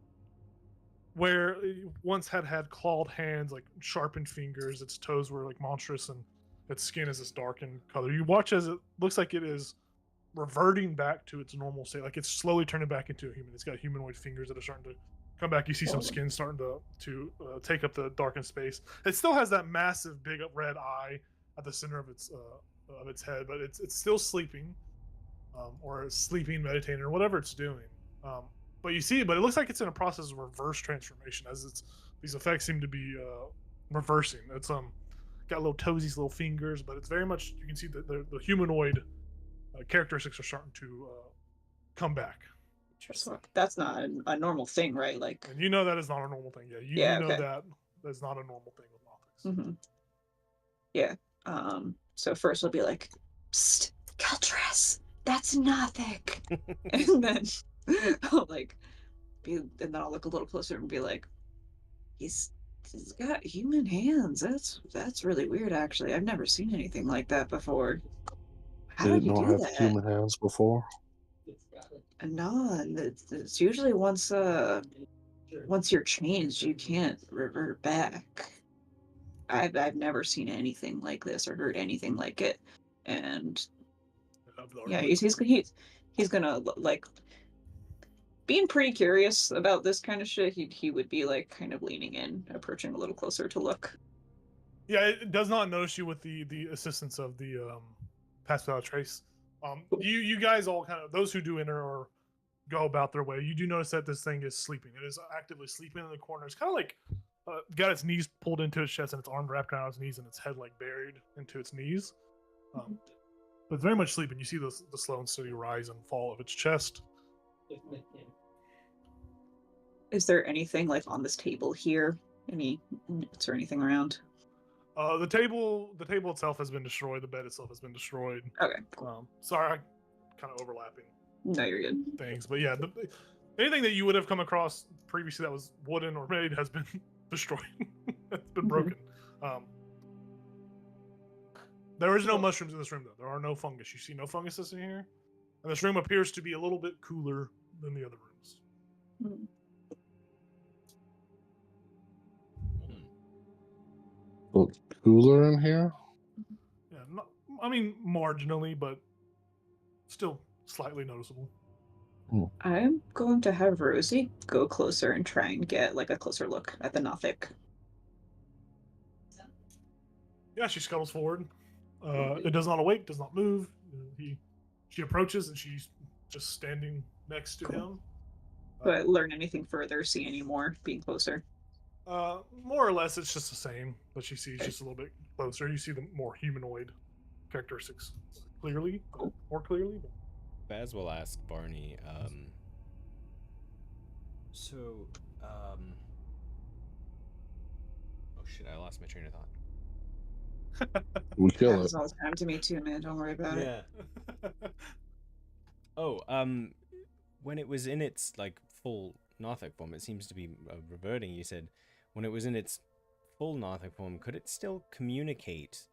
where it once had clawed hands, sharpened fingers, its toes were monstrous, and its skin is this darkened color. You watch as it looks like it is reverting back to its normal state. It's slowly turning back into a human. It's got humanoid fingers that are starting to come back. You see some skin starting to take up the darkened space. It still has that massive, big red eye at the center of its head, but it's still sleeping, or sleeping, meditating, or whatever it's doing. But it looks like it's in a process of reverse transformation, as these effects seem to be reversing. It's got little toesies, little fingers, but it's very much, you can see that the humanoid characteristics are starting to come back. That's not a normal thing, right? And you know that is not a normal thing. Yeah, you know okay. that's not a normal thing with Nothics. Mm-hmm. Yeah. So first we'll be like, "Psst, Keltras, that's Nothic," and then I'll and then I'll look a little closer and be like, he's got human hands. That's really weird, actually. I've never seen anything like that before. How did you not do have that? human hands before. No, it's usually once you're changed, you can't revert back. I've never seen anything like this or heard anything like it, and yeah, he's gonna being pretty curious about this kind of shit. He would be kind of leaning in, approaching a little closer to look. Yeah, it does not notice you with the assistance of the pass without a trace. You guys all kind of, those who do enter or go about their way, you do notice that this thing is sleeping. It is actively sleeping in the corner. It's kind of got its knees pulled into its chest and its arm wrapped around its knees and its head buried into its knees. But it's very much sleeping. You see the slow and steady rise and fall of its chest. Is there anything on this table here? Any notes or anything around? The table itself has been destroyed. The bed itself has been destroyed. Okay, cool. Sorry, I kind of overlapping No, you're good. things, but yeah, anything that you would have come across previously that was wooden or made has been destroyed. It's been broken. There is no mushrooms in this room, though. There are no fungus. You see no funguses in here, and this room appears to be a little bit cooler than the other rooms. Hmm. But cooler in here? Yeah, I mean marginally, but still slightly noticeable. I'm going to have Rosie go closer and try and get like a closer look at the Nothic. Yeah, she scuttles forward. It does not awake, does not move. She approaches and she's just standing next to him. Do I learn anything further, see any more, being closer? More or less, it's just the same, but she sees just a little bit closer. You see the more humanoid characteristics clearly, more clearly. But... Baz will ask Barney, oh shit, I lost my train of thought. We kill Happens it. all the time to me too, man. Don't worry about it. Oh, when it was in its like full Nothic form, it seems to be reverting. You said when it was in its full Nothic form, could it still communicate,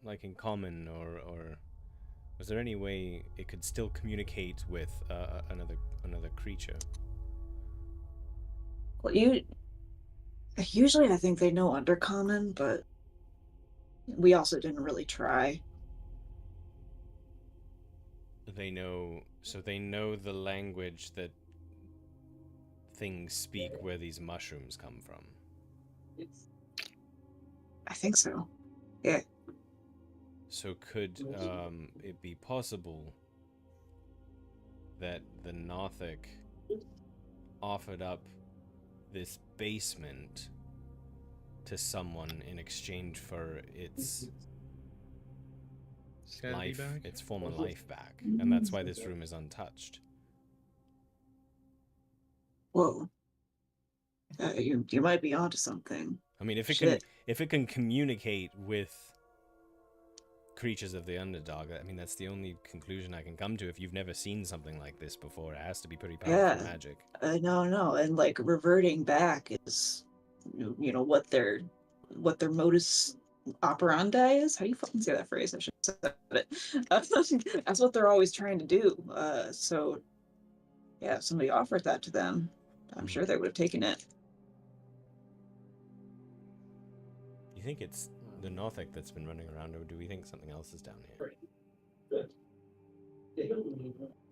like in common, or was there any way it could still communicate with another creature? Well, usually I think they know Undercommon, but we also didn't really try. They know the language that things speak where these mushrooms come from. I think so. Yeah. So could it be possible that the Nothic offered up this basement to someone in exchange for its Sanity life, back? its former life back, and that's why this room is untouched? Whoa. You might be onto something. I mean, if Shit. it can communicate with creatures of the underdog, I mean, that's the only conclusion I can come to. If you've never seen something like this before, it has to be pretty powerful magic. No, and like reverting back is, what their modus operandi is. How do you fucking say that phrase? I should have said it. That's what they're always trying to do. So yeah, if somebody offered that to them, I'm sure they would have taken it. You think it's the Nothic that's been running around, or do we think something else is down here? Or the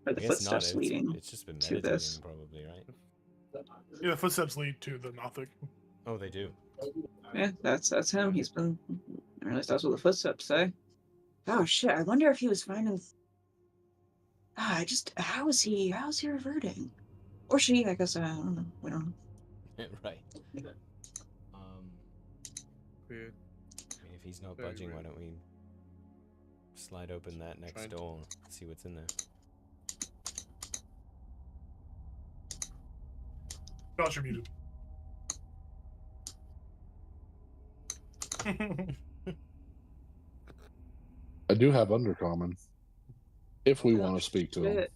I guess footsteps not. leading It's just been to meditating, this. probably, right? Yeah, the footsteps lead to the Nothic. Oh, they do. Yeah, that's him. He's been, or at least that's what the footsteps say. Oh shit! I wonder if he was finding. How is he reverting? Or she? I guess I don't know. We don't know. Right. Weird. I mean, if he's not Very budging, why weird. don't we slide open that next Trying to- door and see what's in there? Josh, you're muted. I do have Undercommon. If we Oh, want to speak to him. Shit.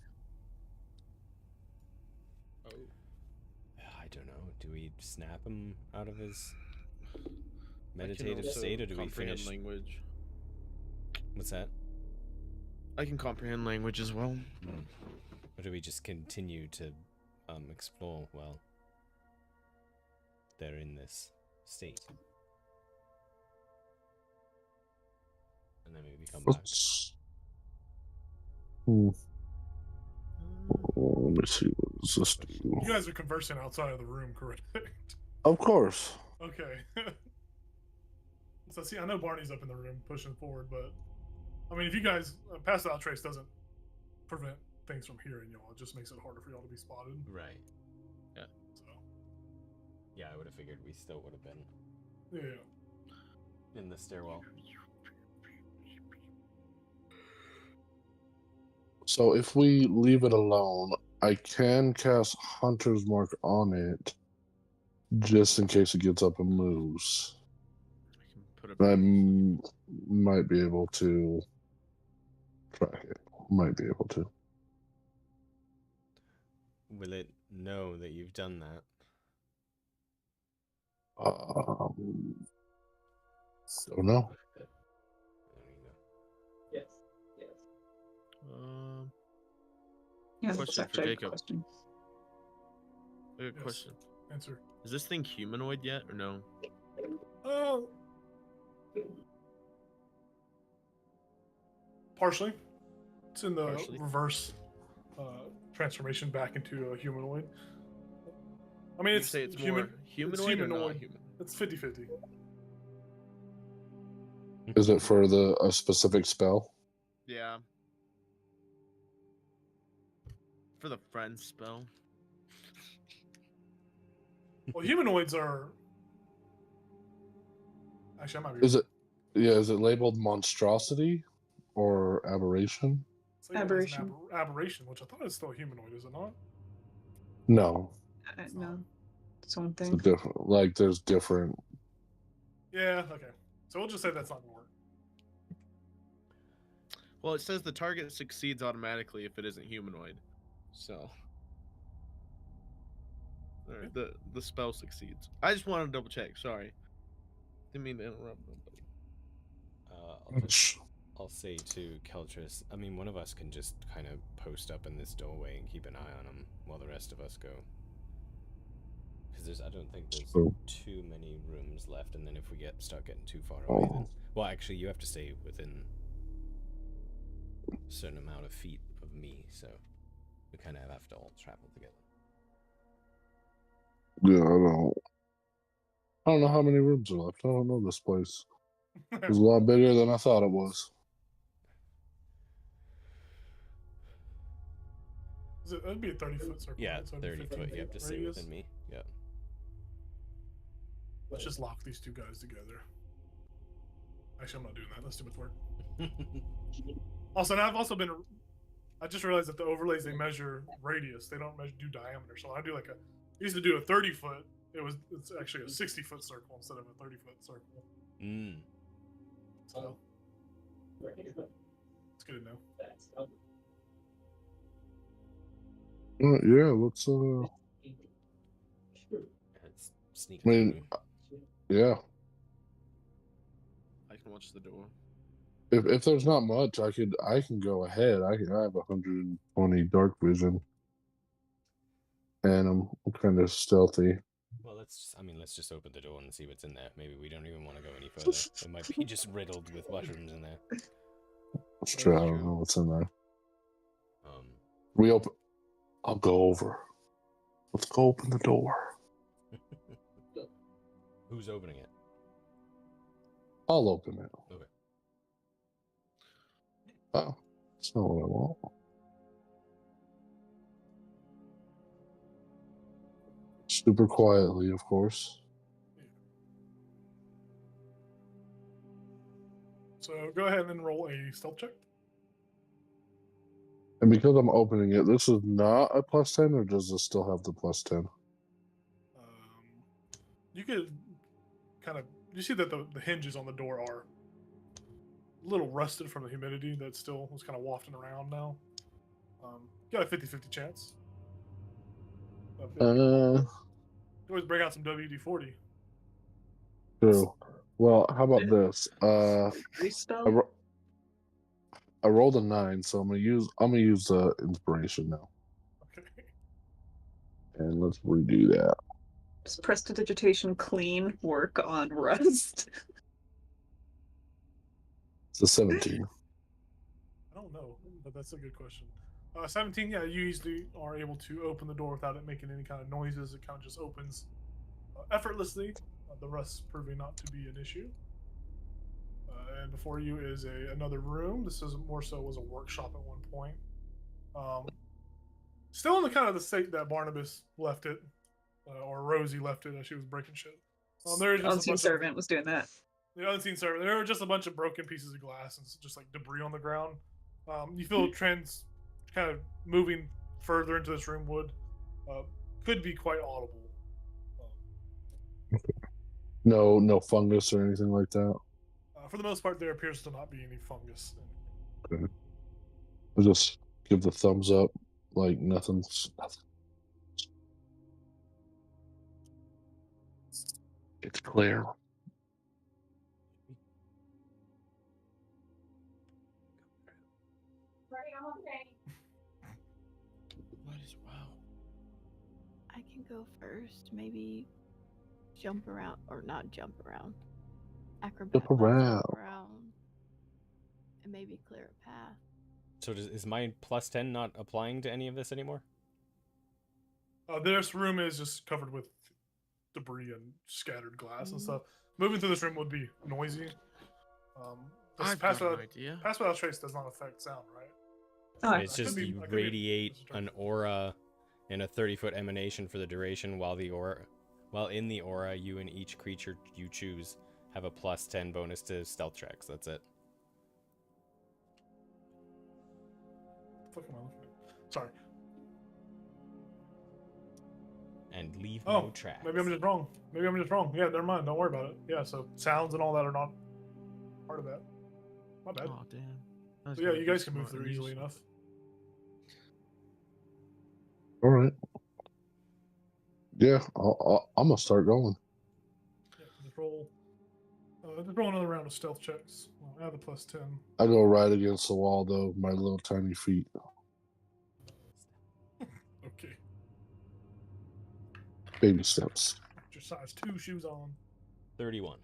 I don't know. Do we snap him out of his I can meditative also state, or do we comprehend finish? language? What's that? I can comprehend language as well. Or do we just continue to explore while they're in this state? And then maybe come back. Let's... Oh, let me see. What does this do? You guys are conversing outside of the room, correct? Of course. Okay. So see, I know Barney's up in the room pushing forward, but I mean, if you guys pass out trace doesn't prevent things from hearing y'all, it just makes it harder for y'all to be spotted. Right. So Yeah, I would have figured we still would have been yeah. in the stairwell. So if we leave it alone, I can cast Hunter's Mark on it, just in case it gets up and moves. I can put I a might be able to track it. Might be able to. Will it know that you've done that? Don't know. There you go. Yeah, that's Question for actually a good Jacob. question. I have a Yes. question. Answer. Is this thing humanoid yet or no? Oh. Partially. It's in the Partially? reverse transformation back into a humanoid. I mean, You it's say it's human. more humanoid or not human? It's 50-50. Is it for a specific spell? Yeah. For the friend spell. Well, humanoids are. Actually, I might be. Is it? Yeah. Is it labeled monstrosity or aberration? It's like Aberration. Aberration, which I thought is still a humanoid, is it not? No. No, it's one It's a thing. different. Like there's different. Yeah. Okay. So we'll just say that's not gonna work. Well, it says the target succeeds automatically if it isn't humanoid. So. Alright, the spell succeeds. I just wanted to double check. Sorry. Didn't mean to interrupt nobody. I'll say to Keltris, I mean, one of us can just kind of post up in this doorway and keep an eye on him while the rest of us go. Because I don't think there's too many rooms left, and then if we start getting too far away, then... Well, actually, you have to stay within a certain amount of feet of me, so we kind of have to all travel together. Yeah, I don't know how many rooms are left. I don't know this place. It was a lot bigger than I thought it was. It'd be a 30-foot circle. Yeah, right? So 30 foot. You have to stay radius. within me. Yeah. Let's just lock these two guys together. Actually, I'm not doing that. That's too much work. Also, and I've also been. I just realized that the overlays they measure radius. They don't do diameter. So I do I used to do a 30-foot. It's actually a 60-foot circle instead of a 30-foot circle. So it's good to know. Yeah, let's. Let's sneak. I mean, yeah. I can watch the door. If there's not much, I can go ahead. I have 120 dark vision, and I'm kind of stealthy. Well, let's just open the door and see what's in there. Maybe we don't even want to go any further. It might be just riddled with mushrooms in there. Let's try. I don't know what's in there. Um, We open. I'll go over. Let's go open the door. Who's opening it? I'll open it. Okay. Oh, that's not what I want. Super quietly, of course. So go ahead and roll a stealth check. And because I'm opening it, this is not a +10, or does this still have the +10? You could kind of. You see that the hinges on the door are a little rusted from the humidity that still was kind of wafting around now. Got a 50-50 chance. You always bring out some WD-40. True. Well, how about this? Respell? I rolled a 9, so I'm gonna use inspiration now, Okay. and let's redo that. Does prestidigitation clean work on rust? It's a 17. I don't know, but that's a good question. 17, yeah, you easily are able to open the door without it making any kind of noises. It kind of just opens effortlessly. The rust proving not to be an issue. And before you is another room. This is more so was a workshop at one point. Still in the kind of the state that Barnabas left it, or Rosie left it as she was breaking shit. There just Unseen servant was doing that. The unseen servant. There were just a bunch of broken pieces of glass and just like debris on the ground. You feel trends kind of moving further into this room could be quite audible. No fungus or anything like that. For the most part, there appears to not be any fungus. Okay. I'll just give the thumbs up, like nothing's nothing. It's clear. What is wow? I can go first. Maybe jump around, or not jump around. Acrobat. Jump around. And maybe clear a path. So is my +10 not applying to any of this anymore? This room is just covered with debris and scattered glass and Mm. stuff. Moving through this room would be noisy. This I've pass got an without idea. trace does not affect sound, right? Oh, It's I could just be- you I could be radiate misdirected. an aura in a 30-foot emanation for the duration while in the aura, you and each creature you choose have a +10 bonus to stealth checks. That's it. Fuck am I looking at? Sorry. And leave Oh, no tracks. maybe I'm just wrong. Yeah, never mind. Don't worry about it. Yeah, so sounds and all that are not part of that. My bad. Oh damn. I was So yeah, gonna you be guys can move smart through and easily use- enough. All right. Yeah, I'm gonna start going. Yeah, just roll. Just roll another round of stealth checks. Well, add the +10. I go right against the wall though, my little tiny feet. Okay. Baby steps. Put your size 2 shoes on. 31.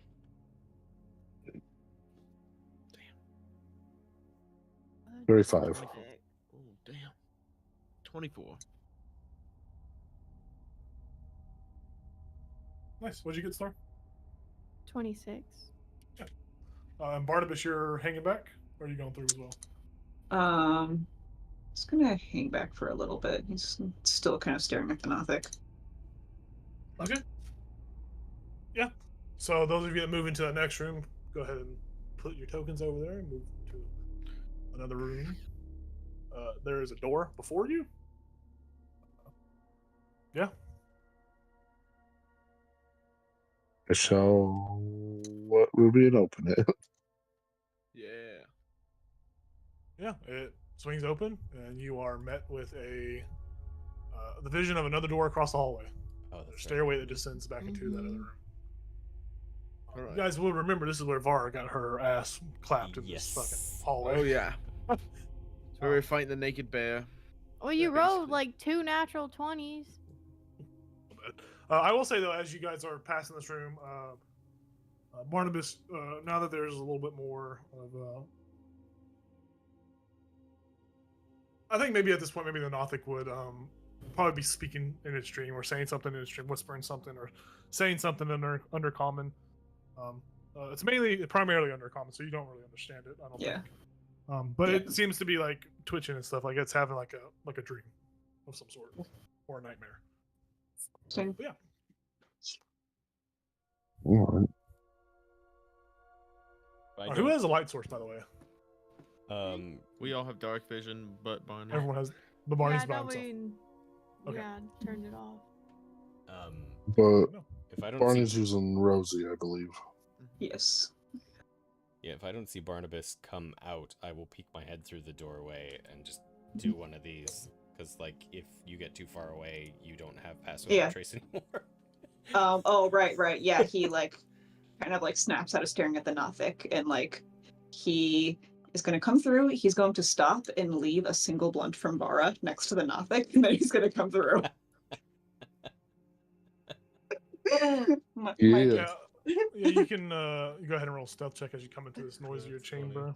Uh, 35. 24. Oh damn. 24. Nice. What'd you get, Star? 26. And Barnabas, you're hanging back? Or are you going through as well? Just gonna hang back for a little bit. He's still kind of staring at the Nothic. Okay. Yeah. So those of you that move into that next room, go ahead and put your tokens over there and move to another room. There is a door before you. Yeah. I shall what Ruby and open it. Yeah. Yeah. It swings open, and you are met with the vision of another door across the hallway. Oh, A that's right. stairway that descends back into that other room. You Alright. guys will remember this is where Vara got her ass clapped in this Yes. fucking hallway. Oh yeah. So we were fighting the naked bear. Well, you Yeah, rolled basically. like 2 natural 20s. I will say though, as you guys are passing this room, Barnabas, now that there's a little bit more of, I think maybe at this point, maybe the Nothic would probably be speaking in its dream or saying something in its dream, whispering something or saying something under common. It's primarily under common, so you don't really understand it. I don't Yeah. think. But Yeah. it seems to be like twitching and stuff, like it's having like a dream of some sort or a nightmare. So, But yeah. All right. I Who don't- has a light source, by the way? We all have dark vision, but Barney. Everyone has. The Barney's yeah, by I himself. mean, Okay. yeah, turned it off. But if I don't Barney's see, using Rosie, I believe. yes. yeah, if I don't see Barnabas come out, I will peek my head through the doorway and just do one of these. Because, like, if you get too far away, you don't have passive Yeah. trace anymore. Oh, right. Yeah, he like kind of like snaps out of staring at the Nothic, and like he is going to come through. He's going to stop and leave a single blunt from Vara next to the Nothic, and then he's going to come through. My- Yeah. Yeah, you can go ahead and roll a stealth check as you come into this noisier That's funny. chamber.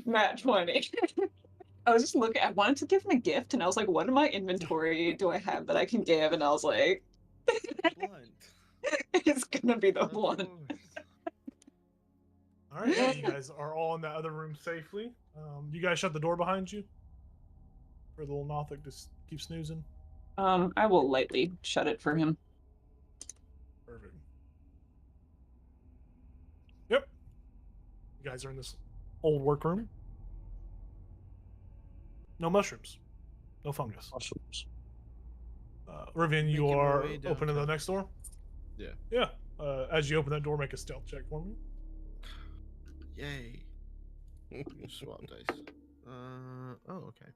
Matt 20. I was just looking. I wanted to give him a gift, and I was like, "What in my inventory do I have that I can give?" And I was like, Blunt. "It's gonna be the Of one." course. All right, yeah, you guys are all in that other room safely. You guys shut the door behind you, or the little Nothic just keep snoozing. I will lightly shut it for him. Perfect. Yep. You guys are in this old workroom. No mushrooms. No fungus. Mushrooms. Rivian, you Making my are way opening the downtown. next door? Yeah. Yeah. As you open that door, make a stealth check for me. Yay. Swap dice. Oh, okay.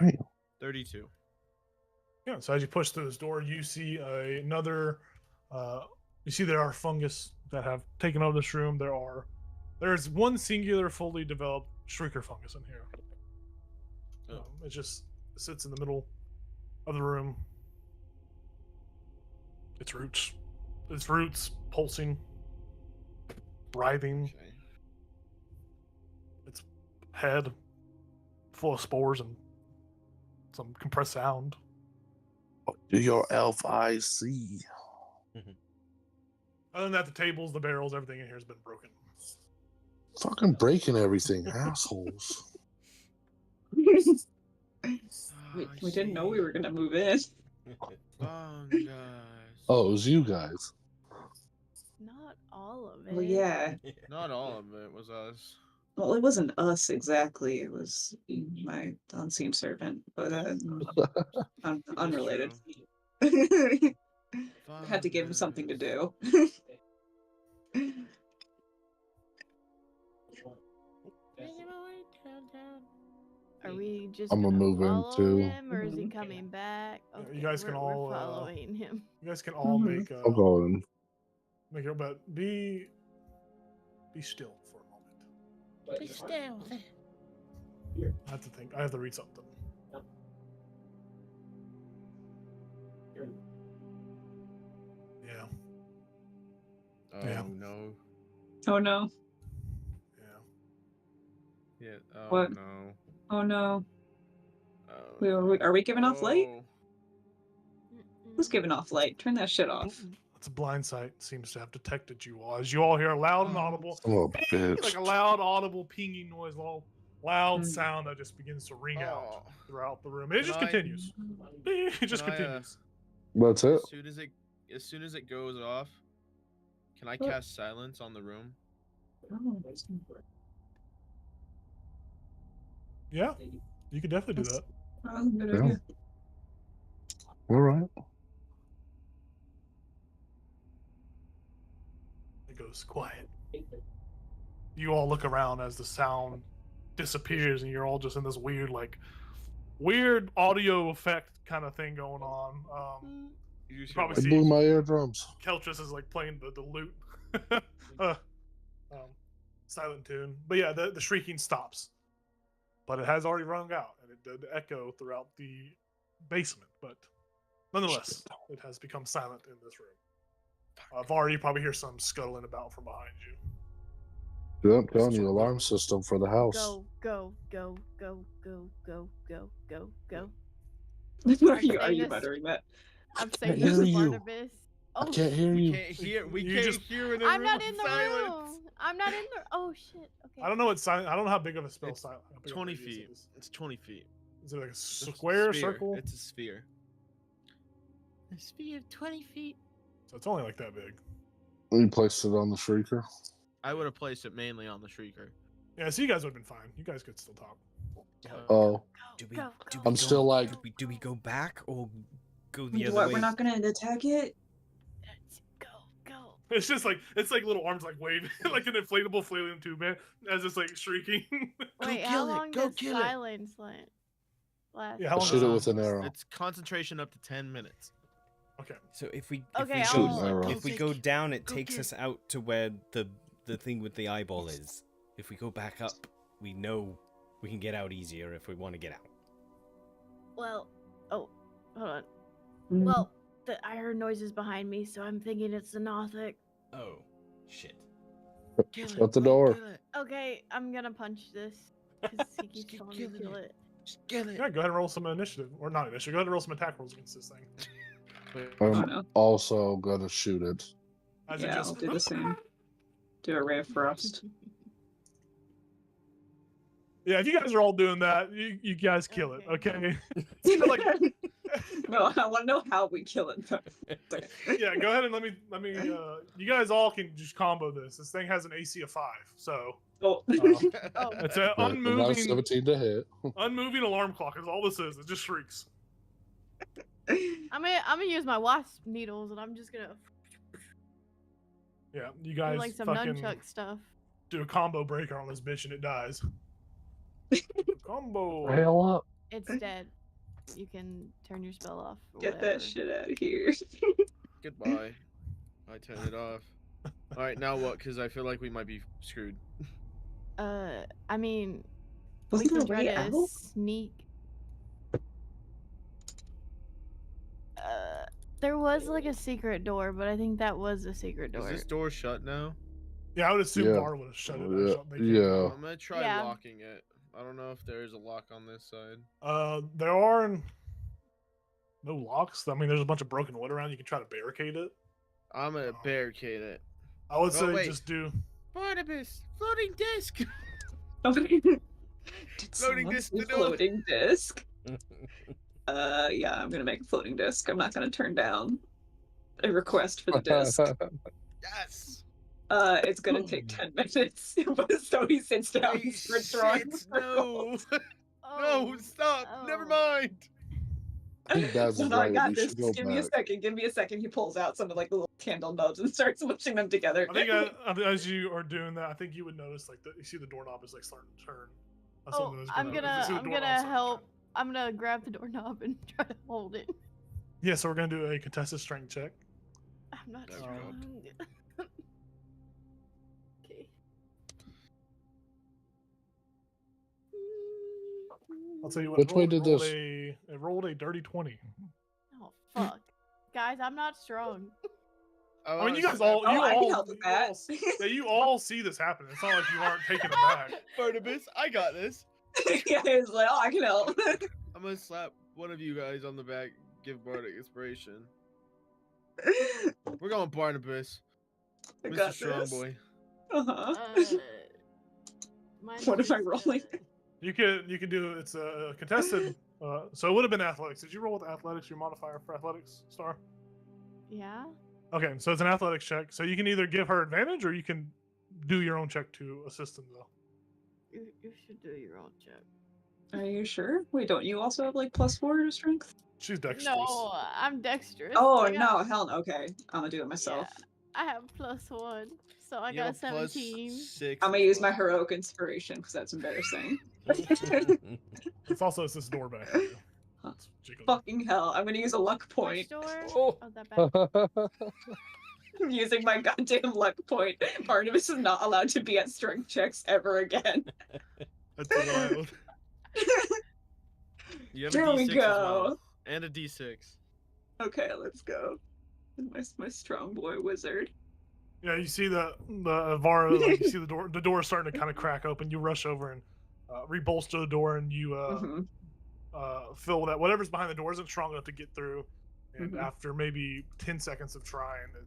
Damn. 32. Yeah, so as you push through this door, you see another. You see there are fungus that have taken over this room. There's one singular, fully developed shrieker fungus in here. Oh. It just sits in the middle of the room. Its roots pulsing, writhing, Okay. head full of spores and some compressed sound. Do your elf eyes see? Other than that, the tables, the barrels, everything in here has been broken. Fucking breaking everything, assholes. We didn't know we were gonna move in. Oh, guys. Oh, it was you guys. Not all of it. Well, yeah. Not all of it was us. Well, it wasn't us exactly. It was my unseen servant, but unrelated. Had to give him something to do. Are we just I'm gonna gonna move in, follow too. him, or is he coming back? You guys can we're all, following him. You guys can all Mhm. make I'll go in. make it, but be still for a moment. Be still. I have to think. I have to read something. Yeah. Oh Yeah. no. Oh no. Yeah. Yeah. Oh What? no. Oh no. Oh, Are we giving off light? no. Who's giving off light? Turn that shit off. It's a blind sight. Seems to have detected you all. As you all hear a loud and audible, Son of a like bitch. a loud, audible pinging noise, loud Mm. sound that just begins to ring out Oh. throughout the room. And it just Can I- continues. It just Can I, continues. That's it. As soon as it goes off, can I What? cast silence on the room? Oh, Yeah, you could definitely do that. oh, good Yeah. idea. All right. It goes quiet. You all look around as the sound disappears, and you're all just in this weird audio effect kind of thing going on. You just probably I see- blew my eardrums. Keltress is like playing the lute, silent tune. But yeah, the shrieking stops, but it has already rung out, and it did echo throughout the basement. But nonetheless, it has become silent in this room. Var, you probably hear some scuttling about from behind you. Yeah, I'm telling you, alarm system for the house. Go, go, go, go, go, go, go, go, go. Are saying you this- muttering that? I'm can't saying hear this to you. Barnabas. I Oh, can't hear We you. can't hear. We You can't just- hear in a I'm room not with in the silence. room. I'm not in the. Oh shit. Okay. I don't know what silent. I don't know how big of a spell It's silent. how big of a 20 radius it feet. is. It's 20 feet. Is it like a It's a square, sphere. circle? It's a sphere. A sphere of 20 feet. So it's only like that big. We placed it on the shrieker. I would have placed it mainly on the shrieker. Yeah, so you guys would have been fine. You guys could still talk. Oh, Do we? Go, Do go, we I'm go- still like- Do we go back or go the other What? way? We're not gonna attack it? Go, go. It's just like little arms like waving like an inflatable flailing tube, man, as it's like shrieking. Wait, kill how it, long go does kill it. silence last? Yeah, how I long shoot it does with an last? arrow. It's concentration up to 10 minutes. Okay. So if we Okay, if Shoot we an go arrow. if we go down, it Go takes get us out to where the thing with the eyeball is. If we go back up, we know we can get out easier if we want to get out. Well, oh, hold on. Mm. Well, I heard noises behind me, so I'm thinking it's the Nothic. Oh, shit. Kill it. Shut the Go door. Kill it. Okay, I'm gonna punch this because he keeps keep telling me to killing kill it. it. Just kill it. Yeah, go ahead and roll some initiative, or not initiative. Go ahead and roll some attack rolls against this thing. Oh I'm no. also gonna shoot it. As it Yeah, just I'll do the same. Do a ray of frost. yeah, if you guys are all doing that, you guys kill it, okay? Like, No, I want to know how we kill it. Though. yeah, go ahead and let me. You guys all can just combo this. This thing has an AC of 5, so Oh. Oh, it's an But we got a unmoving 17 to hit. alarm clock. Is all this is. It just shrieks. I'm gonna use my wasp needles, and I'm just gonna Yeah, you do guys like some fucking nunchuck stuff. do a combo breaker on this bitch and it dies. Combo. Hell up. It's dead. You can turn your spell off. or Get whatever. that shit out of here. Goodbye. I turn it off. All right, now what? Because I feel like we might be screwed. I mean, we Wasn't can there try way to out? sneak. There was like a secret door, but I think that was a secret Is door. this door shut now? Yeah, I would assume Yeah. Var would have shut it. Yeah. Shut, they can't- Yeah. I'm gonna try Yeah. locking it. I don't know if there is a lock on this side. There are no locks. I mean, there's a bunch of broken wood around. You can try to barricade it. I'm gonna barricade it. I would Oh, say wait. just do. Barnabas, floating disc. Did Floating someone disc say the door. floating disc? Yeah, I'm gonna make a floating disc. I'm not gonna turn down a request for the disc. Yes. It's gonna take 10 minutes. So he sits down and Wait, starts drawing shit, no. No, stop. Never mind. I think Daz is No, I right. got We this. should go Just give me a back. second. Give me a second. He pulls out some of like the little candle nubs and starts mushing them together. I think as you are doing that, I think you would notice like you see the doorknob is like starting to turn. That's Oh, something that's I'm you see the gonna doorknob starting to help. turn. I'm gonna grab the doorknob and try to hold it. Yeah, so we're gonna do a contested strength check. I'm not That's strong. Okay. I'll tell you what. Which way it did rolled this- it rolled a dirty 20. Oh fuck, guys, I'm not strong. Oh, I mean, you guys I can all, help with that. you all see this happen. It's not like you aren't taking it back. Barnabas, I got this. Yeah, he's like, oh, I can help. I'm gonna slap one of you guys on the back, give Bardic inspiration. We're going Barnabas. I Mr. got Strong this. Boy. Uh-huh. Mine's What am I just, rolling? You can do it's a contested. So it would have been athletics. Did you roll with athletics? Your modifier for athletics, Star? Yeah. Okay, so it's an athletics check. So you can either give her advantage or you can do your own check to assist them though. You should do your own check. Are you sure? Wait, don't you also have like +4 to strength? She's dexterous. No, I'm dexterous. Oh, I got- no, hell no. Okay, I'm gonna do it myself. I have +1, so I You got have a plus 17. 6. I'm gonna use my heroic inspiration because that's embarrassing. It's also it's this door back here. It's jiggling. Fucking hell, I'm gonna use a luck Which point. door? Oh. Oh, that back. I'm using my goddamn luck point. Barnabas is not allowed to be at strength checks ever again. That's wild. You have There a we D6 as go. well. And a D6. Okay, let's go. My strong boy wizard. Yeah, you see the Vara, like, you see the door is starting to kind of crack open. You rush over and rebolster the door, and you Mhm. fill that whatever's behind the door isn't strong enough to get through. And Mhm. after maybe 10 seconds of trying, it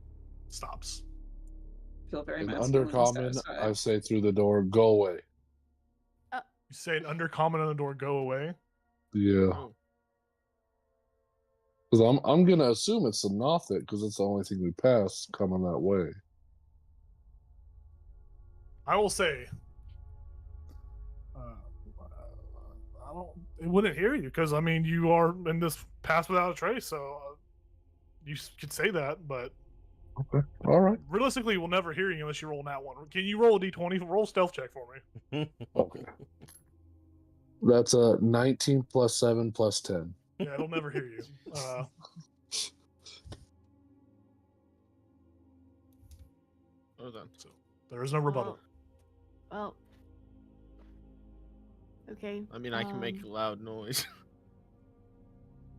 stops. Feel very In masculine and undercommon, satisfied. I say through the door, go away. You say an undercommon on the door, go away. Yeah. Oh. Because I'm gonna assume it's a Nothic because it's the only thing we pass coming that way. I will say, I don't. It wouldn't hear you because I mean you are in this pass without a trace, so you could say that, but Okay. All right. realistically, we'll never hear you unless you roll that one. Can you roll a d20? Roll a stealth check for me. Okay. That's a 19 plus 7 plus 10. Yeah, it'll never hear you. Hold on. So there is no rebuttal. Well. Okay. I mean, I can make loud noise.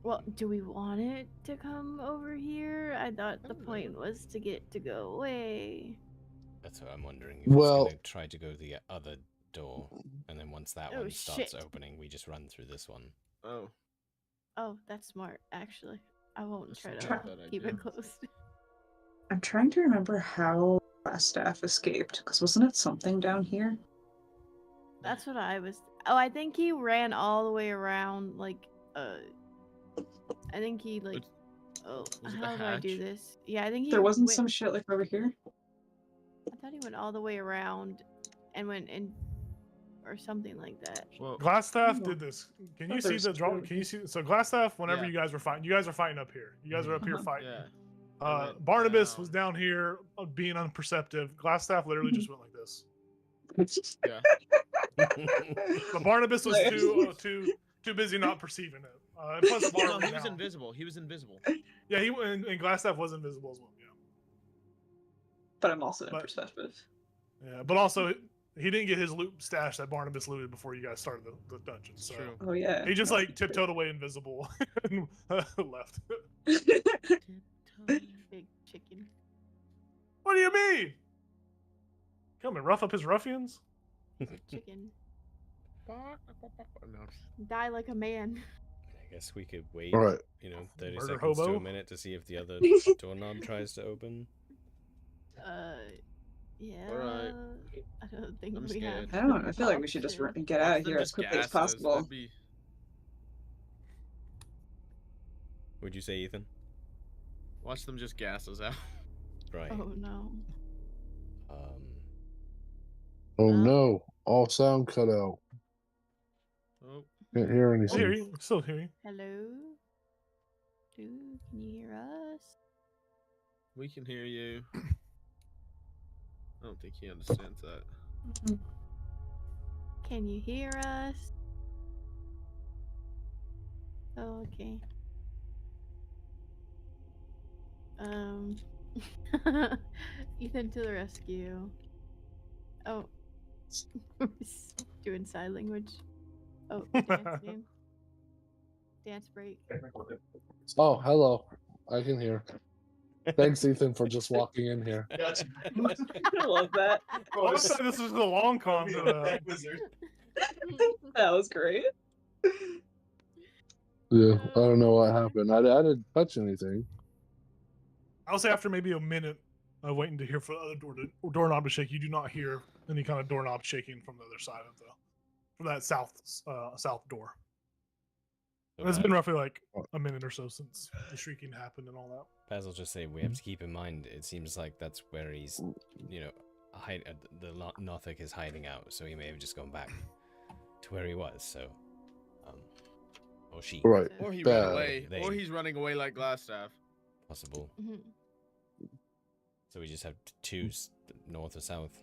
Well, do we want it to come over here? I thought the don't point know. was to get to go away. That's what I'm wondering. If Well- it's gonna try to go to the other door, and then once that Oh, one starts shit. opening, we just run through this one. Oh. Oh, that's smart, actually. I won't That's try not to a bad keep idea. it closed. I'm trying to remember how Staff escaped, because wasn't it something down here? That's what I was. Oh, I think he ran all the way around, like, I think he, like. It's- Oh, was it the how do I do hatch? this? Yeah, I think he. There wasn't went, some shit like over here? I thought he went all the way around and went in. Or something like that. Well, Glassstaff Oh. did this. Can Oh, you see there's the draw? two. Can you see? So Glassstaff, whenever Yeah. you guys are fighting up here. You guys are up here Uh-huh. fighting. yeah. I went Barnabas was down. Mm-hmm. down here being unperceptive. Glassstaff literally just went like this. Yeah. But Barnabas was Like- too busy not perceiving it. And plus, Vara No, was he was down. invisible. He was invisible. Yeah, and Glassstaff was invisible as well. Yeah, But I'm also in But- perspective. yeah, but also he didn't get his loot stash that Barnabas looted before you guys started the dungeon. So True. Oh yeah. he just like tiptoed away invisible and left. Big chicken. What do you mean? Come and rough up his ruffians? Chicken. No. Die like a man. I guess we could wait, All right. 30 Murder seconds to hobo? a minute to see if the other doorknob tries to open. Yeah. Alright. I don't think I'm we scared. have. I don't know. I feel like we should just option. get out of here as quickly as possible. Would you say, Ethan? Watch them just gas us out. Right. Oh no. Oh Well- no! All sound cut out. Oh, Can't hear I hear anything. you. I'm still hear you. Hello? Dude, can you hear us? we can hear you. I don't think he understands that. Can you hear us? Oh, okay. Ethan to the rescue. Oh. Doing sign language. Oh, dancing. Dance break. Oh, hello. I can hear. Thanks, Ethan, for just walking in here. I love that. I want to say this is the long con. That was great. Yeah, I don't know what happened. I didn't touch anything. I'll say after maybe a minute of waiting to hear for the other doorknob to shake, you do not hear any kind of doorknob shaking from the other side of from that south door. And it's been roughly like a minute or so since the shrieking happened and all that. Basil just say we have to keep in mind. It seems like that's where he's, the Nothic is hiding out, so he may have just gone back to where he was. So, or she, Right. Or he Bad. ran away. They- Or he's running away like Glassstaff. possible. Mhm. So we just have to choose north or south.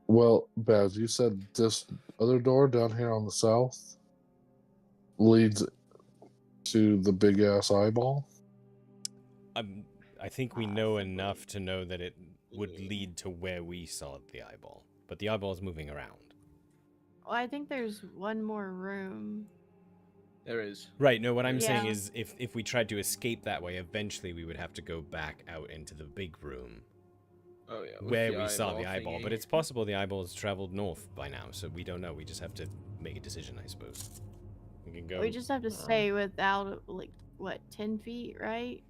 Well, Baz, you said this other door down here on the south leads to the big ass eyeball. I think we know enough to know that it would lead to where we saw the eyeball, but the eyeball is moving around. Well, I think there's one more room. There is. Right. No, what I'm saying Yeah. is, if we tried to escape that way, eventually we would have to go back out into the big room Oh yeah. with where the we saw the eyeball. thingy. But it's possible the eyeball has traveled north by now, so we don't know. We just have to make a decision, I suppose. We can go. We just have to stay without, like, what, 10 feet, right?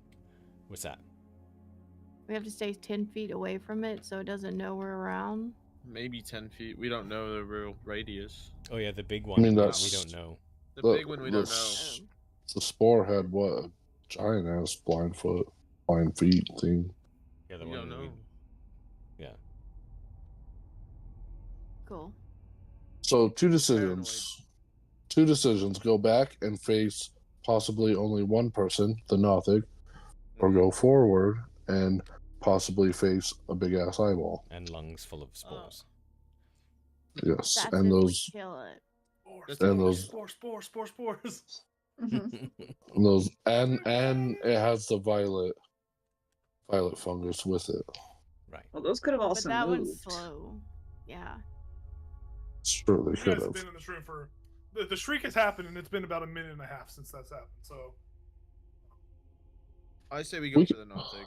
What's that? We have to stay 10 feet away from it so it doesn't know we're around. maybe 10 feet. We don't know the real radius. Oh yeah, the big one. mean, we that's- don't know. The The- big one we don't know. the- The spore had what? A giant ass blind feet thing. Yeah, the We one. don't know. Yeah. Cool. So two decisions. Two decisions. Go back and face possibly only one person, the Nothic, or go forward and possibly face a big ass eyeball. And lungs full of spores. Yes. That's and if those we kill it. That's and all. those Spores. Mhm. those and it has the violet fungus with it. Right. Well, those could have But also that moved. one's slow. Yeah. Sure they You could guys have have. been in this room for the shriek has happened, and it's been about a minute and a half since that's happened. So I say we go We for c- the Nothic.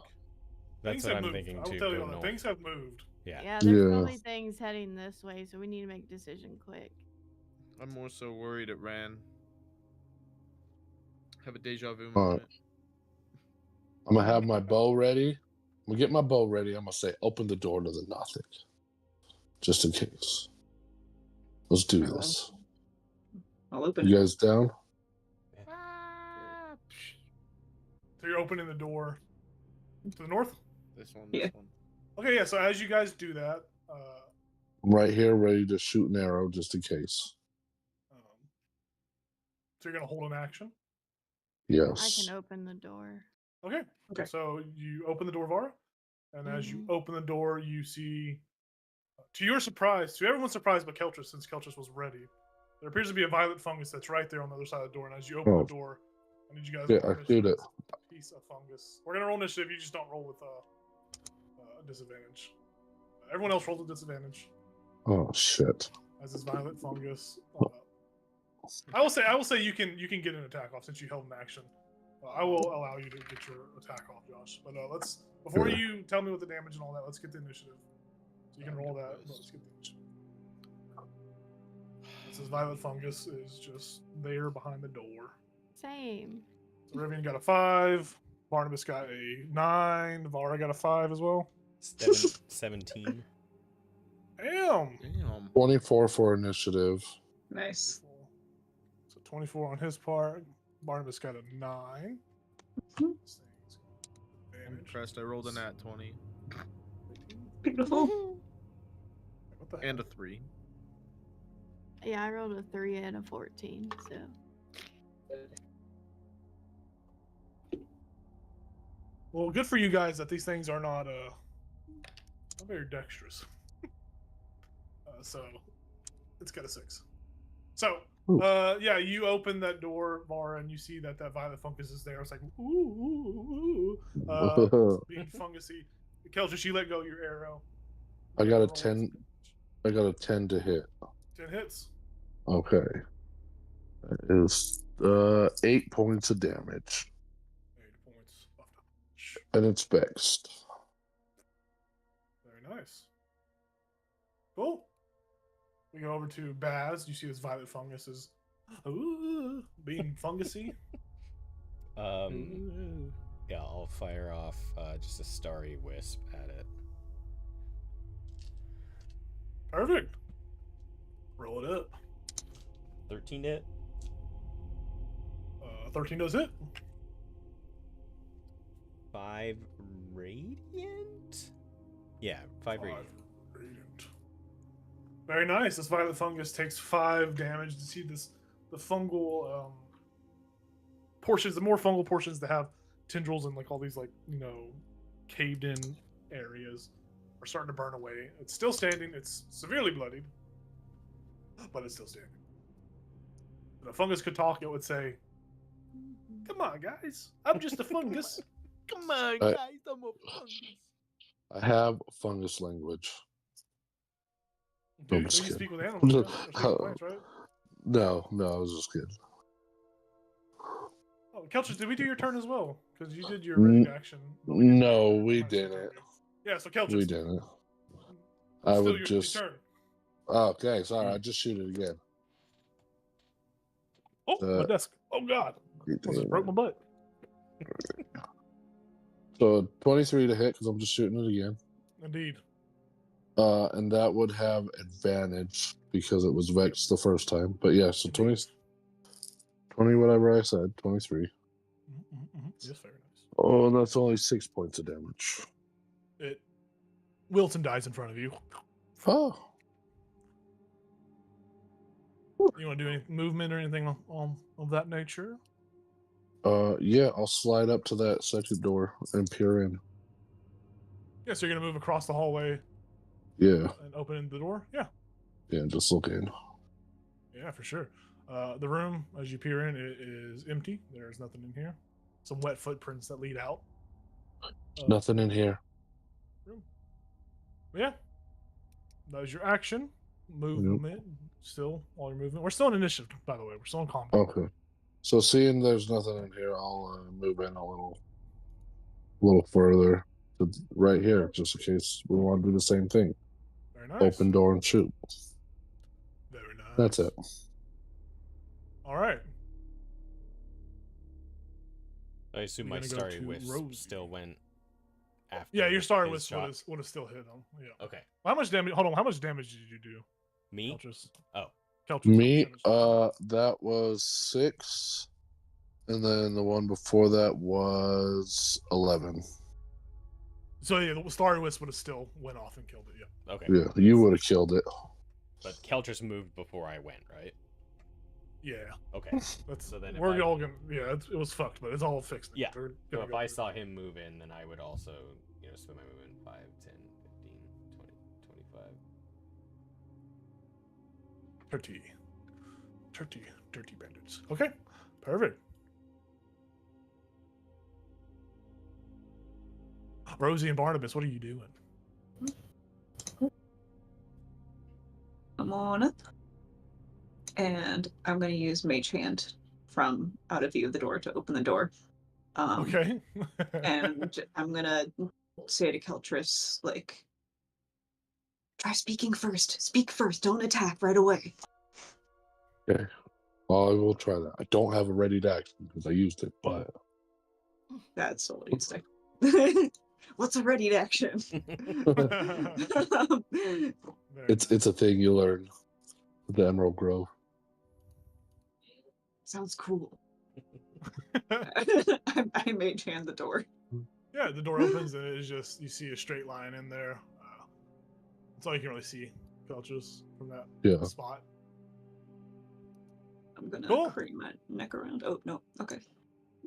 That's things what have I'm moved. thinking I will too. tell Go you all that. north. Things have moved. Yeah. Yeah, there's Yeah. probably things heading this way, so we need to make a decision quick. I'm more so worried it ran. Have a deja vu Alright. moment. I'm gonna have my bow ready. I'm gonna get my bow ready. I'm gonna say, open the door to the Nothic. Just in case. Let's do Alright. this. I'll open You it. guys down? Ah, So you're opening the door to the north. This one. Yeah. This one. Okay, yeah. So as you guys do that, I'm right here, ready to shoot an arrow just in case. so you're gonna hold an action. I Yes. can open the door. Okay. Okay. So you open the door, Vara, and as you Mhm. open the door, you see, to your surprise, to everyone's surprise but Keltris, since Keltris was ready, there appears to be a violet fungus that's right there on the other side of the door. And as you open Oh. the door, I need you guys Yeah, to roll I shoot initiative. it. Piece of fungus. We're gonna roll initiative. You just don't roll with a disadvantage. Everyone else rolls a disadvantage Oh shit. as this violet fungus. I will say you can get an attack off since you held an action. I will allow you to get your attack off, Josh. But let's before Sure. you tell me what the damage and all that, let's get the initiative. So you can roll that. Let's get the initiative. This violet fungus is just there behind the door. Same. So Rivian got a 5. Barnabas got a 9. Vara got a 5 as well. 17. Damn. Damn. 24 for initiative. Nice. So 24 on his part. Barnabas got a 9. Mhm. This thing's I'm damage. impressed. I rolled a nat 20 Beautiful. What the and hell? a 3. Yeah, I rolled a 3 and a 14, so. Well, good for you guys that these things are not very dexterous. So it's got a 6. So yeah, you open that door, Vara, and you see that violet fungus is there. It's like ooh, it's being fungusy. Keltress, you let go of your arrow. I got a Roll 10. I got a 10 to hit. 10 hits. Okay. That is 8 points of damage. 8 points of damage. And it's vexed. Very nice. Cool. We go over to Baz. You see this violet fungus is being fungusy. Yeah, I'll fire off just a starry wisp at it. Perfect. Roll it up. 13 hit. 13 does hit. 5 radiant? Yeah, 5 radiant. Radiant. Very nice. This violet fungus takes 5 damage. To see this, the fungal portions, the more fungal portions that have tendrils and like all these caved in areas are starting to burn away. It's still standing. It's severely bloodied, but it's still standing. If a fungus could talk, it would say, "Come on, guys. I'm just a fungus." Come on, I- guys. I'm a fungus. I have fungus language. Dude, I'm just you kidding. speak with animals, yeah? Or speak with plants, right? No, I was just kidding. Oh, Keltress, did we do your turn as well? Because you did your ready action. but we didn't do No, your- we my second didn't. turn. Yeah, so Keltress. We didn't. it's I still would your just. turn. Okay, sorry. I just shoot it again. Oh, my desk. Oh, God. I just broke my butt. So 23 to hit because I'm just shooting it again. Indeed. And that would have advantage because it was vexed the first time. But yeah, so 20 whatever I said, 23. Yes, very nice. Oh, and that's only 6 points of damage. Wilson dies in front of you. Oh, You want to do any movement or anything of that nature? yeah, I'll slide up to that second door and peer in. Yeah, so you're going to move across the hallway Yeah, and open the door? Yeah. yeah, just look in. Yeah, for sure. The room, as you peer in, it is empty. There's nothing in here. Some wet footprints that lead out. Nothing in here. Room. Yeah. That was your action. Movement. Still, all your movement. We're still in initiative, by the way. We're still in combat. Okay. So seeing there's nothing in here, I'll move in a little further to right here, just in case we want to do the same thing. Very nice. Open door and shoot. Very nice. That's it. All right. I assume We're my gonna go starry to wisp Rosie. still went after. Yeah, your star his was shot. would have still hit him. Yeah. Okay. How much damage? Hold on. How much damage did you do? Me? Keltress? Oh. Keltress, Me, how much damage? that was 6, and then the one before that was 11. So yeah, the Starry Wisp would have still went off and killed it. Yeah. Okay. Yeah, you would have killed it. But Keltress moved before I went, right? Yeah. Okay. That's So then if we're I- all gonna. Yeah, it was fucked, but it's all fixed. now. Yeah. We're So gonna if go I through. saw him move in, then I would also, spend my movement 5, 10, 15, 20, 25. Dirty bandits. Okay, perfect. Rosie and Barnabas, what are you doing? I'm on it. And I'm going to use Mage Hand from out of view of the door to open the door. Okay. And I'm going to say to Keltress, try speaking first. Speak first. Don't attack right away. Okay. Well, I will try that. I don't have a ready to action because I used it, but That's so interesting. What's a ready to action? Very it's a thing you learn. The Emerald Grove. Sounds cool. nice. I mage hand the door. Yeah, the door opens and it is just you see a straight line in there. That's all you can really see, Felches, from that Yeah. spot. I'm gonna Cool. crane my neck around. Oh no, okay.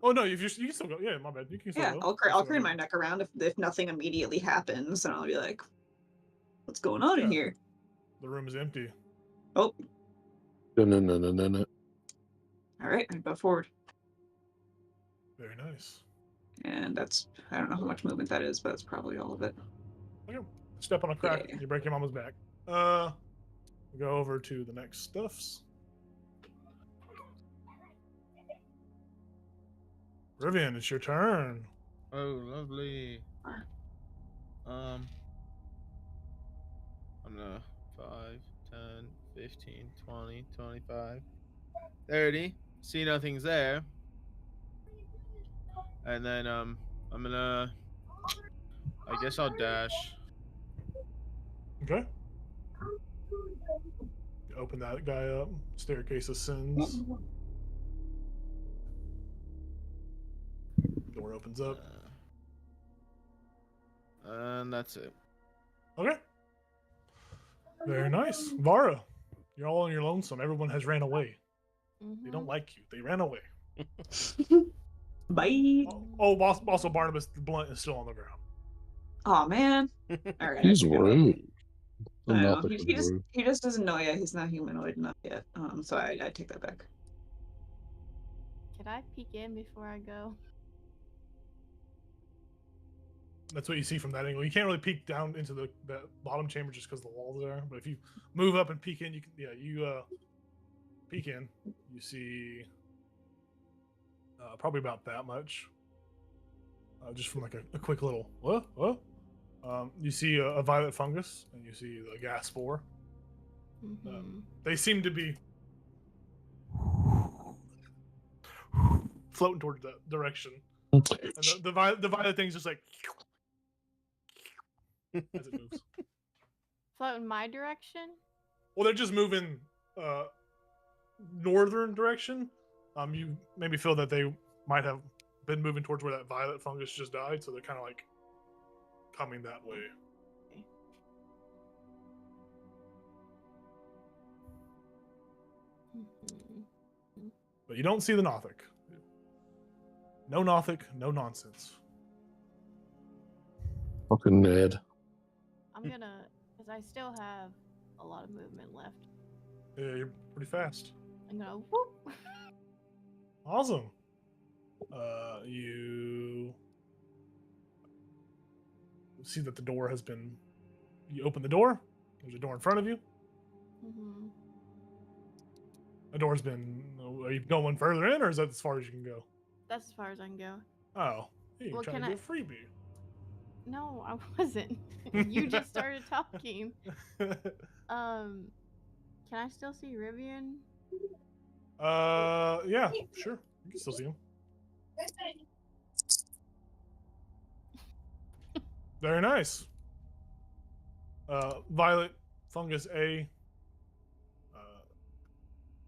Oh no, if you can still go. Yeah, my bad. You can still Yeah, go. I'll crane my neck around if nothing immediately happens, and I'll be like, "What's going on in Yeah. here?" The room is empty. Oh, No. all right, I go forward, Very nice. and that's I don't know how much movement that is, but that's probably all of it. Okay. Step on a crack. Yeah. You break your mama's back. Go over to the next stuffs. Rivian, it's your turn. Oh, lovely. I'm gonna 5, 10, 15, 20, 25, 30. See nothing's there. And then I'm gonna I guess I'll dash. Okay. You open that guy up. Staircase of Sins. Door opens up. And that's it. Okay. Very nice. Vara, you're all on your lonesome. Everyone has ran away. They don't like you. They ran away. Bye. Oh, also Barnabas the Blunt is still on the ground. Oh man. All right. He's rude. I know. Nothing rude. He just doesn't know yet. He's not humanoid enough yet. So I take that back. Can I peek in before I go? That's what you see from that angle. You can't really peek down into the bottom chamber just because the wall's there. But if you move up and peek in, you can. Yeah, you peek in. You see probably about that much. Just from like a quick little what? You see a violet fungus and you see the gas spore. They seem to be floating towards that direction. And the violet thing's just like as it moves. Float in my direction? Well, they're just moving northern direction. You maybe feel that they might have been moving towards where that violet fungus just died, so they're kind of like coming that way. But you don't see the Nothic. No Nothic, no nonsense. Fucking Ned. I'm gonna, because I still have a lot of movement left. Yeah, you're pretty fast. I'm gonna whoop. Awesome. You see that the door has been. You open the door. There's a door in front of you. The door's been. Are you going further in, or is that as far as you can go? That's as far as I can go. Oh, hey, you're Well, trying to do a freebie. No, I wasn't. You just started talking. Can I still see Rivian? Yeah, sure. You can still see him. Very nice. Violet fungus A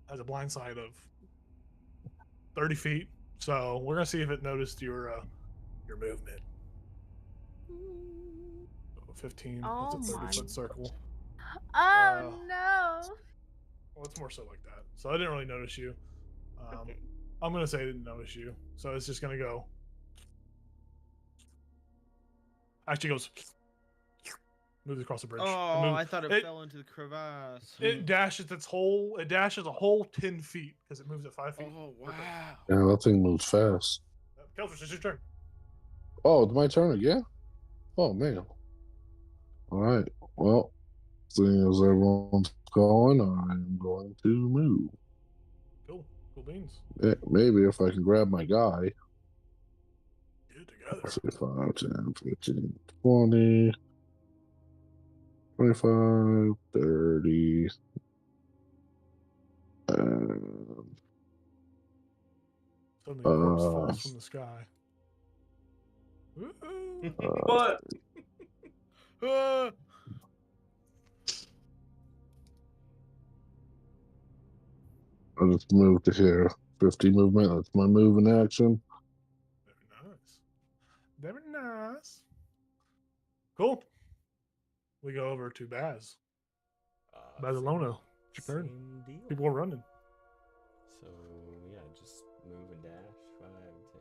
has a blind side of 30 feet. So we're gonna see if it noticed your movement. 15. Oh that's a 30 my. foot circle. Oh no! Well, it's more so like that. So I didn't really notice you. Okay. I'm gonna say I didn't notice you. So it's just gonna go. Actually goes. Moves across the bridge. Oh, I thought it fell into the crevasse. It dashes its whole. It dashes a whole 10 feet because it moves at 5 feet. Oh wow! Yeah, that thing moves fast. Kelfish, it's your turn. Oh, it's my turn again? Oh, man. All right. Well, seeing as everyone's going, I'm going to move. Cool beans. Yeah, maybe if I can grab my guy. Get it together. Let's see, 5, 10, 15, 20, 25, 30. And, Suddenly, corpse Uh, falls from the sky. Ooh. What? Ah! I just moved to here. 50 movement. That's my move in action. Very nice. Very nice. Cool. We go over to Baz. Barcelona. It's your turn. Same deal. People are running. So yeah, just move and dash 5, 10.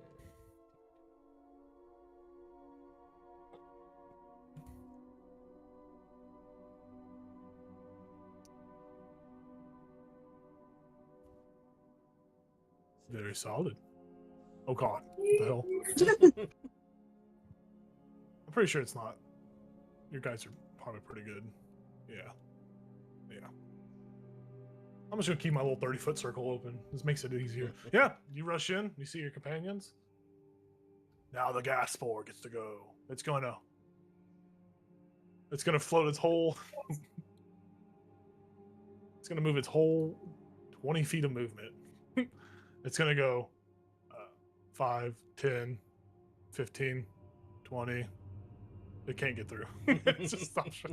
Very solid. Oh god. What the hell? I'm pretty sure it's not. Your guys are probably pretty good. Yeah. Yeah. I'm just gonna keep my little 30-foot circle open. This makes it easier. Yeah, you rush in, you see your companions. Now the gas spore gets to go. It's gonna float its whole it's gonna move its whole 20 feet of movement. It's gonna go 5, 10, 15, 20. It can't get through. It just stops.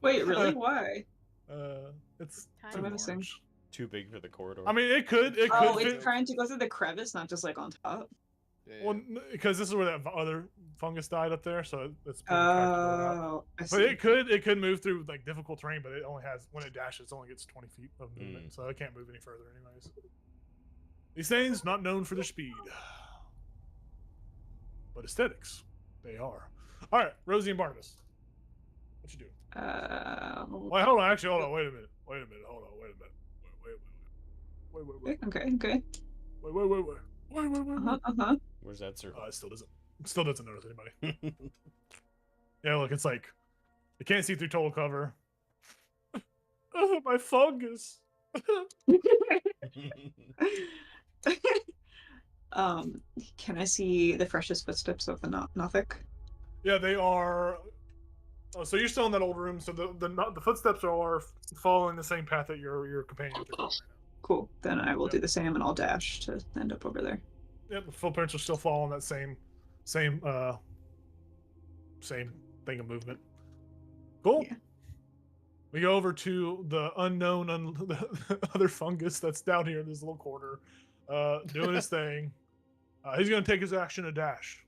Wait, really? Why? It's Time too am I missing? large. Too big for the corridor. I mean, it could Oh, fit. it's trying to go through the crevice, not just like on top. Yeah, Well, because this is where that other fungus died up there, so it's pretty attractive. Oh, I But see. it could move through like difficult terrain, but it only has when it dashes, it only gets 20 feet of movement, so it can't move any further, anyways. These things not known for their speed, but aesthetics they are. All right, Rosie and Barnabas, what you do? Wait, hold on. Actually, hold on. Wait a minute. Hold on. Wait a minute. Wait. Okay. Wait. Where's that circle? It still doesn't notice anybody. Yeah, look, it's like it can't see through total cover. Oh, my fungus. Can I see the freshest footsteps of the Nothic? Yeah, they are. Oh, so you're still in that old room. So the footsteps are following the same path that your companions are going right now. Cool. Then I will Yep. do the same, and I'll dash to end up over there. Yep, the footprints are still following that same thing of movement. Cool. Yeah. We go over to the unknown, the other fungus that's down here in this little corner, doing his thing. He's going to take his action to dash.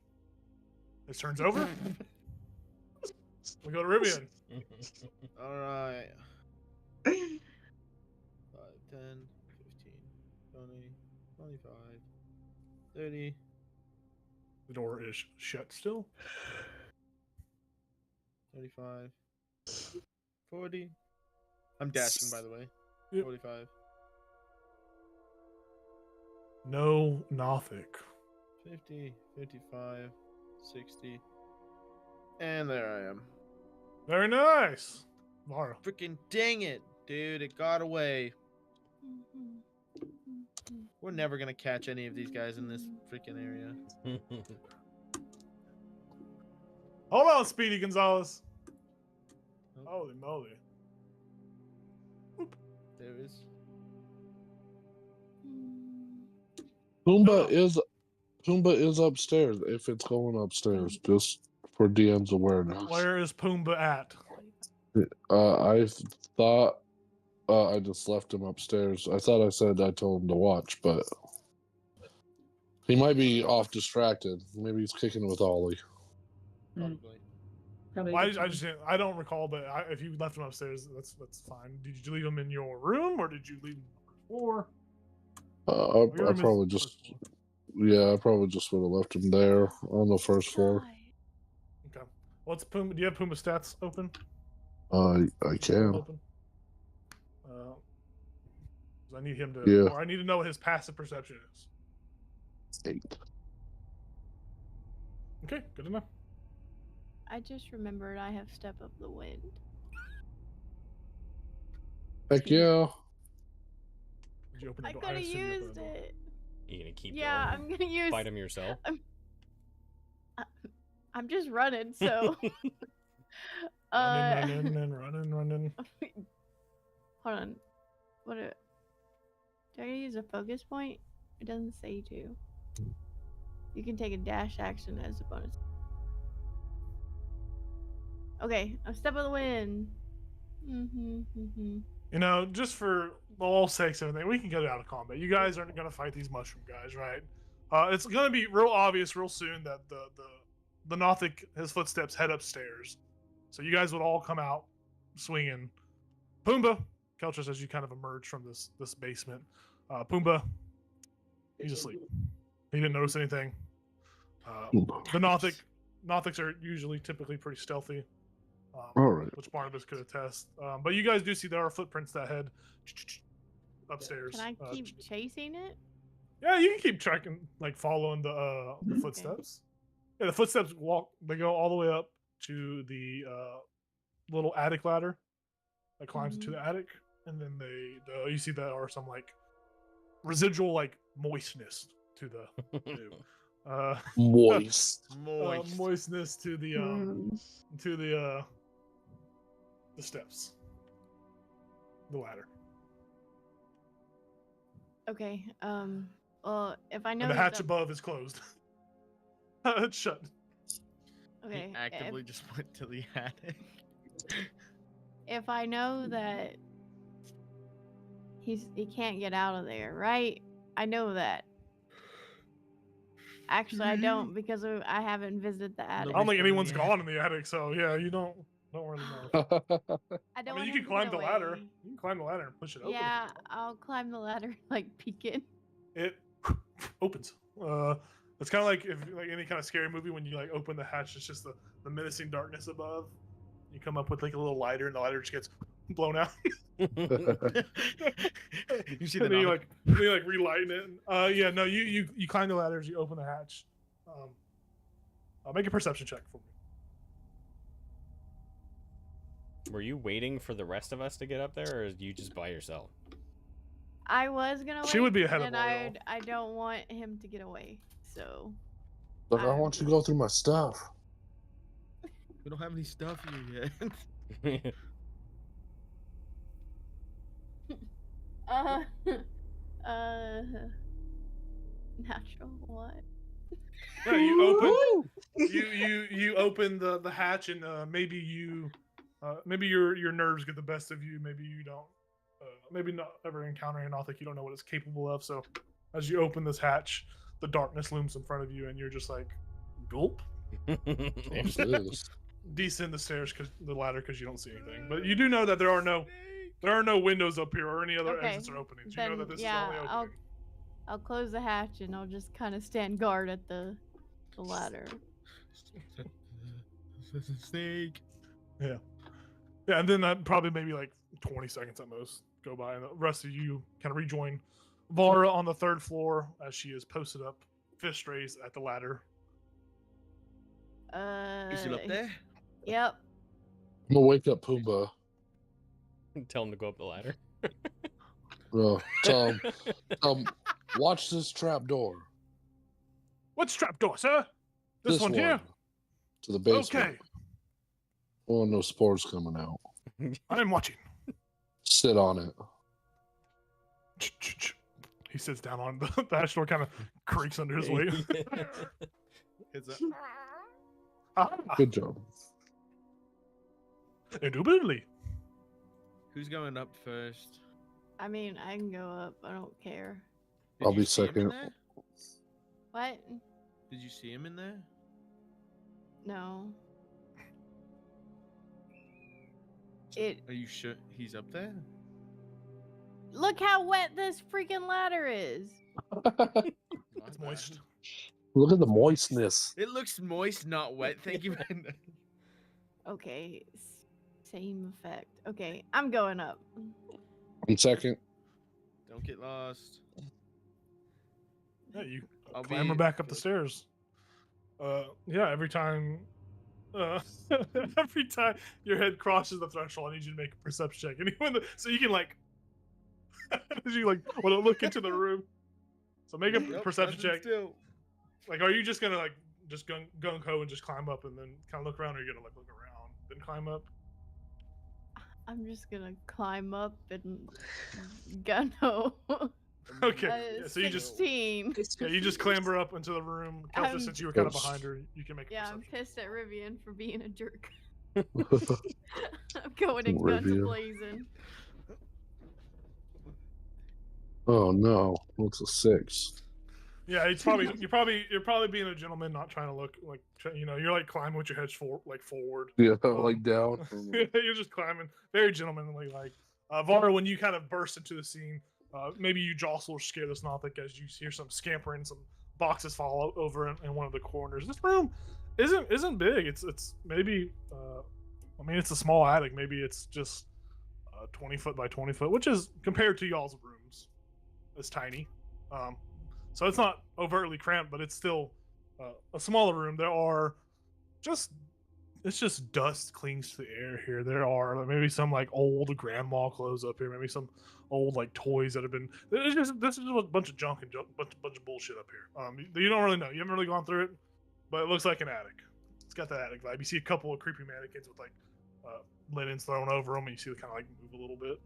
His turn's over. We go to Rivian. All right. 5, 10, 15, 20, 25, 30. The door is shut still. 35, 40. I'm dashing, by the way. Yep. 45, No Nothic. 50, 55, 60. And there I am. Very nice. Mara. Freaking dang it, dude. It got away. We're never going to catch any of these guys in this freaking area. Hold on, Speedy Gonzalez. Nope. Holy moly. There is. Pumbaa is upstairs if it's going upstairs, just for DM's awareness. Where is Pumbaa at? I thought I just left him upstairs. I thought I said I told him to watch, but he might be off distracted. Maybe he's kicking with Ollie. Probably. Probably Well, good I to just I don't recall, but if you left him upstairs, that's fine. Did you leave him in your room or did you leave him on the floor? I Your room is probably the just, first floor. yeah, I probably just would have left him there on the first floor. Okay. What's Pumbaa? Do you have Pumbaa stats open? I can. Open. 'Cause I need him to, Yeah. or I need to know what his passive perception is. 8. Okay, good enough. I just remembered I have Step of the Wind. Heck yeah. Did you open the I door? could have assume you opened used the door. it. You gonna keep Yeah, going? I'm gonna use. Fight him yourself? I'm just running, so. Running. Hold on. What? Do I use a focus point? It doesn't say to. You can take a dash action as a bonus. Okay, a step of the wind. You know, just for all sakes and everything, we can get out of combat. You guys aren't gonna fight these mushroom guys, right? It's gonna be real obvious real soon that the Nothic, his footsteps head upstairs. So you guys would all come out swinging. Pumbaa, Keltris, as you kind of emerge from this basement. Pumbaa, he's asleep. He didn't notice anything. The Nothics are usually typically pretty stealthy. All right. Which Barnabas could attest. But you guys do see there are footprints that head upstairs. Can I keep chasing it? Yeah, you can keep tracking, like following the footsteps. Yeah, the footsteps they go all the way up to the little attic ladder that climbs into the attic, and then you see there are some like residual like moistness to the moistness to the steps, the ladder. Okay. Well, if I know And the that hatch above is closed. It's shut. Okay. He actively just went to the attic. If I know that he can't get out of there, right? I know that. Actually, I don't because I haven't visited the attic. I don't think Nobody's anyone's going in the gone in the attic, so yeah, you don't really know. I don't I mean, want you him can to climb get the away. ladder. You can climb the ladder and push it open. Yeah, I'll climb the ladder, like peek in. It opens. It's kind of like if like any kind of scary movie when you like open the hatch, it's just the menacing darkness above. You come up with like a little lighter, and the lighter just gets blown out. You see the And then you like relighten it. Yeah, no, you climb the ladders, you open the hatch. I'll make a perception check for me. Were you waiting for the rest of us to get up there, or are you just by yourself? I was gonna wait. She would be ahead of and L'Oreal. I don't want him to get away. So. Look, I want you to go through my stuff. We don't have any stuff here yet. Natural what? Yeah, you open you open the hatch, and maybe your nerves get the best of you. Maybe you don't. Maybe not ever encountering an Nothic, you don't know what it's capable of. So, as you open this hatch, the darkness looms in front of you, and you're just like, gulp. What's this? Descend the stairs, the ladder, because you don't see anything. But you do know that there are no windows up here or any other Okay, exits or openings. You then, know that this yeah, is the only opening. I'll close the hatch and I'll just kind of stand guard at the ladder. Snake. Yeah, and then that probably maybe like 20 seconds at most go by, and the rest of you kind of rejoin Vara on the third floor as she is posted up, fist raised at the ladder. You still up there? Yep. I'm gonna wake up Pumbaa. Tell him to go up the ladder. Tell him, watch this trap door. What's trapdoor, sir? This one here? To the basement. Okay, Oh, no spores coming out. I am watching. Sit on it. He sits down on the hatch door, kind of creaks under his weight. It's a... Good job. Indubitably. Who's going up first? I mean, I can go up. I don't care. Did I'll you be see him in second. there? What? Did you see him in there? No. Are you sure he's up there? Look how wet this freaking ladder is. It's moist. Look at the moistness. It looks moist, not wet. Thank you. Okay. Same effect. Okay, I'm going up. I'm second. Don't get lost. Yeah, you I'll clamber be- back up the stairs. Yeah, every time every time your head crosses the threshold, I need you to make a perception check. Anyone so you can like as you like want to look into the room. So make a Nope, perception nothing check. Still. Like, are you just gonna like just gung ho and just climb up and then kind of look around, or are you gonna like look around then climb up? I'm just gonna climb up and gun ho. Okay. Yeah, so you just 16. yeah, you just clamber up into the room. Keltra, since you were kind of behind her, you can make a Yeah, I'm perception. pissed at Rivian for being a jerk. I'm going in guns Rivian. blazing. Oh no, what's a 6? Yeah, it's probably you're probably being a gentleman, not trying to look like you're like climbing with your head forward. Yeah, like down. You're just climbing, very gentlemanly. Like Vara, when you kind of burst into the scene, maybe you jostle or scare this Nothic as you hear some scampering, some boxes fall over in one of the corners. This room isn't big. It's maybe I mean it's a small attic. Maybe it's just 20 foot by 20 foot, which is compared to y'all's rooms, is tiny. So it's not overtly cramped, but it's still a smaller room. It's just dust clings to the air here. There are maybe some like old grandma clothes up here, maybe some old like toys that have been. This is a bunch of junk and bunch of bullshit up here. You don't really know. You haven't really gone through it, but it looks like an attic. It's got that attic vibe. You see a couple of creepy mannequins with like linens thrown over them, and you see them kind of like move a little bit.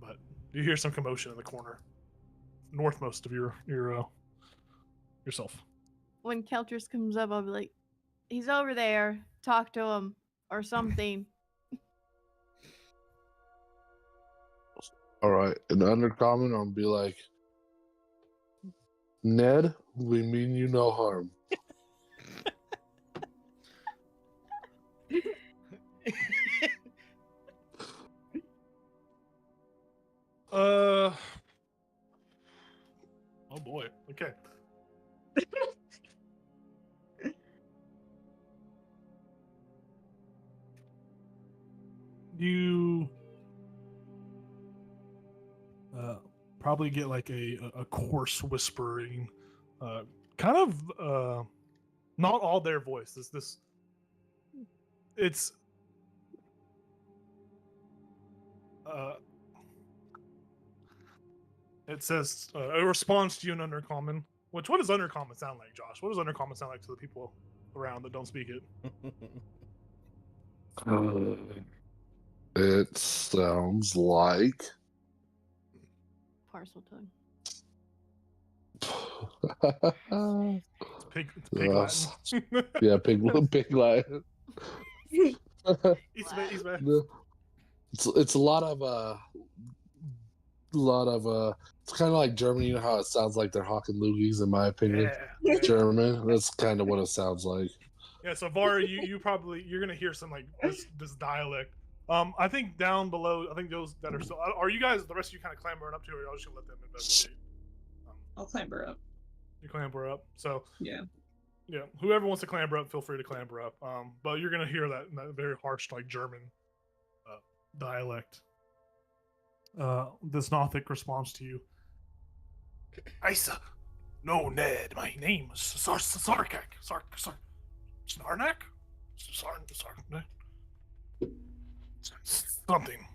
But you hear some commotion in the corner, northmost of yourself. When Keltris comes up, I'll be like, he's over there. Talk to him or something. All right, in undercommon, I'll be like, Ned, we mean you no harm. Oh boy. Okay. You probably get like a coarse whispering, kind of not all their voice. It's it says it responds to you in undercommon. What does undercommon sound like, Josh? What does undercommon sound like to the people around that don't speak it? It sounds like Parcel tongue. It's pig Latin. yeah, pig Latin. He's back. It's a lot of it's kind of like German. You know how it sounds like they're hawking loogies, in my opinion. Yeah. German. That's kind of what it sounds like. Yeah, so Vara, you're gonna hear some like this dialect. I think down below, I think those that are still are you guys, the rest of you kind of clambering up to, or y'all just gonna let them investigate? I'll clamber up. You clamber up. So Yeah. Whoever wants to clamber up, feel free to clamber up. But you're gonna hear that very harsh like German dialect. This Nothic responds to you. Isa, no Ned, my name is Sarkak. Snarnak? Something.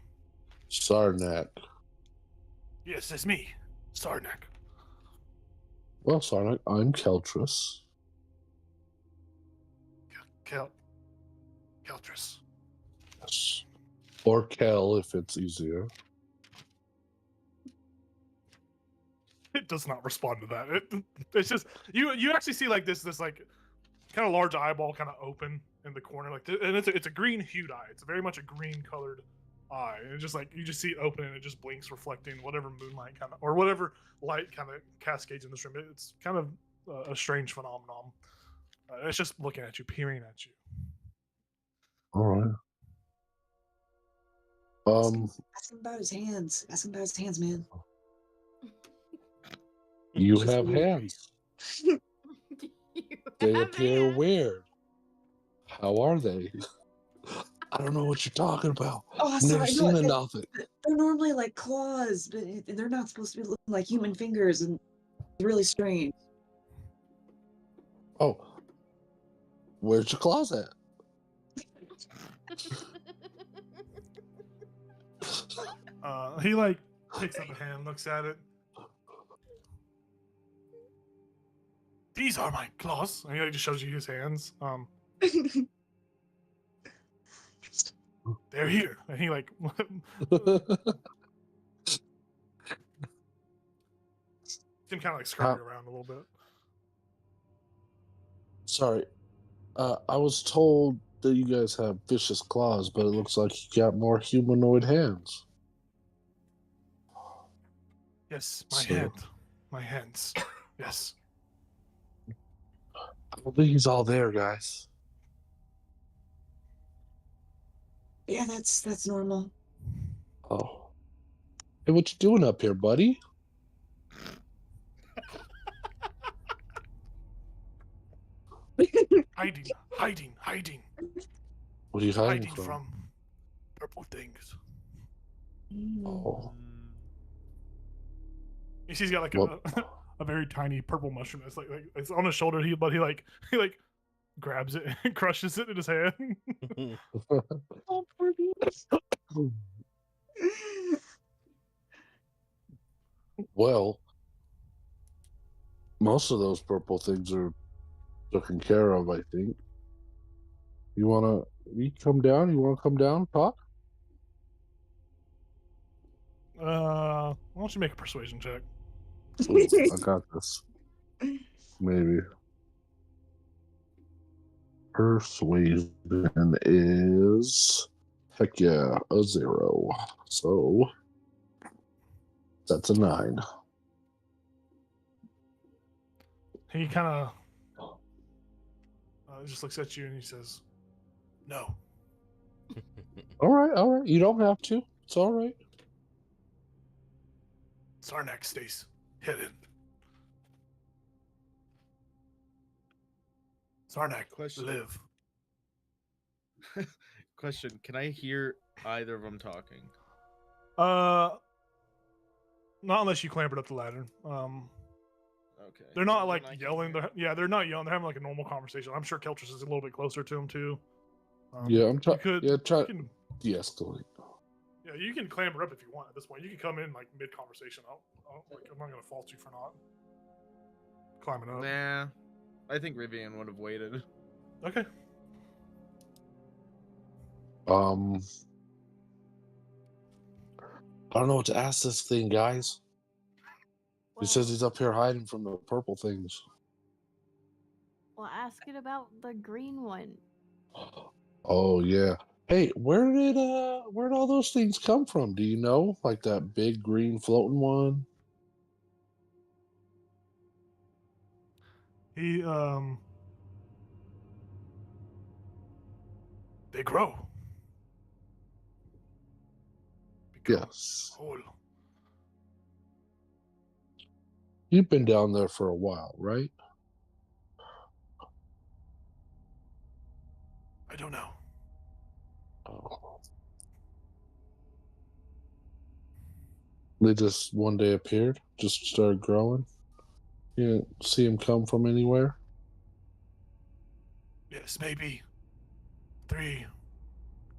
Sarnak. Yes, it's me, Sarnak. Well, Sarnak, I'm Keltris. Keltris. Yes. Or Kel, if it's easier. It does not respond to that. It's just you actually see like this like kind of large eyeball kind of open in the corner, like, and it's a green hued eye. It's very much a green colored eye, and it's just like you just see it open and it just blinks, reflecting whatever moonlight kind of or whatever light kind of cascades in this room. It's kind of a strange phenomenon. It's just looking at you, peering at you. All right. Ask him about his hands. Ask him about his hands, man. You have hands. They appear weird. How are they? I don't know what you're talking about. Oh, I've sorry. never seen a Nothic. They're normally like claws, but they're not supposed to be looking like human fingers, and it's really strange. Oh, where's your claws at? He like picks up a hand, looks at it. These are my claws, and he like just shows you his hands. They're here, and he like See him kind of like scurry around a little bit. Sorry. I was told that you guys have vicious claws, but it looks like you got more humanoid hands. Yes, So- my hands. Yes. I don't think he's all there, guys. Yeah, that's normal. Oh. Hey, what you doing up here, buddy? Hiding What are you hiding from? from purple things. Oh. You see, he's got like What? a very tiny purple mushroom. It's like it's on his shoulder. He like grabs it and crushes it in his hand. Oh, poor beans. Well, most of those purple things are taken care of, I think. You come down? You wanna come down, talk? Why don't you make a persuasion check? Ooh, I got this. Maybe. Persuasion is heck yeah, a 0. So that's a 9. He kind of just looks at you and he says, "No." All right. You don't have to. It's all right. Sarnak stays hidden. Sarnak Question. live. Question: can I hear either of them talking? Not unless you clambered up the ladder. Okay. They're not Then like I can yelling. hear. They're not yelling. They're having like a normal conversation. I'm sure Keltris is a little bit closer to him too. Yeah, I'm you trying. could- Yeah, try you can- de-escalate. Yeah, you can clamber up if you want at this point. You can come in like mid conversation. I'm not gonna fault you for not climbing up. Nah, I think Rivian would have waited. Okay. I don't know what to ask this thing, guys. He says he's up here hiding from the purple things. Well, ask it about the green one. Oh yeah. Hey, where'd all those things come from? Do you know? Like that big green floating one? He they grow. Become Yes. whole. You've been down there for a while, right? I don't know. Oh. They just one day appeared, just started growing. You didn't see them come from anywhere? Yes, maybe 3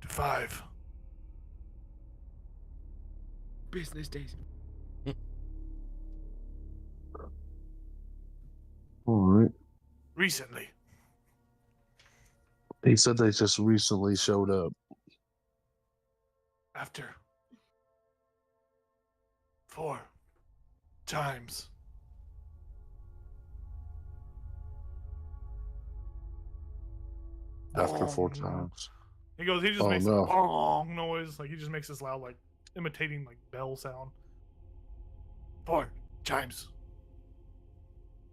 to 5. Business days. All right. Recently. He said they just recently showed up. After 4 times. After 4 Bong. times. He goes, he just Oh, makes no. a bong noise. Like he just makes this loud, like imitating like bell sound. 4 times.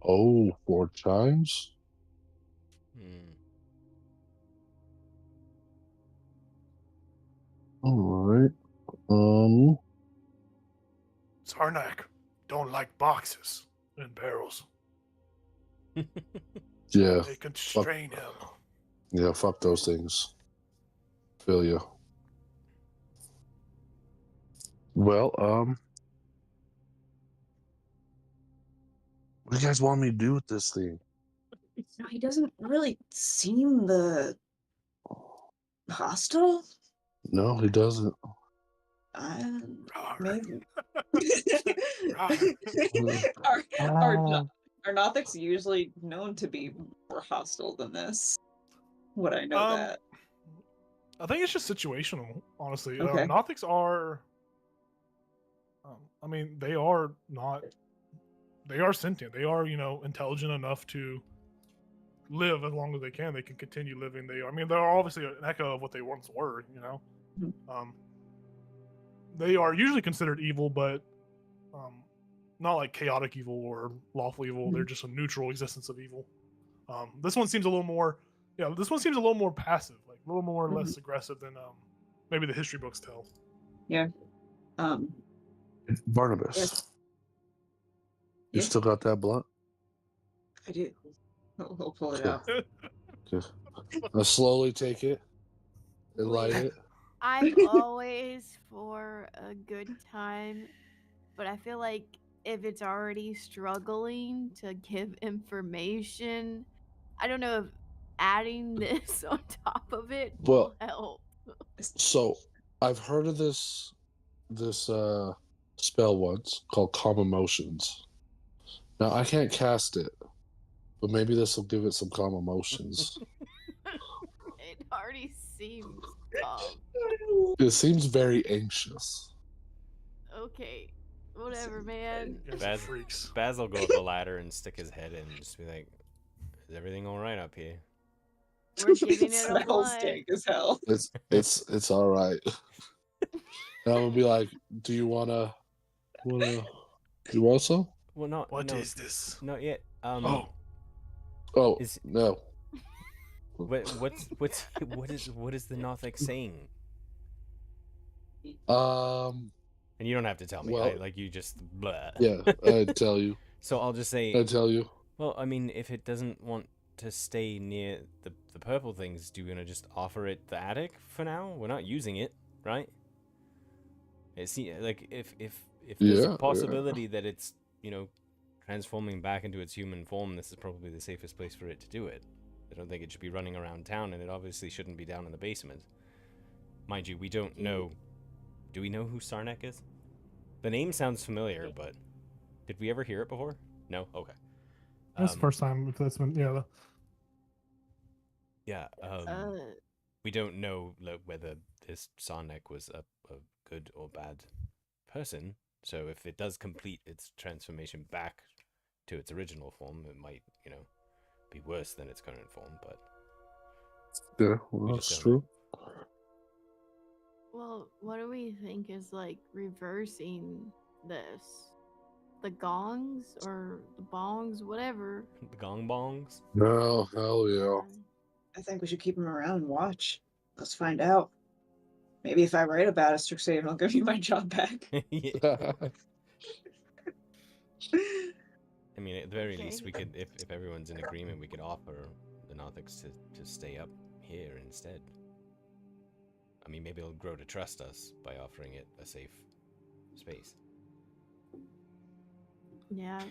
Oh, 4 times? Hmm. All right. Sarnak don't like boxes and barrels. Yeah. They constrain him. Yeah, fuck those things. Feel you. Well, what do you guys want me to do with this thing? He doesn't really seem the hostile. No, he doesn't. Rawr. Maybe. Rawr. Are Nothics usually known to be more hostile than this? Would I know that? I think it's just situational, honestly. Okay. Nothics are. I mean, they are not they are sentient. They are, intelligent enough to live as long as they can. They can continue living. They're obviously an echo of what they once were. They are usually considered evil, but not like chaotic evil or lawful evil. They're just a neutral existence of evil. This one seems a little more, this one seems a little more passive, like a little more less aggressive than maybe the history books tell. Yeah. Barnabas, Yes. you Yeah. still got that blunt? I do. I'll pull it out. Just, I'll slowly take it and light it. I'm always for a good time, but I feel like if it's already struggling to give information, I don't know if adding this on top of it will help. So I've heard of this spell once called Calm Emotions. Now I can't cast it, but maybe this will give it some calm emotions. It already seems calm. It seems very anxious. Okay, whatever, man. Freaks. Baz will go up the ladder and stick his head in and just be like, "Is everything all right up here?" We're giving it a smells blood. dank as hell. It's all right. And I would be like, "Do you wanna? You want some? Well, not. What no, is this? Not yet. Oh, Is- no. what is the Nothic saying? And you don't have to tell me. Well, you just blah. Yeah, I'd tell you. So I'll just say. I'd tell you. Well, I mean, if it doesn't want to stay near the purple things, do you want to just offer it the attic for now? We're not using it, right? If there's Yeah, a possibility that it's transforming back into its human form, this is probably the safest place for it to do it. I don't think it should be running around town, and it obviously shouldn't be down in the basement. Mind you, we don't know. Do we know who Sarnek is? The name sounds familiar, but did we ever hear it before? No? Okay. That's the first time if that's been, Yeah, we don't know whether this Sarnek was a good or bad person, so if it does complete its transformation back to its original form, it might, be worse than its current form, but... Yeah, well, that's true. Well, what do we think is reversing this? The gongs or the bongs, whatever. The gong bongs? No, hell yeah. I think we should keep him around and watch. Let's find out. Maybe if I write about it, Strixhaven will give me my job back. Yeah. I mean, at the very least, we could, if everyone's in agreement, we could offer the Nothics to stay up here instead. I mean, maybe they'll grow to trust us by offering it a safe space. Yeah.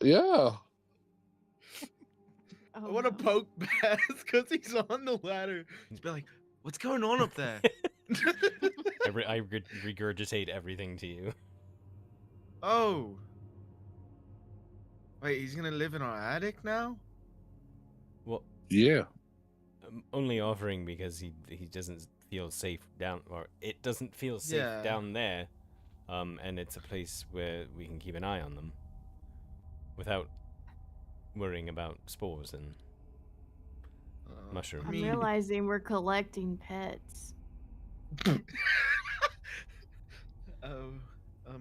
Yeah. I want to poke Baz because he's on the ladder. He's be like, "What's going on up there?" I regurgitate everything to you. Oh. Wait, he's gonna live in our attic now? Well, Yeah. I'm only offering because he doesn't feel safe down, or it doesn't feel safe down there, and it's a place where we can keep an eye on them without worrying about spores and mushrooms. I'm realizing we're collecting pets.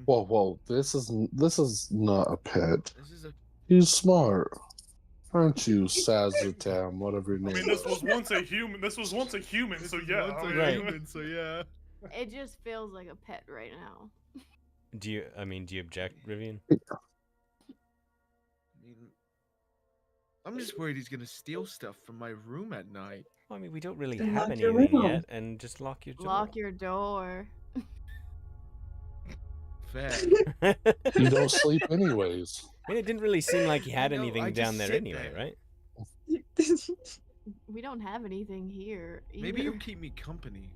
Whoa! This is not a pet. This is a... He's smart, aren't you, Sazatam? Whatever your name. this was once a human. This was once a human. So yeah, So yeah. It just feels like a pet right now. Do you object, Rivian? I'm just worried he's gonna steal stuff from my room at night. Well, I mean, we don't really Then have lock your anything room. yet, and just lock your door. Lock your door. Fair. You don't sleep anyways. I mean, it didn't really seem like he had No, anything I down just there sit anyway, there. right? We don't have anything here. Maybe either. you'll keep me company.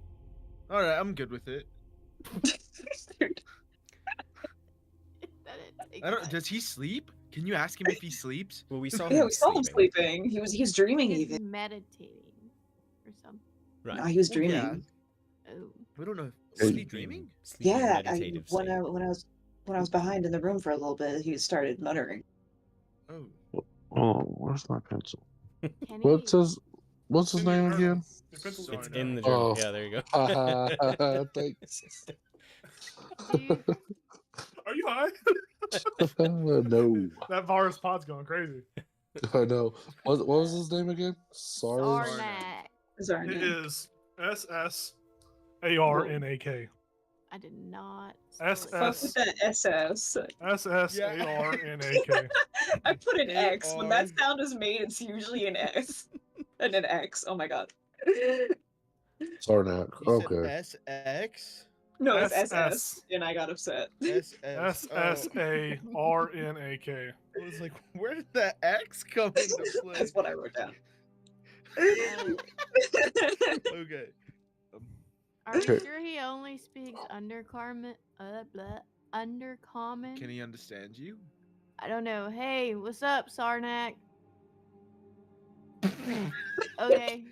All right, I'm good with it. I don't. Does he sleep? Can you ask him if he sleeps? Well, we saw Yeah, him we saw him sleeping. He's dreaming He's even. meditating or something. Right. No, he was Well, dreaming. yeah. Oh. We don't know. Hey, Is he dreaming? Sleeping Yeah, meditative when state. I was when I was behind in the room for a little bit, he started muttering. Oh, Oh, where's my pencil? Can What's he? his in the name journal. again? Your pencil's Sorry, It's on no. in the journal. journal. Oh. Yeah, there you go. Thanks. Dude, Are you high? No, That virus pod's going crazy. I know. What was his name again? SARS. Sarnak. It Zarnak. is SSARNAK. I did not. S spell Fuck it. with that SS. SSARNAK. I put an X. When that AR. sound is made, it's usually an S. And an X. Oh my god. Sarnak. You Okay. said SX? No, it's SS. SS. And I got upset. SS. Oh. SSARNAK. I was like, where did the X come into play? That's what I wrote down. Okay. Are we Okay. sure he only speaks undercommon? Undercommon? Can he understand you? I don't know. Hey, what's up, Sarnak? Okay.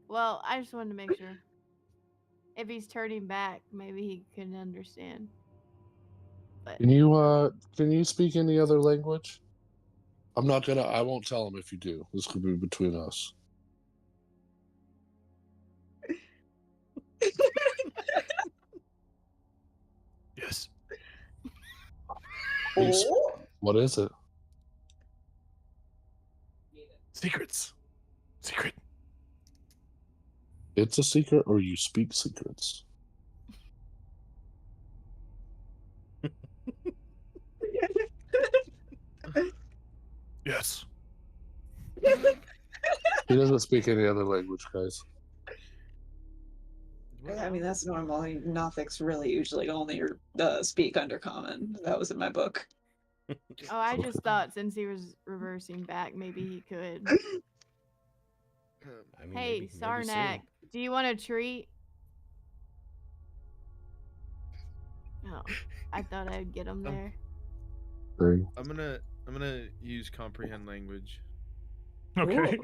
Well, I just wanted to make sure. If he's turning back, maybe he can understand. But Can you speak any other language? I won't tell him if you do. This could be between us. Yes. Please. Oh, What is it? Secrets. Secret. It's a secret, or you speak secrets. Yes. He doesn't speak any other language, guys. I mean, that's normal. Nothics really usually only speak undercommon. That was in my book. oh, I just thought since he was reversing back, maybe he could. I mean, Hey, maybe Sarnak, do you want a treat? Oh, I thought I'd get him there. Thing. I'm gonna use comprehend language Okay.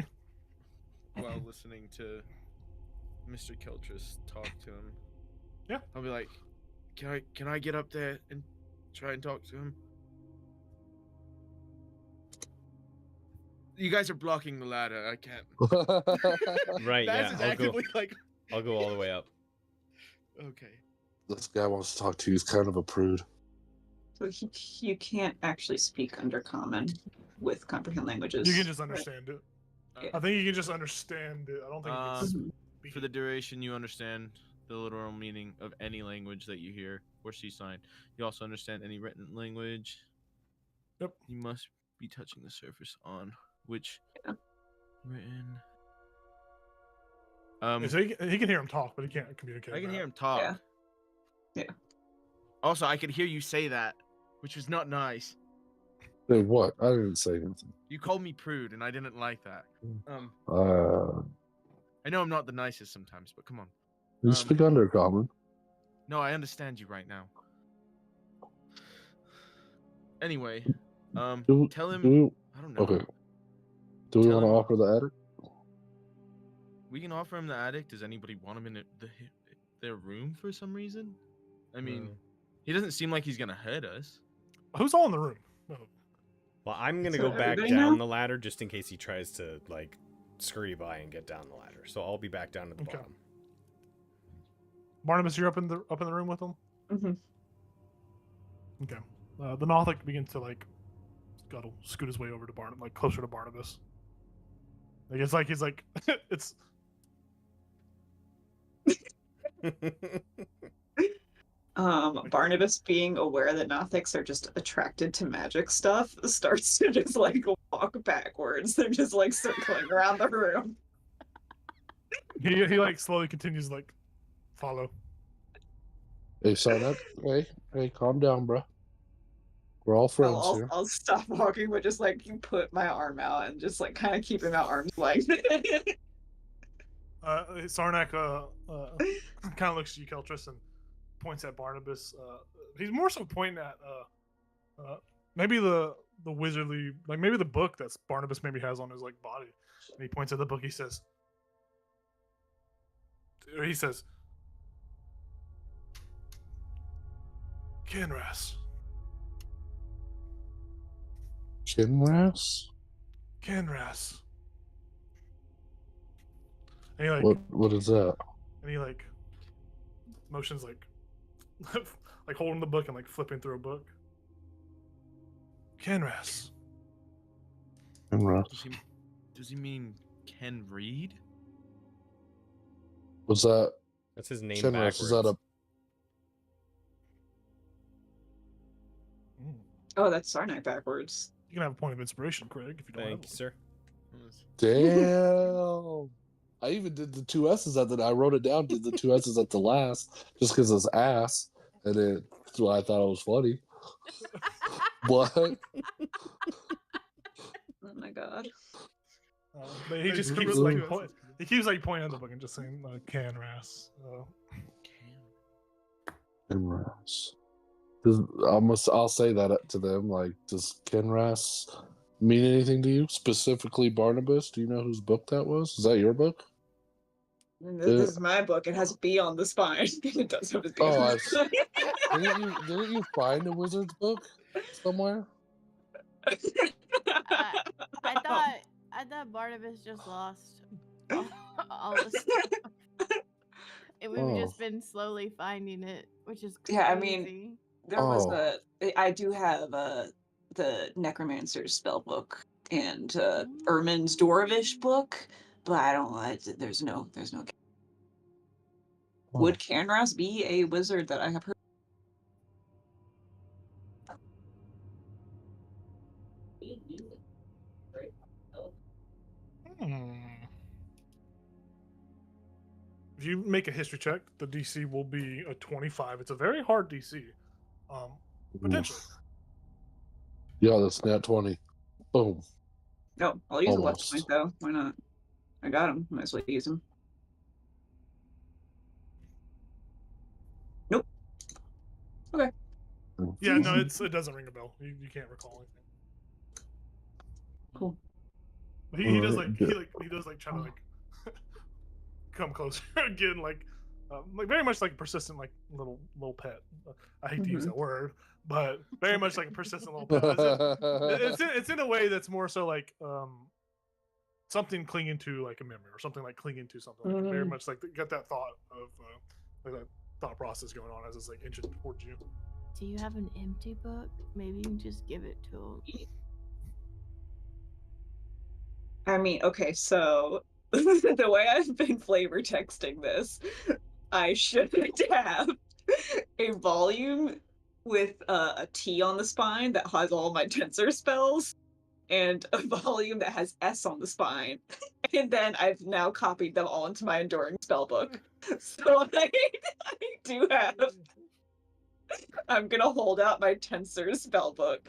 while listening to Mr. Keltris talk to him. Yeah. I'll be like, can I get up there and try and talk to him? You guys are blocking the ladder. I can't. Right, Baz yeah. is I'll go, actively like, I'll go all the way up. okay. This guy wants to talk to you. He's kind of a prude. So you can't actually speak undercommon with comprehend languages. You can just understand it. Yeah. I think you can just understand it. I don't think you can Mhm. speak For the duration, you understand the literal meaning of any language that you hear or see signed. You also understand any written language. Yep. You must be touching the surface on which Yeah. written. So he can hear him talk, but he can't communicate. I can that. hear him talk. Yeah. Yeah. Also, I could hear you say that, which was not nice. Hey, what? I didn't say anything. You called me prude, and I didn't like that. I know I'm not the nicest sometimes, but come on. You speak undercommon. No, I understand you right now. Anyway, tell him. I don't know. Okay. Do we Tell want to him- offer the attic? We can offer him the attic. Does anybody want him in their room for some reason? I mean, he doesn't seem like he's gonna hurt us. Who's all in the room? No. Well, I'm gonna So go back everybody down now? the ladder just in case he tries to like scurry by and get down the ladder. So I'll be back down at the Okay. bottom. Barnabas, you're up in the room with him. Mhm. Okay. The Nothic begins to like scoot his way over to like closer to Barnabas. Like it's like he's like it's. Barnabas, being aware that Nothics are just attracted to magic stuff, starts to just like walk backwards. They're just like circling around the room. He like slowly continues to, like follow. Hey, Sarnak. Hey, calm down, bro. We're all friends here. I'll stop walking, but just like put my arm out and just like kind of keep him at arm's length. Sarnak kind of looks at you, Keltris, and points at Barnabas. He's more so pointing at maybe the wizardly, like maybe the book that Barnabas maybe has on his like body. And he points at the book. He says, Kenras, Kinras? Canras. And he like What is that? and he like motions like like holding the book and like flipping through a book. Canras. Kinras. Does he mean Ken Reed? Was that That's his name Kinras? backwards. Is that a Oh, that's Sarnak backwards. You can have a point of inspiration, Craig, if you don't Thank you, have sir. damn? I even did the two S's at the. I wrote it down. Did the two S's at the last just because it's ass, and that's why I thought it was funny. What? Oh my god. But he just keeps like he keeps like pointing at the book and just saying Canras. Kinras. I'll say that to them. Like, does Kinras mean anything to you? Specifically, Barnabas? Do you know whose book that was? Is that your book? This is my book. It has a B on the spine. It does have a B Oh, on I the spine. didn't you find a wizard's book somewhere? I thought Barnabas just lost all the stuff. And we've just been slowly finding it, which is crazy. Yeah, I mean, there was I do have the Necromancer's spell book and Ermin's Dwarvish book, but I don't. There's no. Would Canras be a wizard that I have heard? If you make a history check, the DC will be a 25. It's a very hard DC. Potentially. Yeah, that's nat 20. Boom. No, I'll use a luck Almost. point though. Why not? I got him. Might as well use him. Nope. Okay. Yeah, no, it doesn't ring a bell. You can't recall anything. Cool. But he does like he does like try to like come closer again, like very much like persistent like little pet. I hate to use that word, but very much like a persistent little pet. It's in a way that's more so like something clinging to like a memory or something like clinging to something. Like very much like get that thought of like that thought process going on as it's like inching towards you. Do you have an empty book? Maybe you can just give it to him. I mean, okay, so the way I've been flavor texting this, I should have a volume with a T on the spine that has all my tensor spells, and a volume that has S on the spine. And then I've now copied them all into my enduring spell book. So I do have. I'm gonna hold out my tensor spell book.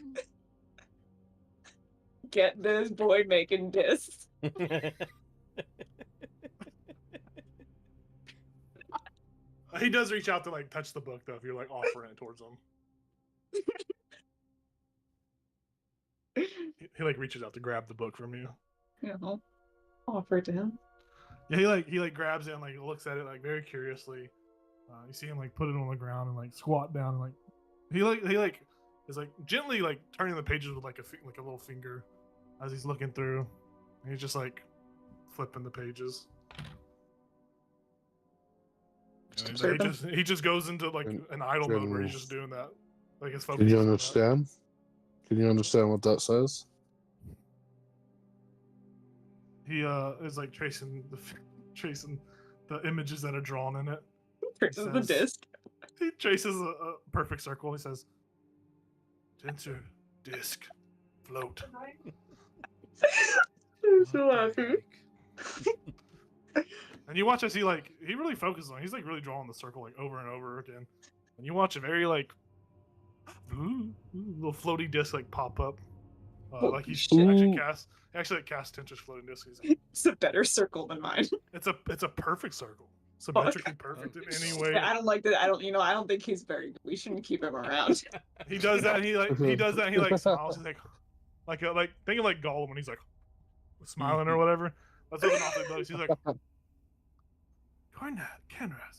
Get this boy making discs. He does reach out to like touch the book though if you're like offering it towards him. He like reaches out to grab the book from you. Yeah, I'll offer it to him. Yeah, he like grabs it and like looks at it like very curiously. You see him like put it on the ground and like squat down and like he is like gently like turning the pages with like a little finger as he's looking through. And he's just like flipping the pages. And he just goes into like an idle mode where he's just doing that. Like his focus. Can you understand? Can you understand what that says? He is like tracing the images that are drawn in it. Traces the disc. He traces a perfect circle. He says, "Tensor, disc, float." I'm so happy. And you watch as he really focuses on it. He's like really drawing the circle like over and over again. And you watch a very like little floaty disc like pop up. Like he's actually cast Tensor's floating disc. He's like, it's a better circle than mine. It's a perfect circle. Symmetrically perfect in any way. I don't like that. I don't think he's very good. We shouldn't keep him around. He does that. And he does that. And he like smiles. He's like think of like Gollum when he's like smiling or whatever. That's what an awfully does. He's like, Canras.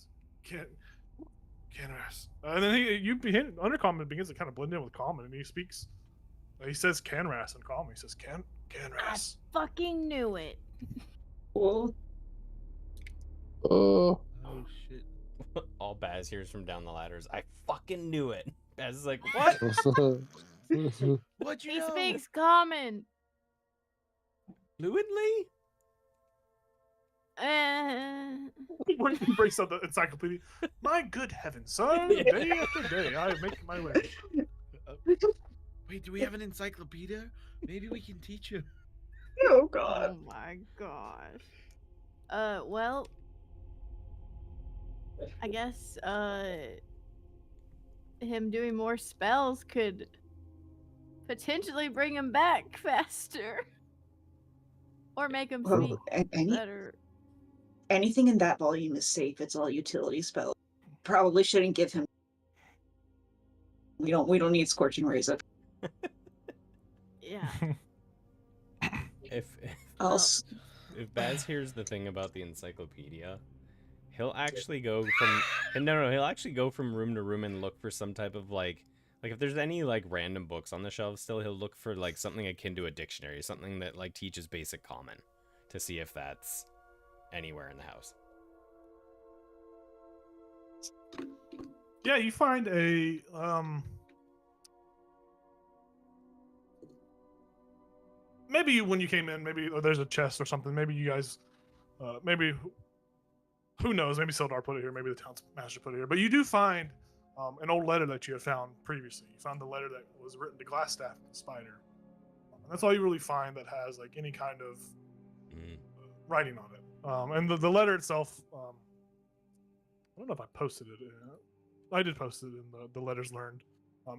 And then Undercommon begins to kind of blend in with Common, and he speaks He says Canras and call me. He says I Canras. fucking knew it. Cool. Oh shit. All Baz hears from down the ladders. I fucking knew it. Baz is like, what? What'd you He know? speaks common. Fluently? When he breaks out the encyclopedia, my good heavens, son! Day after day, I make my way. Wait, do we have an encyclopedia? Maybe we can teach you. Oh god. Oh my gosh. Well, I guess him doing more spells could potentially bring him back faster, or make him speak better. Anything in that volume is safe. It's all utility spell. Probably shouldn't give him. We don't need scorching rays up. Yeah. If I'll Well, s- if Baz hears the thing about the encyclopedia, he'll actually go from he'll actually go from room to room and look for some type of like if there's any like random books on the shelf still, he'll look for like something akin to a dictionary, something that like teaches basic common, to see if that's anywhere in the house. Yeah, you find a maybe when you came in, maybe there's a chest or something. Maybe you guys, maybe who knows? Maybe Sildar put it here. Maybe the town master put it here. But you do find an old letter that you had found previously. You found the letter that was written to Glassstaff the Spider. And that's all you really find that has like any kind of writing on it. And the letter itself, I don't know if I posted it. I did post it in the letters learned.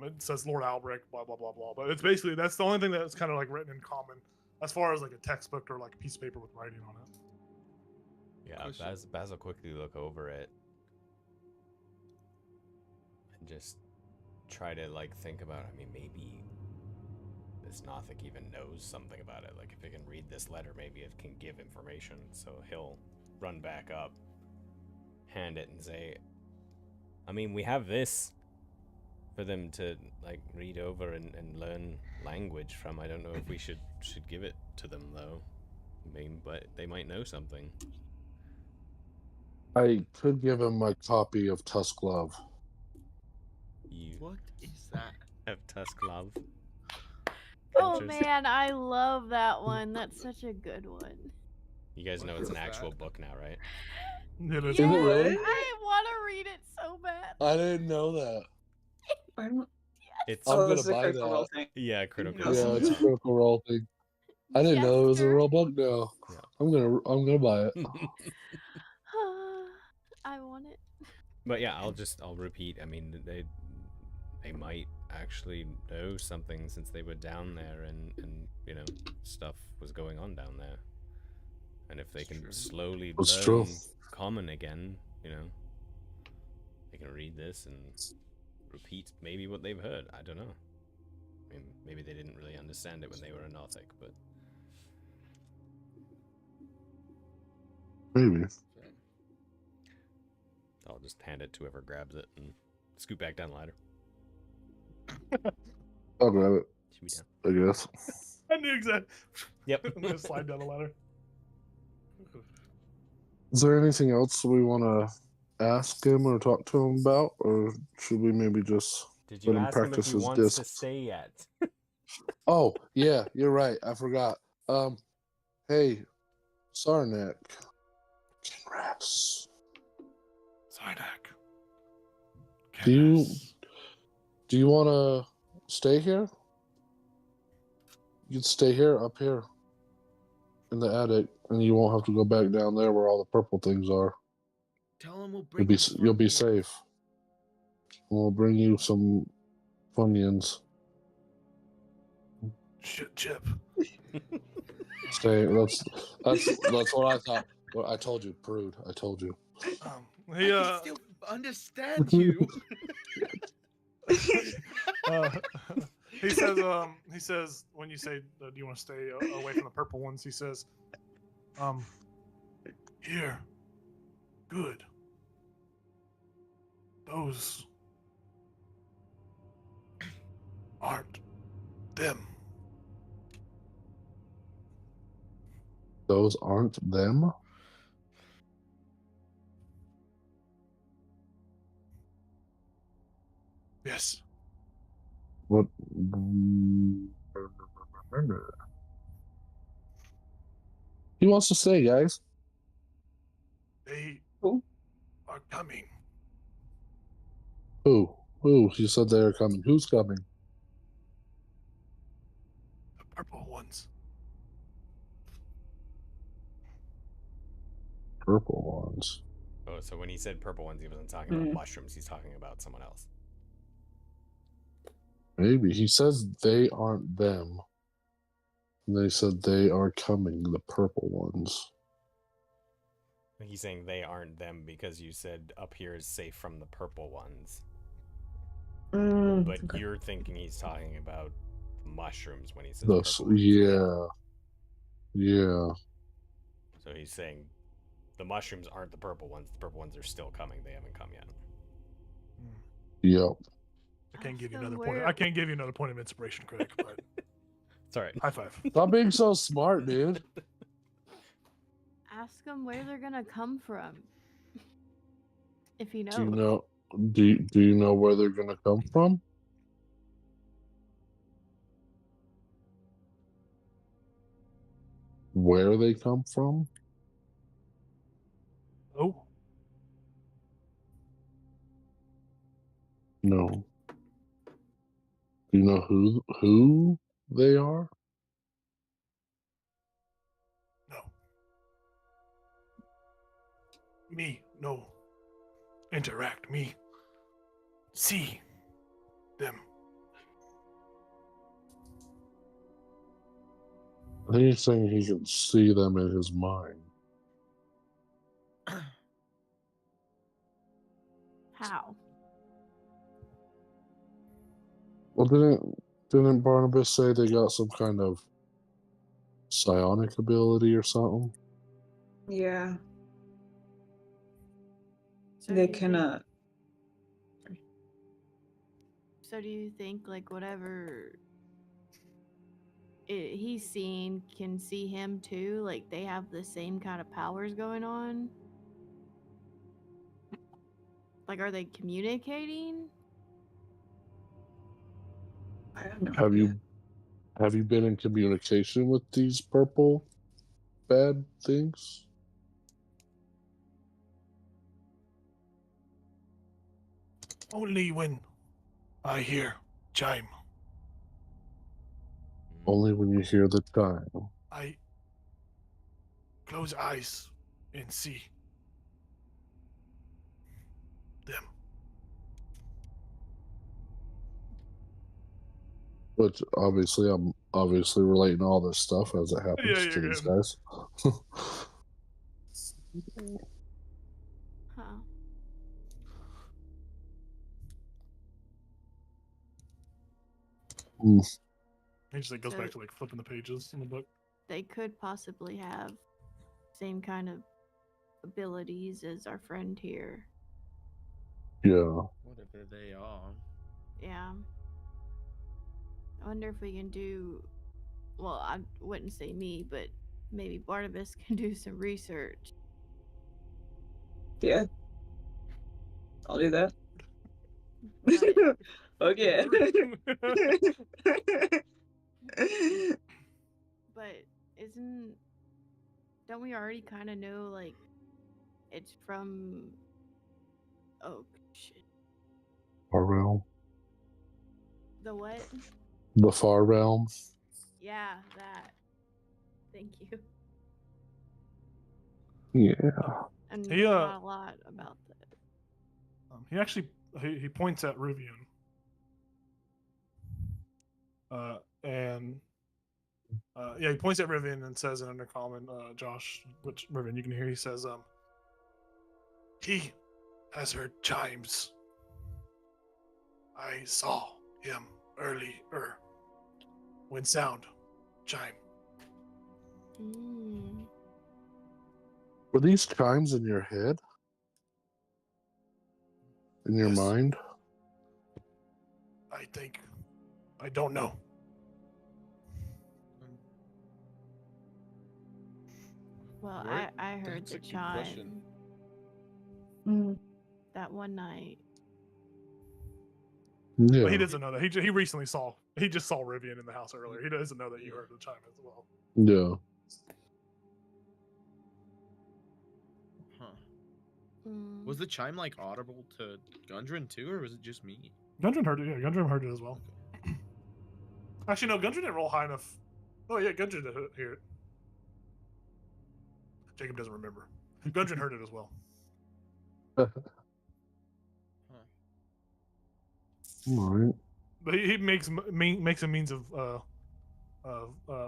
It says Lord Albrecht, blah blah blah blah. But it's basically that's the only thing that's kind of like written in common, as far as like a textbook or like a piece of paper with writing on it. Yeah, Baz will quickly look over it and just try to like think about. I mean, maybe this Nothic even knows something about it. Like if it can read this letter, maybe it can give information. So he'll run back up, hand it, and say, I mean, we have this for them to like read over and learn language from. I don't know if we should give it to them though. I mean, but they might know something. I could give him my copy of Tusk Love. You What is that? have Tusk Love. Oh Interesting. man, I love that one. That's such a good one. You guys know What it's an is actual that? book now, right? It is. Yes, really? I want to read it so bad. I didn't know that. I don't- It's I'm oh, gonna this is a buy critical role that. thing. yeah, critical. Yes. Yeah, it's a Critical Role thing. I didn't know it was a Jester. real book now. Yeah. I'm gonna buy it. I want it. But yeah, I'll repeat. I mean, they might actually know something since they were down there and you know stuff was going on down there. And if they can slowly That's learn true. common again, you know, they can read this and repeat maybe what they've heard. I don't know. I mean, maybe they didn't really understand it when they were a Nothic, but Maybe. I'll just hand it to whoever grabs it and scoot back down the ladder. I'll grab it, Should be down. I guess. I knew exactly. Yep. I'm gonna slide down the ladder. Is there anything else we want to ask him or talk to him about, or should we maybe just Did you let him ask him if practice he his wants to discs? stay yet? Oh, yeah, you're right. I forgot. Hey, Sarnak. Congrats. Zarnak. Do you want to stay here? You can stay here, up here, in the attic, and you won't have to go back down there where all the purple things are. Tell him we'll You'll bring be him you'll be Funyuns. safe. We'll bring you some Funyuns. Shit, Chip. Stay. That's what I thought. Well, I told you, prude. I told you. He I can still understand you. he says when you say do you want to stay away from the purple ones, he says, here, good. Those aren't them. Those aren't them? Yes. What? He wants to say, guys. They Who? are coming. Who? Who? He said they are coming. Who's coming? The purple ones. Purple ones. Oh, so when he said purple ones, he wasn't talking about mushrooms. He's talking about someone else. Maybe. He says they aren't them. They said they are coming, the purple ones. He's saying they aren't them because you said up here is safe from the purple ones. But Okay. you're thinking he's talking about mushrooms when he says Those, purple ones. yeah. Yeah. So he's saying the mushrooms aren't the purple ones. The purple ones are still coming. They haven't come yet. Yep. I can't give you Ask another him point. where- I can't give you another point of inspiration, Craig. But It's all right. high five. Stop being so smart, dude. Ask them where they're gonna come from. If he knows. Do you know? Do you know where they're gonna come from? Where they come from? Oh, No. Do you know who they are? no. Me, no. Interact, me. See them. I think he's saying he can see them in his mind. How? Well, didn't Barnabas say they got some kind of psionic ability or something? Yeah. So They do you can think- So do you think like whatever he's seen can see him too? Like they have the same kind of powers going on? Like are they communicating? I don't know. Have you been in communication with these purple bad things? Only when I hear chime. Only when you hear the chime. I close eyes and see them. Which obviously I'm relating all this stuff as it happens Yeah, to you're these good. guys. Huh. He just like goes So- back to like flipping the pages in the book. They could possibly have same kind of abilities as our friend here. Yeah. Whatever they are. Yeah. I wonder if we can do. Well, I wouldn't say me, but maybe Barnabas can do some research. Yeah. I'll do that. But, Okay. but isn't. Don't we already kind of know, like, it's from. Oh, shit. Far realm. The what? The far realm. Yeah, that. Thank you. Yeah. And He, not a lot about that. He actually he points at Rivian. And yeah, he points at Rivian and says in under comment, Josh, which Rivian you can hear. He says, he has heard chimes. I saw him earlier when sound chime. Mm. Were these chimes in your head? In your Yes. mind? I think. I don't know. Well, What? I heard That's the a good question. chime that one night. Yeah. But he doesn't know that. He recently saw. He just saw Rivian in the house earlier. He doesn't know that you heard the chime as well. Yeah. Huh. Mm. Was the chime like audible to Gundren too, or was it just me? Gundren heard it. Yeah, Gundren heard it as well. Actually, no. Gundren didn't roll high enough. Oh yeah, Gundren did hear it. Jacob doesn't remember. Gundren heard it as well. All right. But he makes a means of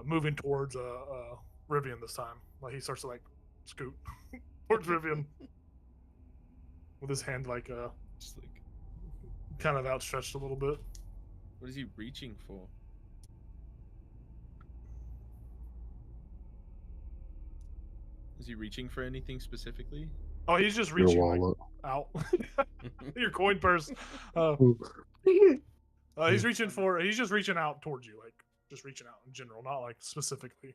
moving towards Rivian this time. Like he starts to like scoot towards Rivian with his hand like Just like, kind of outstretched a little bit. what is he reaching for? Is he reaching for anything specifically? Oh, he's just Your reaching like, wallet. out. Your coin purse. He's reaching for. He's just reaching out towards you, like just reaching out in general, not like specifically.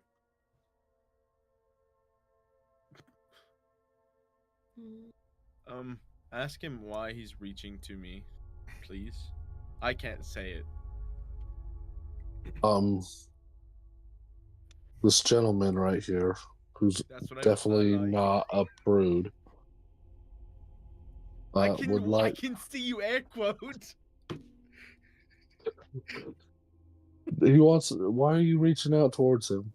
Ask him why he's reaching to me, please. I can't say it. This gentleman right here, who's That's what definitely I not a prude, I would like. can see you air quote. He wants. Why are you reaching out towards him?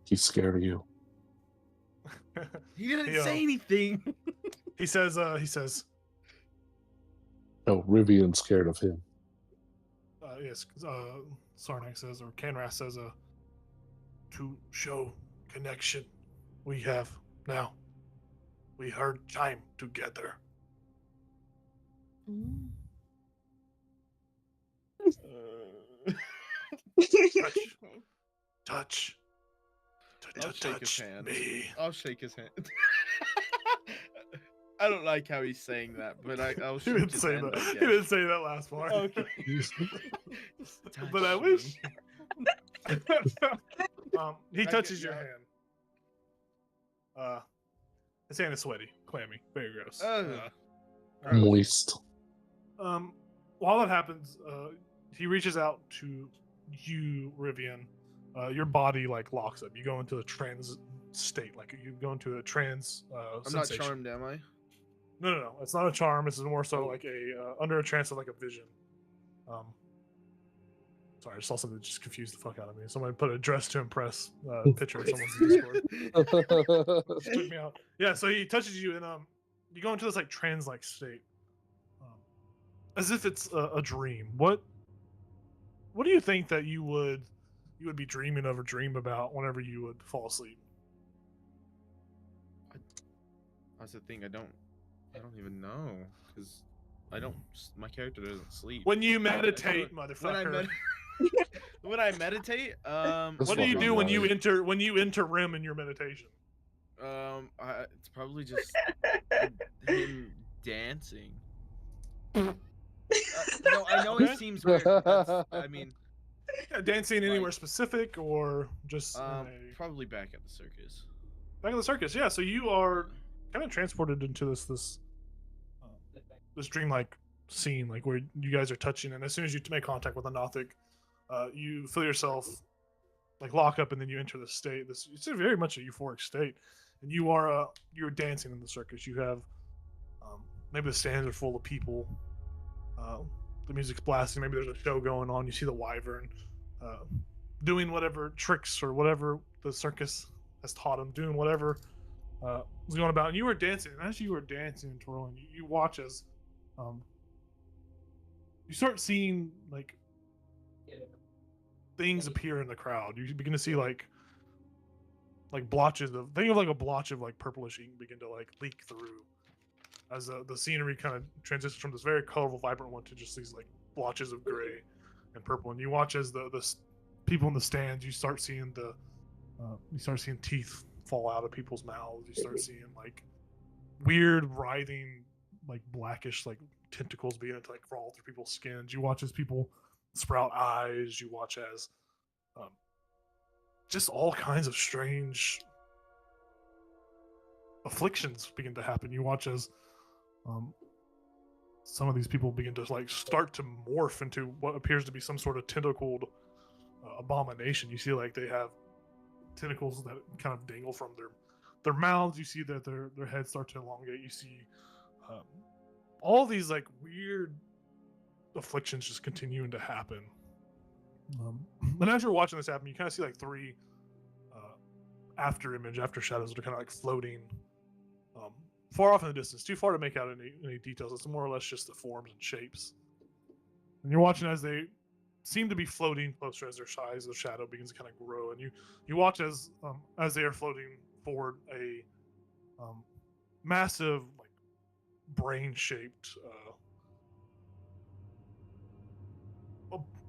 He's scared of you. He didn't Yeah. say anything. He says. No, Rivian's scared of him. Yes. Sarnak says, or Canras says, to show connection, we have now. We heard chime together. Mm. Touch. I'll shake his Touch hand. me. I'll shake his hand. I don't like how he's saying that, but I'll He shake didn't his say hand. that. I He guess. didn't say that last part. Okay. But I Touch wish. me. He I touches get your that. hand. His hand is sweaty, clammy, very gross. Moist. While that happens, he reaches out to you, Rivian. Your body like locks up. You go into a trans state, like you go into a trans. I'm not sensation. charmed, am I? No. It's not a charm. This is more so like a under a trance of like a vision. Sorry, I just saw something that just confused the fuck out of me. Somebody put a dress to impress picture of someone's Discord. Just took me out. Yeah, so he touches you and you go into this like trance like state, as if it's a dream. What do you think that you would be dreaming of or dream about whenever you would fall asleep? That's the thing. I don't even know because I don't. My character doesn't sleep. When you meditate, When I motherfucker. when I meditate, What do you do when you enter REM in your meditation? it's probably just him dancing. No, I know Okay. it seems weird. But I mean, Yeah, dancing anywhere Like, specific or just in a- probably back at the circus. back in the circus? Yeah, so you are kind of transported into this dreamlike scene, like where you guys are touching, and as soon as you make contact with a Nothic, you feel yourself like lock up, and then you enter this state. It's a very much a euphoric state, and you're dancing in the circus. You have maybe the stands are full of people. The music's blasting. Maybe there's a show going on. You see the wyvern doing whatever tricks or whatever the circus has taught him, doing whatever was going about. And you were dancing, and as you were dancing and twirling, you watch as you start seeing like things appear in the crowd. You begin to see like blotches of think of like a blotch of like purplish ink begin to like leak through as the scenery kind of transitions from this very colorful, vibrant one to just these like blotches of gray and purple. And you watch as the people in the stands, you start seeing teeth fall out of people's mouths. You start seeing like weird writhing, like blackish, like tentacles beginning to like crawl through people's skins. You watch as people sprout eyes. You watch as just all kinds of strange afflictions begin to happen. You watch as some of these people begin to like start to morph into what appears to be some sort of tentacled abomination. You see like they have tentacles that kind of dangle from their mouths. You see that their heads start to elongate. You see all these like weird afflictions just continuing to happen. And as you're watching this happen, you kind of see like three after shadows that are kind of like floating far off in the distance, too far to make out any details. It's more or less just the forms and shapes. And you're watching as they seem to be floating closer as their size, the shadow begins to kind of grow, and you watch as they are floating forward, a massive like brain-shaped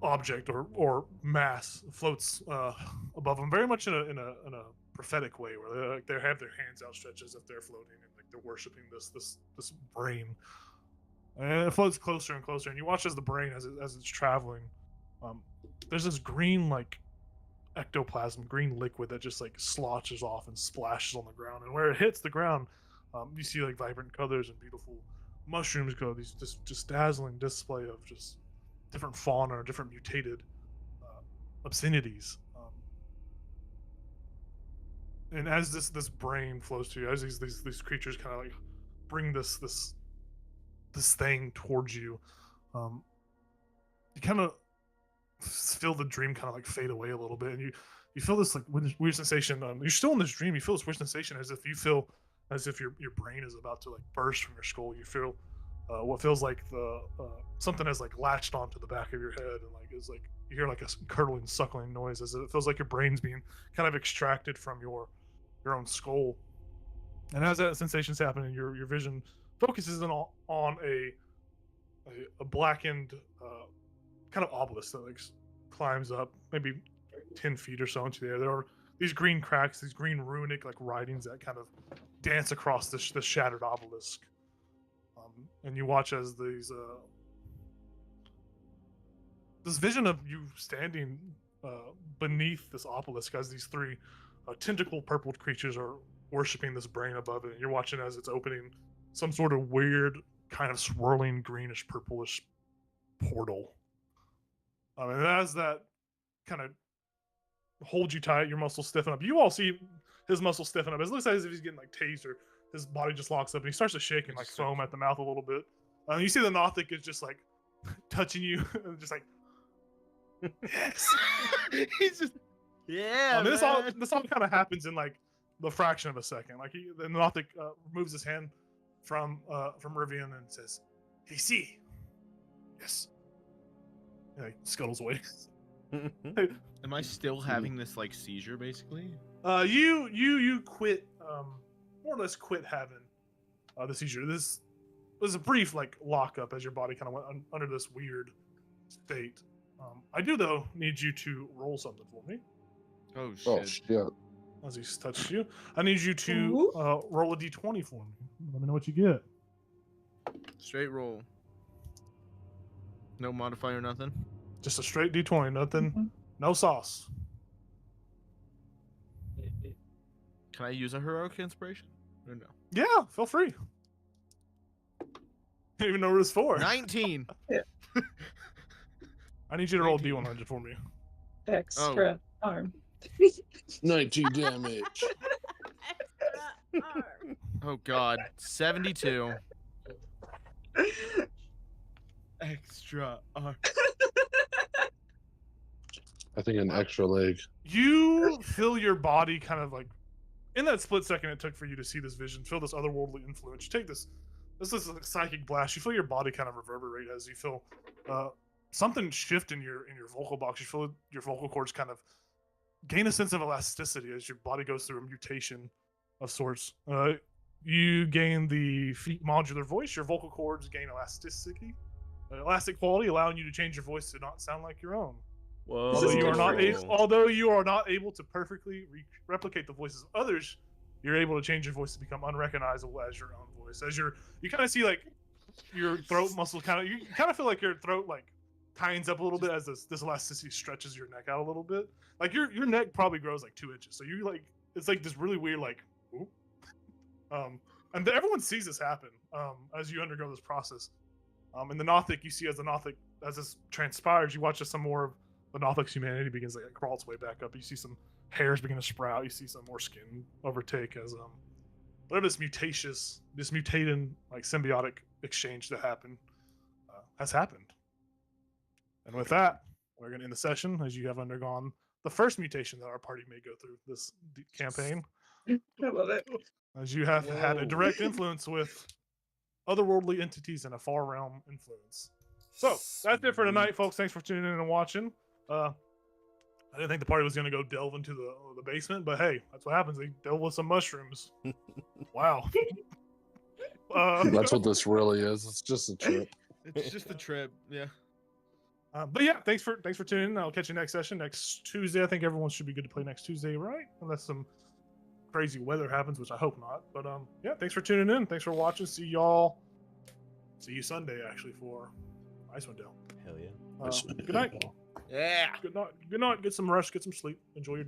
object or mass floats above them, very much in a prophetic way, where they have their hands outstretched as if they're floating and like they're worshiping this brain. And it floats closer and closer, and you watch as the brain as it's traveling. There's this green like ectoplasm, green liquid that just like sloshes off and splashes on the ground. And where it hits the ground, you see like vibrant colors and beautiful mushrooms go. These just dazzling display of just different fauna, different mutated obscenities. And as this brain flows to you, as these creatures kind of like bring this thing towards you, you kind of feel the dream kind of like fade away a little bit, and you feel this like weird sensation. You're still in this dream. You feel this weird sensation as if your brain is about to like burst from your skull. You feel what feels like the something has like latched onto the back of your head, and like is like you hear like a curdling, suckling noise as it feels like your brain's being kind of extracted from your own skull. And as that sensation's happening, your vision focuses in on a blackened kind of obelisk that like climbs up maybe 10 feet or so into the air. There are these green cracks, these green runic like writings that kind of dance across this shattered obelisk. And you watch as this vision of you standing beneath this obelisk as these three tentacle purpled creatures are worshiping this brain above it. And you're watching as it's opening some sort of weird kind of swirling greenish purplish portal. And as that kind of holds you tight, your muscles stiffen up. You all see his muscles stiffen up. It looks as if he's getting like tased, or his body just locks up and he starts to shake and like foam at the mouth a little bit. You see the Nothic is just like touching you, and just like, yes. He's just, yeah. This all kind of happens in like the fraction of a second. Like the Nothic removes his hand from Rivian and says, "Hey, see, yes." And he scuttles away. Am I still having this like seizure basically? You quit, more or less quit having the seizure. This was a brief like lockup as your body kind of went under this weird state. I do though need you to roll something for me. Oh shit. Oh shit. As he's touched you, I need you to roll a d20 for me. Let me know what you get. Straight roll. No modifier, nothing. Just a straight d20, nothing, no sauce. Can I use a heroic inspiration? Or no? Yeah, feel free. Didn't even know what it's for. 19. I need you to roll a d100 for me. Extra arm. 19 damage. Extra arm. Oh god. 72. Extra arm. I think an extra leg. You feel your body kind of like, in that split second it took for you to see this vision, feel this otherworldly influence. You take this is like psychic blast. You feel your body kind of reverberate as you feel something shift in your vocal box. You feel your vocal cords kind of gain a sense of elasticity as your body goes through a mutation of sorts. You gain the modular voice. Your vocal cords gain elasticity, elastic quality, allowing you to change your voice to not sound like your own. Whoa. Although you are not able to perfectly replicate the voices of others, you're able to change your voice to become unrecognizable as your own voice. As you kind of see like your throat muscles you kind of feel like your throat like tightens up a little bit as this elasticity stretches your neck out a little bit. Like your neck probably grows like 2 inches. So you like it's like this really weird like, whoop. And everyone sees this happen as you undergo this process. In the Nothic, you see as this transpires, you watch as some more of the Nothic's humanity begins to like, crawl its way back up. You see some hairs begin to sprout. You see some more skin overtake as whatever this mutating like symbiotic exchange that happened has happened. And with that, we're going to end the session as you have undergone the first mutation that our party may go through this campaign. I love it. As you have had a Whoa. direct influence with otherworldly entities and a far realm influence. So that's it for tonight, folks. Thanks for tuning in and watching. I didn't think the party was going to go delve into the basement, but hey, that's what happens. They delve with some mushrooms. Wow. That's what this really is. It's just a trip. It's just a trip. Yeah. But yeah, thanks for tuning in. I'll catch you next session next Tuesday. I think everyone should be good to play next Tuesday, right? Unless some crazy weather happens, which I hope not. But yeah, thanks for tuning in. Thanks for watching. See you Sunday actually for Icewind Dale. Hell yeah. Good night. Yeah. Good night. Good night. Get some rest. Get some sleep. Enjoy your day.